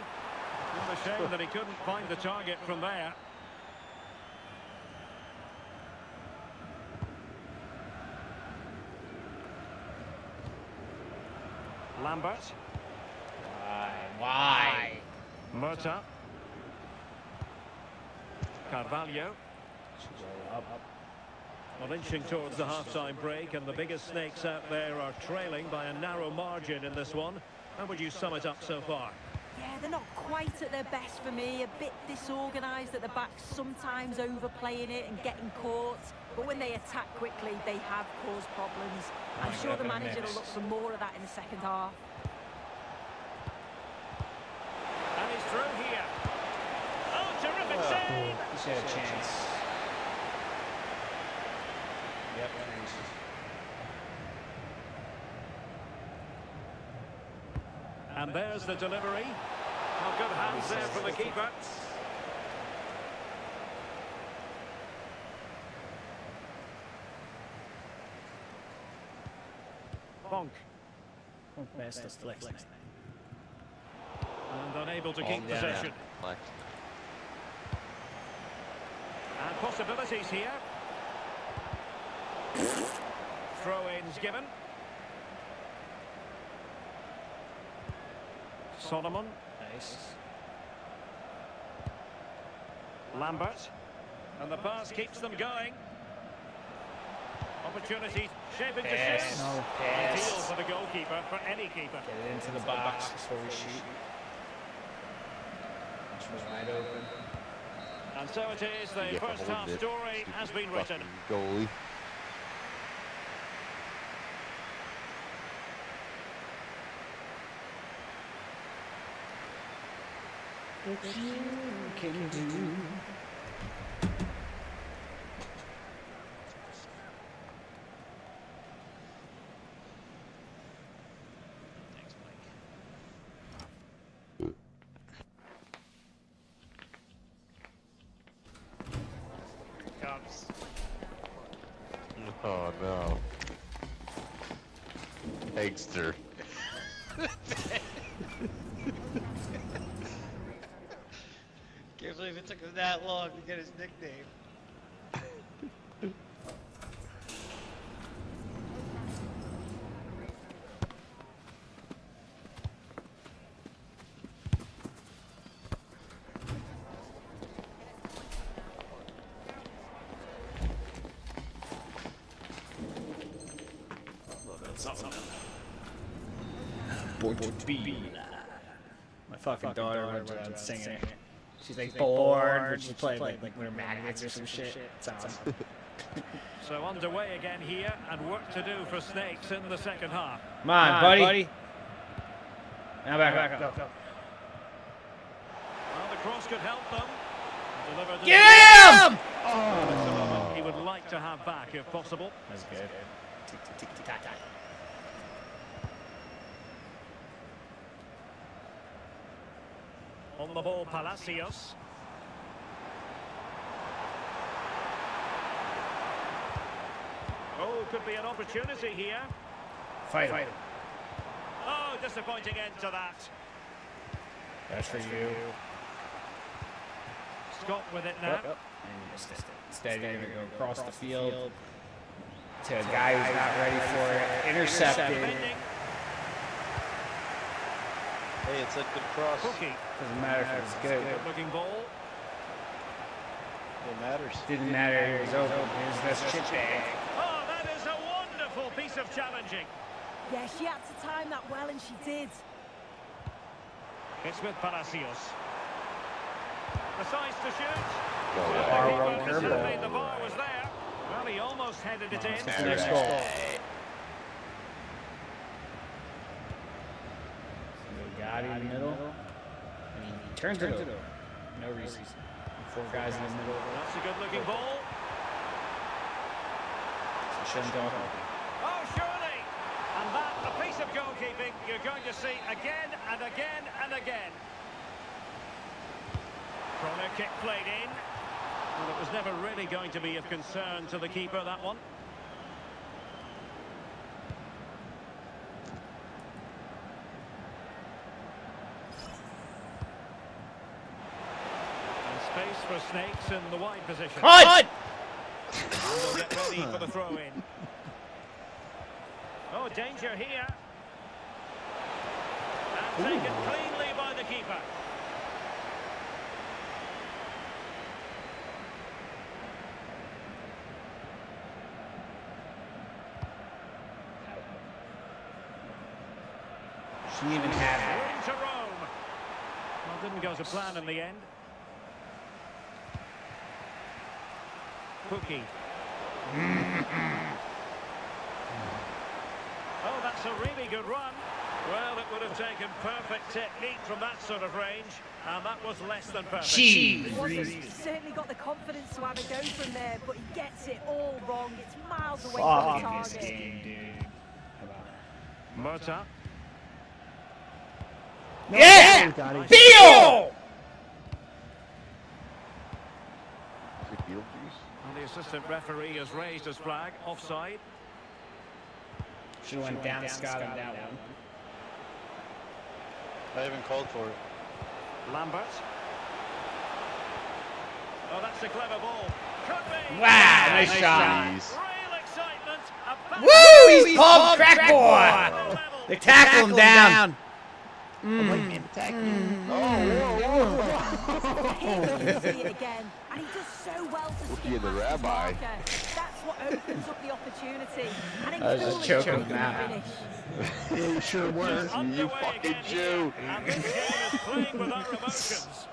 What a shame that he couldn't find the target from there. Lambert. Why? Murta. Carvalho. Well, inching towards the half-time break, and the biggest snakes out there are trailing by a narrow margin in this one. How would you sum it up so far? Yeah, they're not quite at their best for me. A bit disorganised at the back, sometimes overplaying it and getting caught. But when they attack quickly, they have caused problems. I'm sure the manager will look for more of that in the second half. And he's through here. Oh, terrific save! He's had a chance. Yep. And there's the delivery. Oh, good hands there from the keeper. Bonk. Best of flex. And unable to keep possession. And possibilities here. Throw-ins given. Solomon. Nice. Lambert. And the pass keeps them going. Opportunity shaping to shoot. No Ideal pass. for the goalkeeper, for any keeper. Get it into the box before we shoot. Which was wide open. And so it is, the first half story has been written. Goalie. What you can do. Thanks, Mike. Comes. Oh no. Eggster. Can't believe it took him that long to get his nickname. My fucking daughter runs around singing it. She's like bored, but she's playing like Winter Magnets or some shit. It's awesome. So underway again here, and work to do for Snakes in the second half. Come on, buddy. Now back up. Go. Well, the cross could help them. Delivered Get him! It's a moment he would like to have back if possible. That's good. On the ball, Palacios. Oh, could be an opportunity here. Fight him. Oh, disappointing end to that. That's for you. Scott with it now. And you missed it. Instead, you're going to go across the field. to a guy who's not ready for it. Intercepted. Defending. Hey, it's a good cross. Cookie. Doesn't matter if it's good. Good looking ball. It matters. Didn't matter. It was open. Here's this chip bag. Oh, that is a wonderful piece of challenging. Yeah, she had to time that well, and she did. It's with Palacios. Decides to shoot. Bar roll Certainly curveball. the bar was there. Well, he almost headed it in. Next goal. Got in the middle. And he turns it over. No reason. 4 guys in the middle. That's a good looking ball. Oh, surely. And that, a piece of goalkeeping you're going to see again and again and again. Corner kick played in. Well, it was never really going to be of concern to the keeper, that one. And space for Snakes in the wide position. Cut! And they'll get ready for the throw-in. Oh, danger here. And taken cleanly by the keeper. She didn't even have it. Room to roam. Well, didn't go to plan in the end. Cookie. Oh, that's a really good run. Well, it would have taken perfect technique from that sort of range, and that was less than perfect. Jeez. He's certainly got the confidence to have a go from there, but he gets it all wrong. It's miles away from the Fuck this target. game, dude. Murta. Yeah! Got it. Deal! Is it Beetlejuice? And the assistant referee has raised his flag. Offside. Should have went down Scott on that one. I haven't called for it. Lambert. Oh, that's a clever ball. Could be. Wow, nice shot. Jeez. Real excitement. A Woo! He's pumped, crack boy! level. They tackle him down. He'll see it again, and he does so well to Rookie skip of the past his rabbi. marker. That's what opens up the opportunity. And I was just choking him out. finish. Yeah, you sure were. You Underway fucking again Jew. here, and this game is playing with our emotions.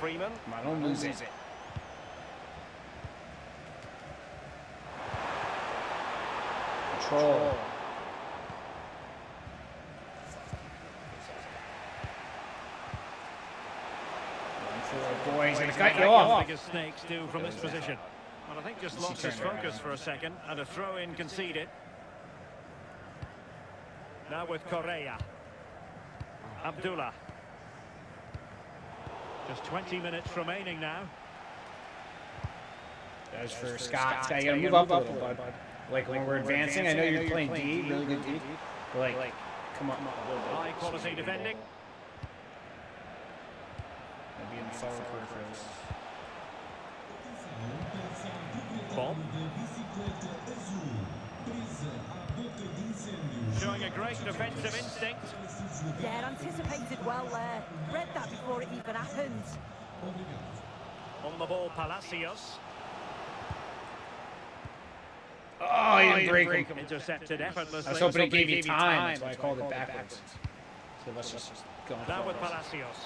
Freeman. Come on, don't lose it. Control. Boy, he's gonna cut you off. Big as Snakes do from this position. Well, I think just lost his focus for a second, and a throw-in conceded. Now with Correa. Abdullah. Just 20 minutes remaining now. As for Scott, Scott, you gotta move up a little, bud. Like when we're advancing, I know you're playing D, really good D. But like, come on, a little bit. High quality defending. Maybe in the forward peripherals. Bomb. Showing a great defensive instinct. Yeah, anticipated well there. Read that before it even happened. On the ball, Palacios. Oh, he didn't break him. Intercepted effortlessly. I was hoping it gave you time, that's why I called it backwards. So let's just go on Now with forwards. Palacios.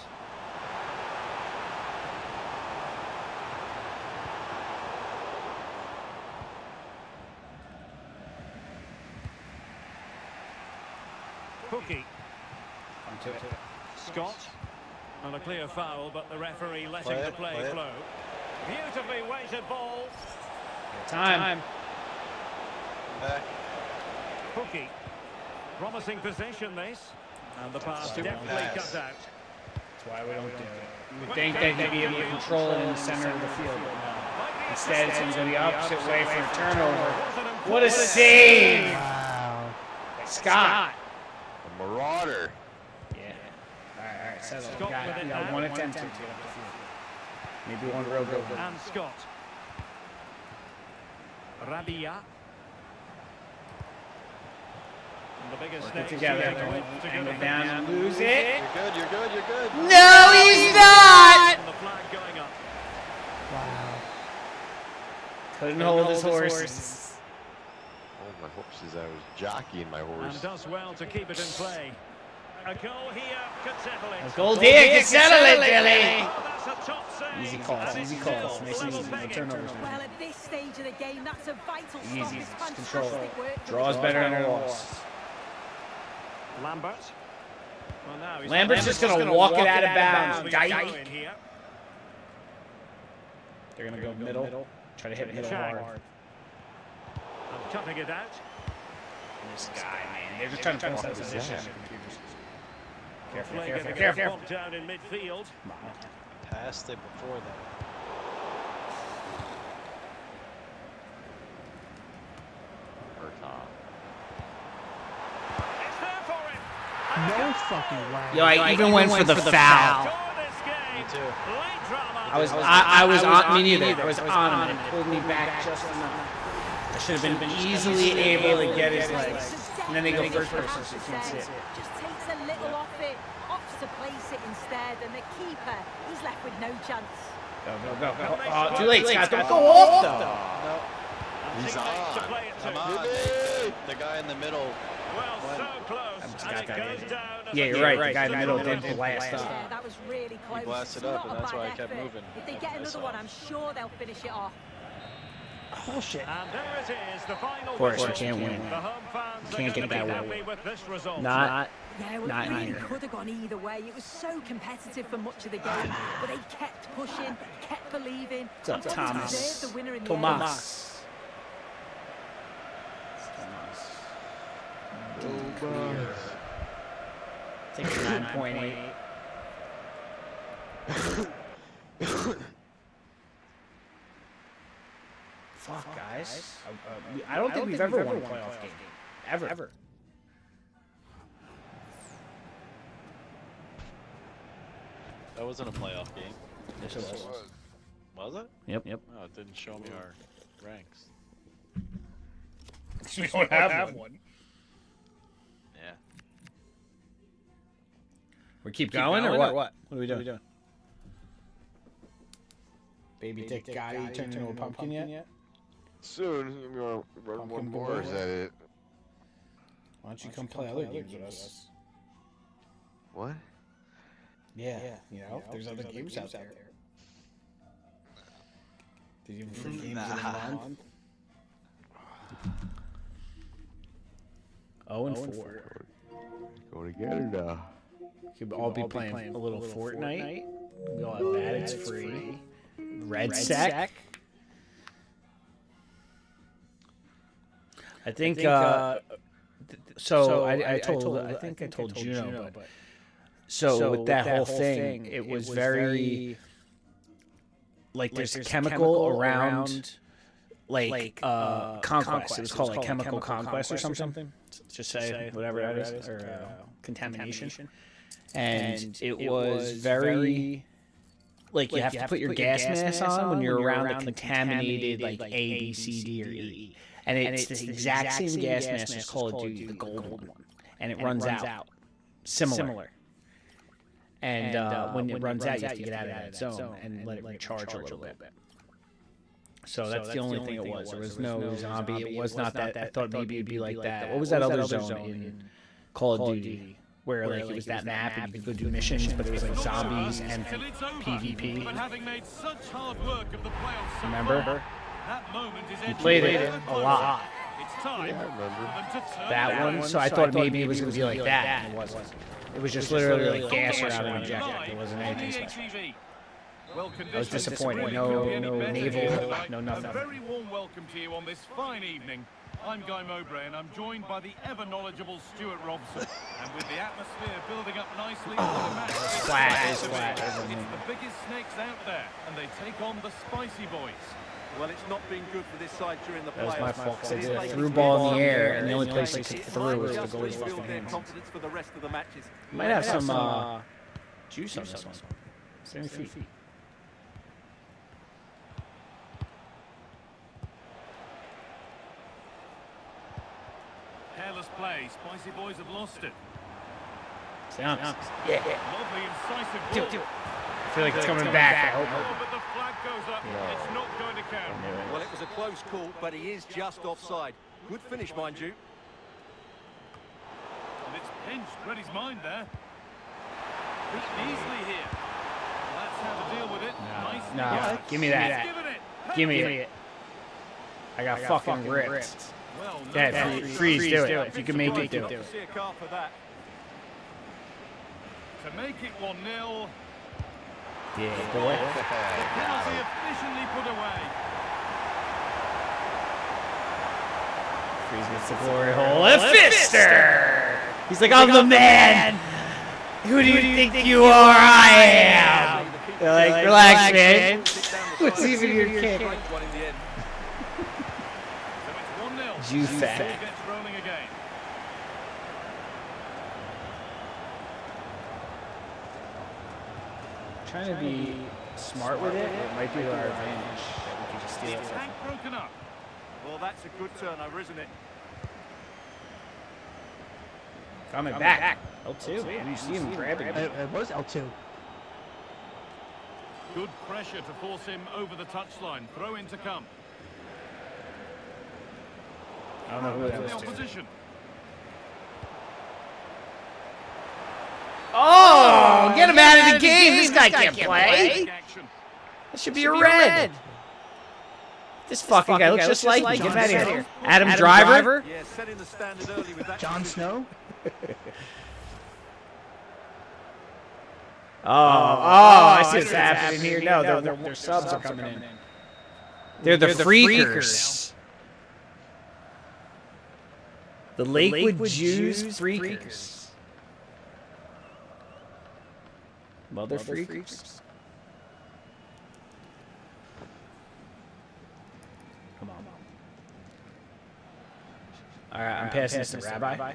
Cookie. Onto it. Scott. On a clear foul, but the referee letting Play the it, play play it. flow. Beautifully weighted ball. Time. Back. Cookie. Promising position this. And the pass Stupid deftly pass. cut out. That's why we don't do it. We think that he'd be able to control it in the center of the field, but no. Instead, it's going to go the opposite way for a turnover. What a save! Wow. Scott. A marauder. Yeah. All right, settle. Scott with it You got now. one attempt to get up the field. Maybe one real good one. And Scott. Rabia. And the biggest Working snake together. to Angle go down and lose it. You're good, you're good, you're good. No, he's not! And the flag going up. Wow. Couldn't hold his horses. Oh, my horses. I was jockeying my horse. And does well to keep it in play. A goal here could settle it. A goal here could settle it, Billy. Oh, that's a top save. Easy calls, And easy it's calls. still Nice and level easy. No pegging. turnovers. Well, at this stage of the game, that's a vital stop. Easy, It's just control. fantastic work. Draws better than a loss. Lambert. Well, now he's Lambert's just gonna walk it out of bounds. Dyke. Dyke. They're gonna go middle. Try to hit middle hard. And cutting it out. This guy, man. They're just trying to put us in position. Careful, Play careful, gonna get careful. bogged down in midfield. Passed it before that. It's there for him. No fucking way. Yo, I even went for the foul. Score this game. Me too. Late drama. I was on me neither. I was on him and it pulled me back just enough. I should have been easily able to get his legs. And then they go first person, so you can't see it. Just takes a little off it, opts to place it instead, and the keeper, he's left with no chance. Go, go, go. Oh, too late, Scott. Don't go off, though. And He's teammates to on. play it to. I'm on. The guy in the middle. Well, so close. And it goes down. as Yeah, a you're right. goal. The guy in the middle did blast Yeah, up. that was really close. blasted It's up, not and a that's bad why I kept effort. moving. If they get another one, I'm sure they'll finish it off. Bullshit. And there it is, the final Of course, whistle. you can't win. The home fans You can't are get gonna that be way. happy with this result. Not. Yeah, well, Not it really here. could have gone either way. It was so competitive for much of the game, but they kept pushing, kept believing. What's up, and they Thomas? deserved the winner in the Tomas. Take 9.8. Fuck, guys. I don't think we've ever won a playoff game. Ever. That wasn't a playoff game. Yes, it was. Was it? Yep. Oh, it didn't show me our ranks. We don't have one. Yeah. We keep going or what? What are we doing? Baby Dick Gotti turned into a pumpkin yet? Soon, you're gonna run Pumpkin one more. boy. Is that it? Why don't you come play other games with us? What? Yeah, you know, there's other games out there. Did you free games in a month? 0-4. Go together now. Could all be playing a little Fortnite. We all have that. It's free. Red Sack. I think. So I told. I think I told Juno, but so with that whole thing, it was very like there's chemical around like conquest. It was called like chemical conquest or something. Just say whatever that is, or contamination. And it was very like you have to put your gas mask on when you're around the contaminated like A, B, C, D, or E. And it's the exact same gas mask as Call of Duty, the gold one. And it runs out. Similar. And when it runs out, you have to get out of that zone and let it recharge a little bit. So that's the only thing it was. There was no zombie. It was not that. I thought maybe it'd be like that. What was that other zone in Call of Duty? Where like it was that map and you could go do missions, but it was like zombies and PvP. Having made such hard work of the playoffs, Remember? that moment is You played it a lot. It's time Yeah, I remember. for them to turn That one, so I thought maybe it was going to be like that, and it wasn't. It was just literally like gas around an objective. It wasn't anything special. Well, I was disappointed. conditions No couldn't be any better naval, here. no A nothing. very warm welcome to you on this fine evening. I'm Guy Mowbray and I'm joined by the ever knowledgeable Stuart Robson. And with the atmosphere building up nicely for the match, it's flat, to it's be. flat, It's isn't it? the biggest snakes out there, and they take on the Spicy Boys. Well, it's not been good for this side during the That was playoffs. my fault, 'cause I It is did a making through it ball in the hard air, to and the only win. place they could It throw might was the just goalie's rebuild fucking their hands. confidence for the rest of the matches. Might have some juice on this one. 70 feet. play. Spicy boys have lost it. Sounds. Lovely, incisive ball. Do it. I feel like it's coming back. Oh, but the flag goes up. It's not going to count. Well, it was a close call, but he is just offside. Good finish, mind you. And it's pinched. Reddy's mind there. Beaten easily here. That's how to deal with it. Nicely No, done. give me that. He's given it. Give me it. I got fucking ripped. Well, no Yeah, chance. freeze, do it. If you can make it, do Love it. to see a car for that. To make it 1-0. Yeah, The penalty efficiently put away. Freeze gets the glory hole. A fister! He's like, I'm the man! Who do you think you are? I am! They're like, relax, man. What's even your kick? Great one in the end. So it's 1-0. You Ball fat. gets rolling again. Trying to be smart with it. It might be to our advantage. That we can just steal it. Tank broken up. Well, that's a good turnover, isn't it? Coming back. L2. When you see him grabbing it. It was L2. Good pressure to force him over the touchline. Throw in to come. I don't know who To that the was to. opposition. Oh, get him out of the game. This guy can't play. Action. That should be a red. This fucking guy looks just like him. Get him out of here. Adam Driver. Yeah, setting the standard early with that. Jon Snow. I see what's happening here. No, their subs are coming in. They're the freakers. The Lakewood Jews freakers. Mother freakers. Come on. All right, I'm passing this to Rabbi. A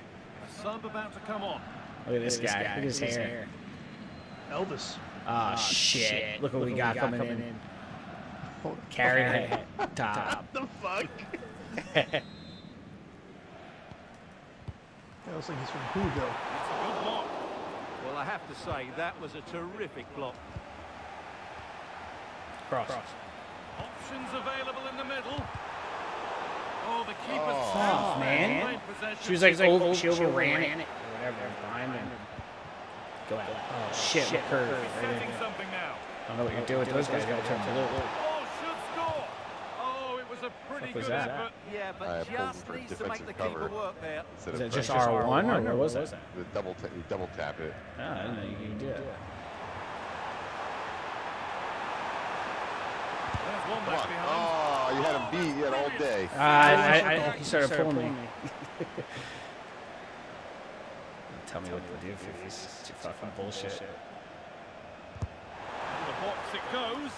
sub about to come on. Look at this guy. Look at his hair. Elvis. Oh, shit. Look what we got coming in. Carrying head top. What the fuck? That looks like he's from Whoville. It's a good block. Well, I have to say, that was a terrific block. Cross. Options available in the middle. Oh, the keeper's Fuck, sound. man. Great possession. She was like, she overran it. Or whatever. Behind him. Go out. Oh, shit. Look curve. He's setting something now. I don't know what you're doing with those guys. Gotta turn blue. Oh, should score. Oh, it was a pretty was good that? effort. Yeah, I but pulled him just for needs to make the defensive keeper cover. work there. Instead Is of it just pressure. R1 or what was that? You double tap it. Oh, I didn't know you could do it. There's one Come back on. behind. Oh, you had him beat. You had all day. He started pulling me. Tell me what to do for this. It's fucking bullshit. The box it goes.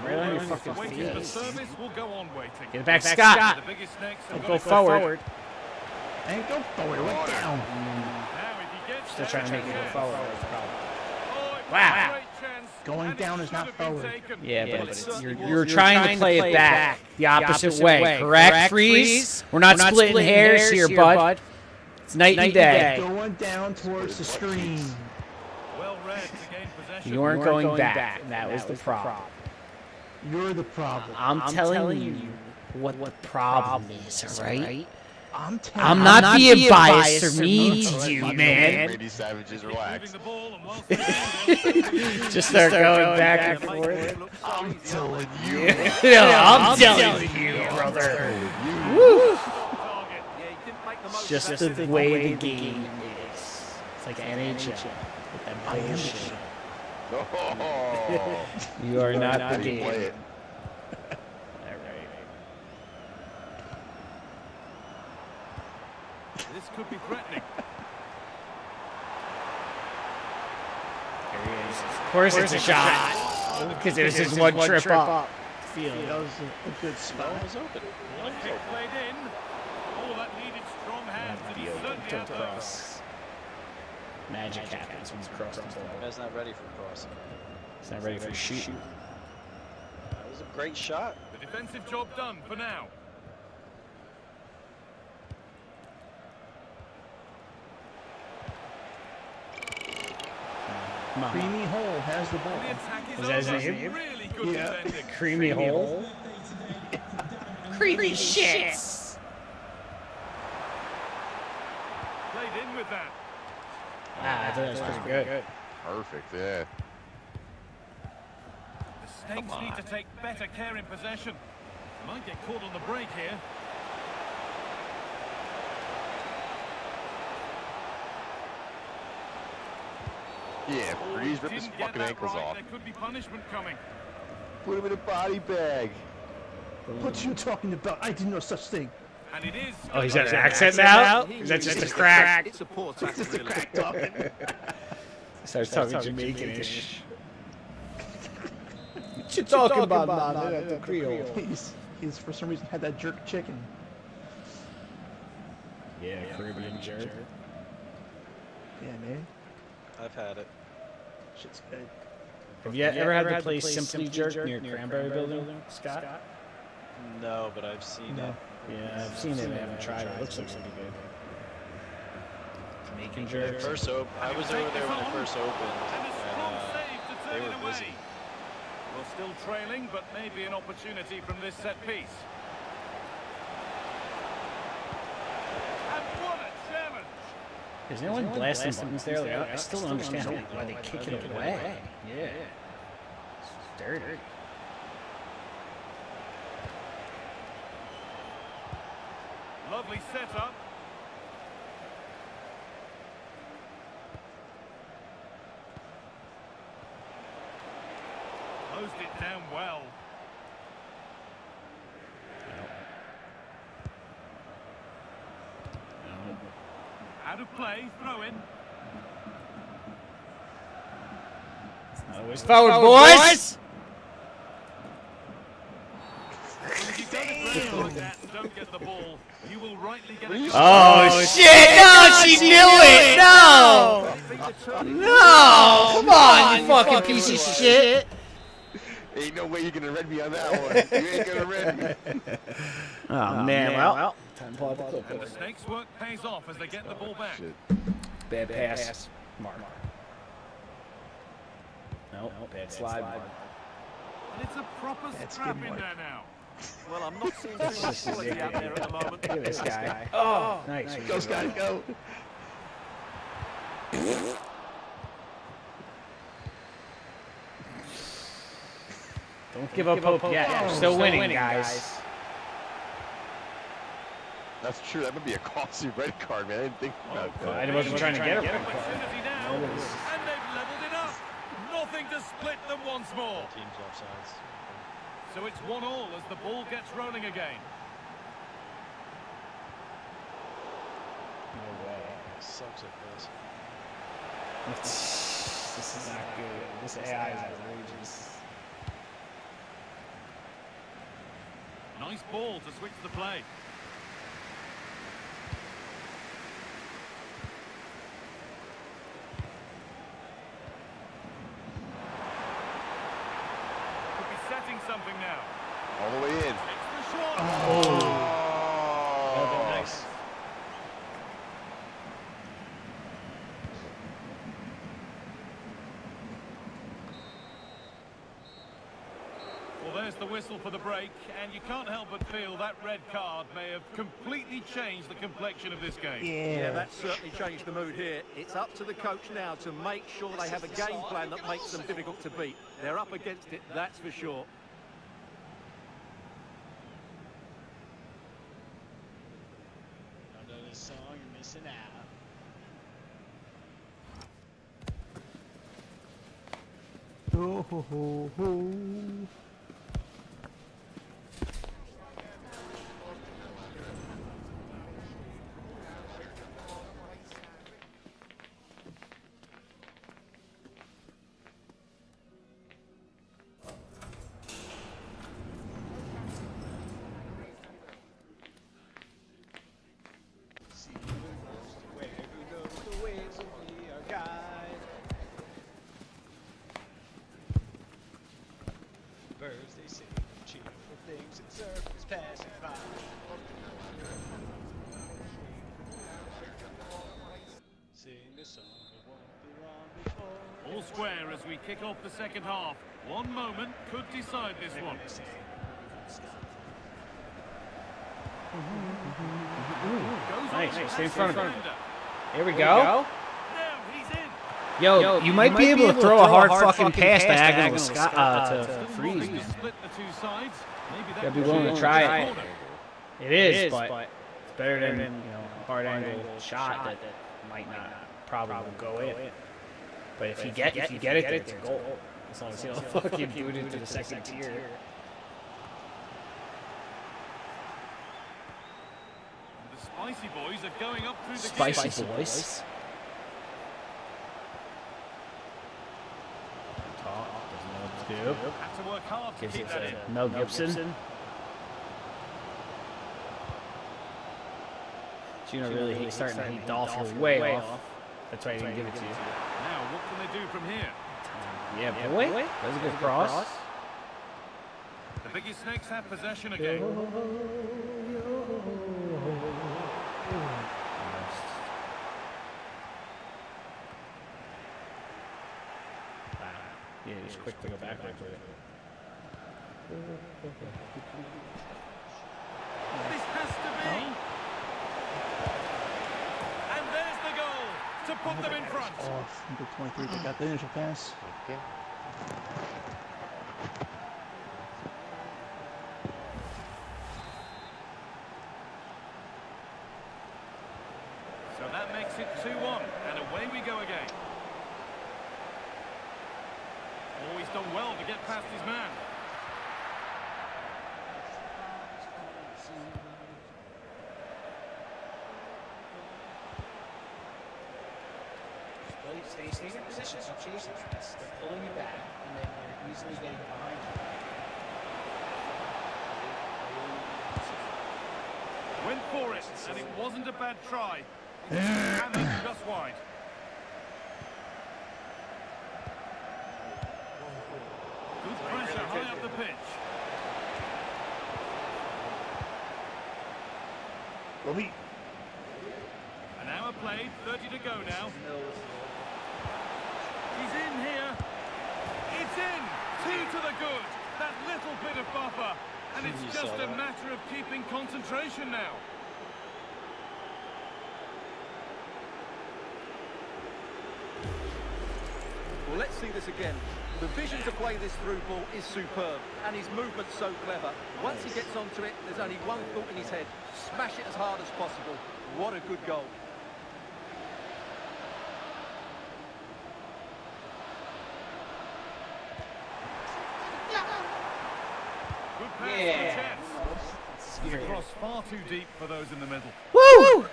Right on your fucking Waiting for face. service will go on waiting. Get it back, Scott. The biggest snakes have Don't got go it. forward. And go forward. It went down. Now if he gets Still there, trying to make it go chance. forward. That's the problem. Oh, it was Wow. a great chance, Going and it down is should not have been forward. taken. Yeah, but but you're you're trying to play it back the opposite way. Correct, Freeze? We're not splitting hairs here, bud. It's night and day. Going down towards the screen. Well read to gain possession. You weren't going back. That was the problem. You're the problem. I'm telling you what the problem is, all right? I'm not being biased or mean to you, man. Randy Savage is Moving relaxed. the ball and whilst the Just start going back and forth. I'm telling you. No, I'm telling you, brother. Woo. target. Yeah, he didn't make the most Just of that. the way the game is. It's like NHL with that bullshit. Oh, You are not how the do you game. play it? This could be threatening. Of course it's a shot. Because it was his one trip up. Field. That was a good spot. One kick played in. Oh, that needed strong hands, and he certainly had those. Cross. Magic happens when you cross the ball. Guy's not ready for crossing. He's not ready for shoot. That was a great shot. The defensive job done for now. Come on. Creamy Hole has the ball. The attack is Is that his over. name? Really good Yeah. defending. Creamy hole. Creamy shits. Played in with that. Ah, I thought that was pretty good. Perfect, yeah. The Snakes need to take better care in possession. Might get caught on the break here. Yeah, Oh, Freeze he ripped his didn't get fucking that ankles right. off. There could be punishment coming. Put him in a body bag. What you talking about? I did no such thing. And it is. Oh, he's got an accent now? Is that just a crack? It's a poor tackle, Just a really. crack talking. Starts talking Jamaican-ish. What you talking about, man? That's a Creole. He's for some reason had that jerk chicken. Yeah, Caribbean jerk. Yeah, man. I've had it. Shit's good. Have you ever had to play Simply Jerk near Cranberry Building, Scott? No, but I've seen No. it. Yeah, I've seen it. I haven't tried it. Looks like pretty good. Jamaican jerk. First I was over there when it first opened, And a strong and save to they turn it were busy. away. We're still trailing, but maybe an opportunity from this set piece. And what a challenge! Is anyone blasting buttons there? Like, I still don't understand why they kick it away. Yeah. It's dirty. Lovely setup. Closed it down well. Out of play, throw in. Always forward, boys! If you go to ground like that and don't get the ball, you will rightly get a Oh, shit! No, she knew it! No! No! Come on, you fucking piece of shit! Ain't no way you're gonna red me on that one. You ain't gonna red me. Oh, man, well, time to pull out the And the clipboard. Snakes' work pays off as they get the ball back. Shit. Bad pass. Mark. Nope, bad slide. Mark. And it's a proper That's scrap good, in Mark. there now. Well, I'm not seeing too much quality out there at the moment. Look at this guy. Oh, nice. Go, Scott, go. Don't give up hope yet. We're still winning, guys. That's true. That would be a costly red card, man. I didn't think about that. I wasn't trying to get it. Opportunity now, and they've leveled it up. Nothing to split them once more. Teams offsides. So it's 1-1 as the ball gets rolling again. No way. Sucks at this. This is not good. This AI is outrageous. Nice ball to switch the play. Could be setting something now. All the way in. It's the shot. Oh. Nice. Well, there's the whistle for the break, and you can't help but feel that red card may have completely changed the complexion of this game. Yeah, that's certainly changed the mood here. It's up to the coach now to make sure they have a game plan that makes them difficult to beat. They're up against it, that's for sure. Don't know this song, you're missing out. Oh, ho, ho, ho. See who knows the way, who knows the ways will be our guide. Birds they sing, cheerful things, and surfers passing by. Sing the song that won't be long before. Ball's square as we kick off the second half. One moment could decide this one. Nice, stay in front of him. Here we go. Now he's in. Yo, you might be able to throw a hard fucking pass diagonal to Freeze. Split the two sides. Maybe that Gotta be will willing show to try the it. corner. It is, but it's better than a hard angle shot that might not probably won't go in. But if you get it, there, it's a goal. As long as you don't fucking do it into the second tier. The Spicy Boys are going up through the Spicy gears. boys. Talk, doesn't know what to do. Have to work hard to Gives keep it that in. to Mel Gibson. Gino really hates starting to hate Dolph. You're way off. That's why he didn't give it to you. Now, what can they do from here? Yeah, boy. That was a good cross. The Biggie Snakes have possession again. Yeah, he's quick to go backwards with it. This has to be. And there's the goal to put them in front. Off. Number 23 that got the initial pass. Okay. So that makes it 2-1, and away we go again. Oh, he's done well to get past his man. Stay in your position, so chase it. They're pulling you back, and then you're easily getting behind you. Went for it, and it wasn't a bad try. Hammered just wide. Good pressure high up the pitch. Robbie. An hour played, 30 to go now. He's in here. It's in. 2 to the good. That little bit of buffer. And it's just a matter of keeping concentration now. Well, let's see this again. The vision to play this through ball is superb, and his movement's so clever. Once he gets onto it, there's only one thought in his head: smash it as hard as possible. What a good goal. Good pass to the chest. It's a cross far too deep for those in the middle. Woo!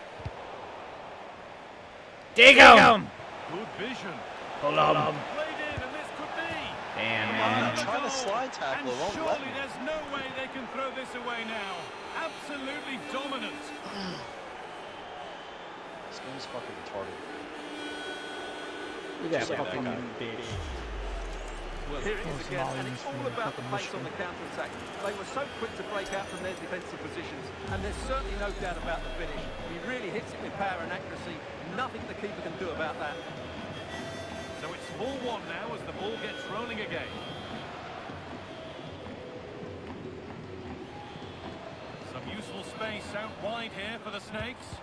Dig him! Good vision. Hold on. Played in, and this could be. Damn, I'm man. trying to slide tackle, it And won't let surely me. there's no way they can throw this away now. Absolutely dominant. This game's fucking retarded. Look at that fucking bitch. Well, here it is again, and it's all about the pace on the counter-attack. They were so quick to break out from their defensive positions, and there's certainly no doubt about the finish. He really hits it with power and accuracy. Nothing the keeper can do about that. So it's 4-1 now as the ball gets rolling again. Some useful space out wide here for the Snakes.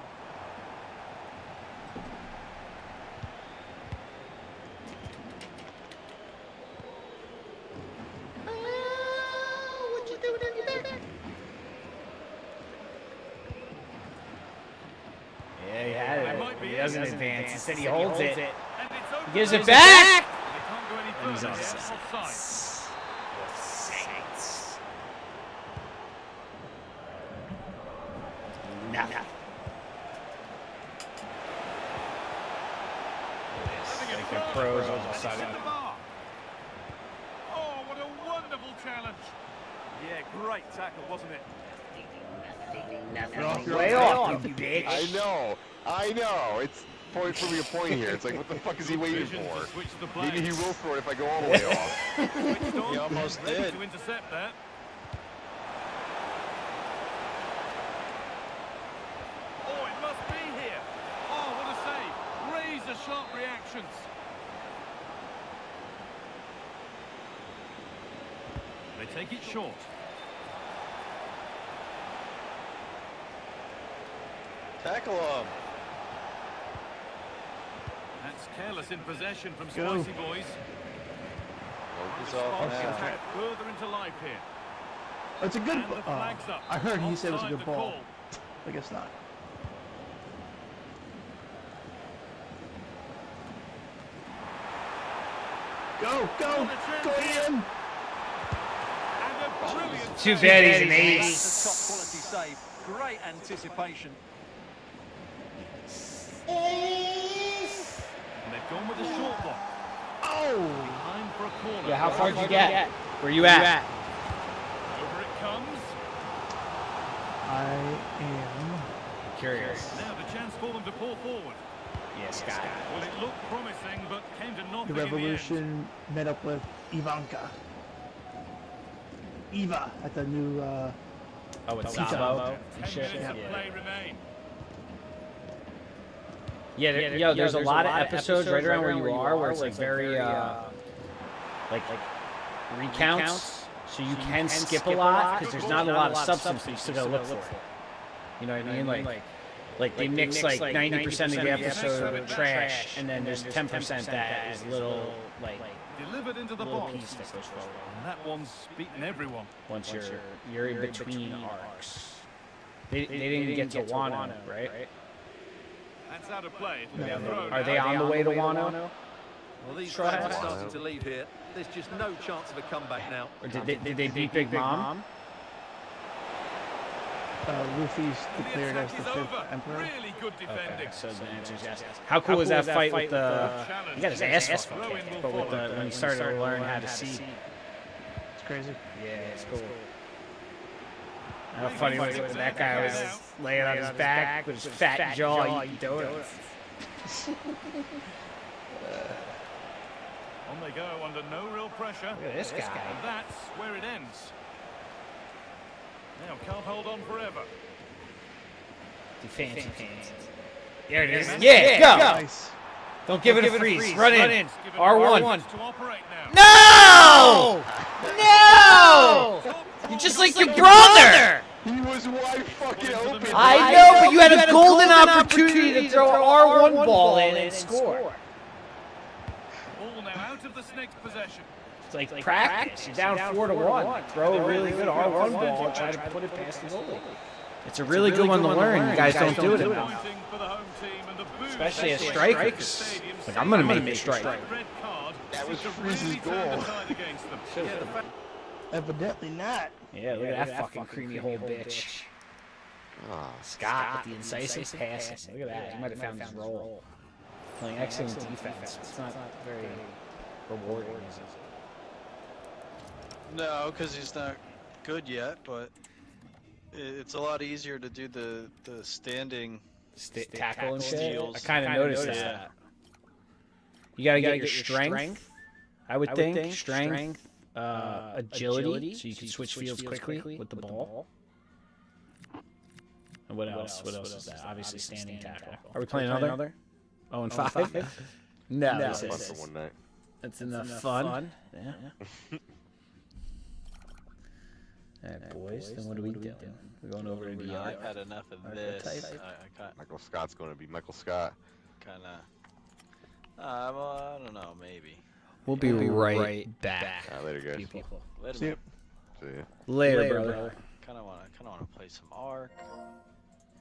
Yeah, he had They it. might be He doesn't in. advance. He said he holds it. And it's over. He gives it back! They can't go any And he's further here. offside. Offside. Saints. Nothing. Having a Like the throw, pros and on the it's side. hit the bar. Oh, what a wonderful challenge. Yeah, great tackle, wasn't it? Way off, you bitch. I know. It's proving a point here. It's like, what the fuck is he waiting Vision to for? switch the Maybe he blades. will throw it if I go all the way off. Switched on, He almost ready did. to intercept that. Oh, it must be here. Oh, what a save. Razor sharp reactions. They take it short. Tackle him. That's careless in possession from Go. Spicy Boys. Focus off Response now. attack further into life here. It's a good. And the flag's up. I heard he said it was a Offside good the ball. call. I guess not. Go, go, go in. And a brilliant Too save. bad he's an That's ace. a top quality save. Great anticipation. And they've gone with a short one. Oh! Behind for a corner. Yeah, how far did you get? Where you at? Over it comes. I am. Curious. Now the chance for them to pull forward. Yes, Scott. Well, it looked promising, but came to nothing The in the end. Revolution met up with Ivanka. Eva at the new. Oh, it's Pizza. Sabo. 10 Shit. minutes of Yeah. play remain. Yeah, there's a lot of episodes right around where you are where it's like very like recounts, so you can skip a lot because there's not a lot of substance that you still gotta look for. You know what I mean? Like they mix like 90% of the episode with trash, and then there's 10% that is little like Delivered into the little box. piece that goes forward. And that one's beaten everyone. Once you're in between arcs. They didn't get to Wano, right? That's out of play. It'll be No. a throw Are now. they on the way to Wano? Well, these Try fans are it. starting to leave here. There's just no chance of a comeback now. Or did they beat Big Mom? Luffy's And the declared as attack the is fifth over. emperor. Really good defending. So the answer is yes. How cool was that fight with the? He got his ass fucking kicked, but with the when he started to learn how to see. It's crazy. Yeah, it's cool. How funny was it when that guy was laying on his back with his fat jaw eating donuts? On they go under no real pressure. Look at this guy. And that's where it ends. Now can't hold on forever. Fancy pants. There it is. Yeah, go. Nice. Don't give it a freeze. Run in. Give it R1. to operate now. No! No! You're just like your brother. He was wide fucking open. I know, but you had a golden opportunity to throw an R1 ball in and score. Ball now out of the Snakes' possession. It's like practice. You're down 4-1. Throw a really good R1 ball and try to put it past the goalie. It's a really good one to learn. You guys don't do it enough. Pointing for the home team and the boost. Especially as strikers. Like, I'm going to make a strike. Red card. That was seems to Freeze's really turn goal. the tide against them. Evidently not. Yeah, look at that fucking creamy hole bitch. Oh, Scott with the incisive passing. Look at that. He might have found his role. Playing excellent defense. It's not very rewarding, is it? No, because he's not good yet, but it's a lot easier to do the standing Tackle and shit. steals. I kind of noticed that. You gotta get your strength. I would think strength, agility, so you can switch fields quickly with the ball. And what else? What else is that? Obviously, standing tackle. Are we playing another? 0-5? No. Fun for one night. That's enough fun. Yeah. Alright, boys. Then what are we doing? We're going over to the I've had enough of this. I Michael Scott's going to be Michael Scott. kind of. I don't know. Maybe. We'll be right back. Later, guys. You people. Later. See ya. See ya. Later, brother. Kind of want to play some Ark.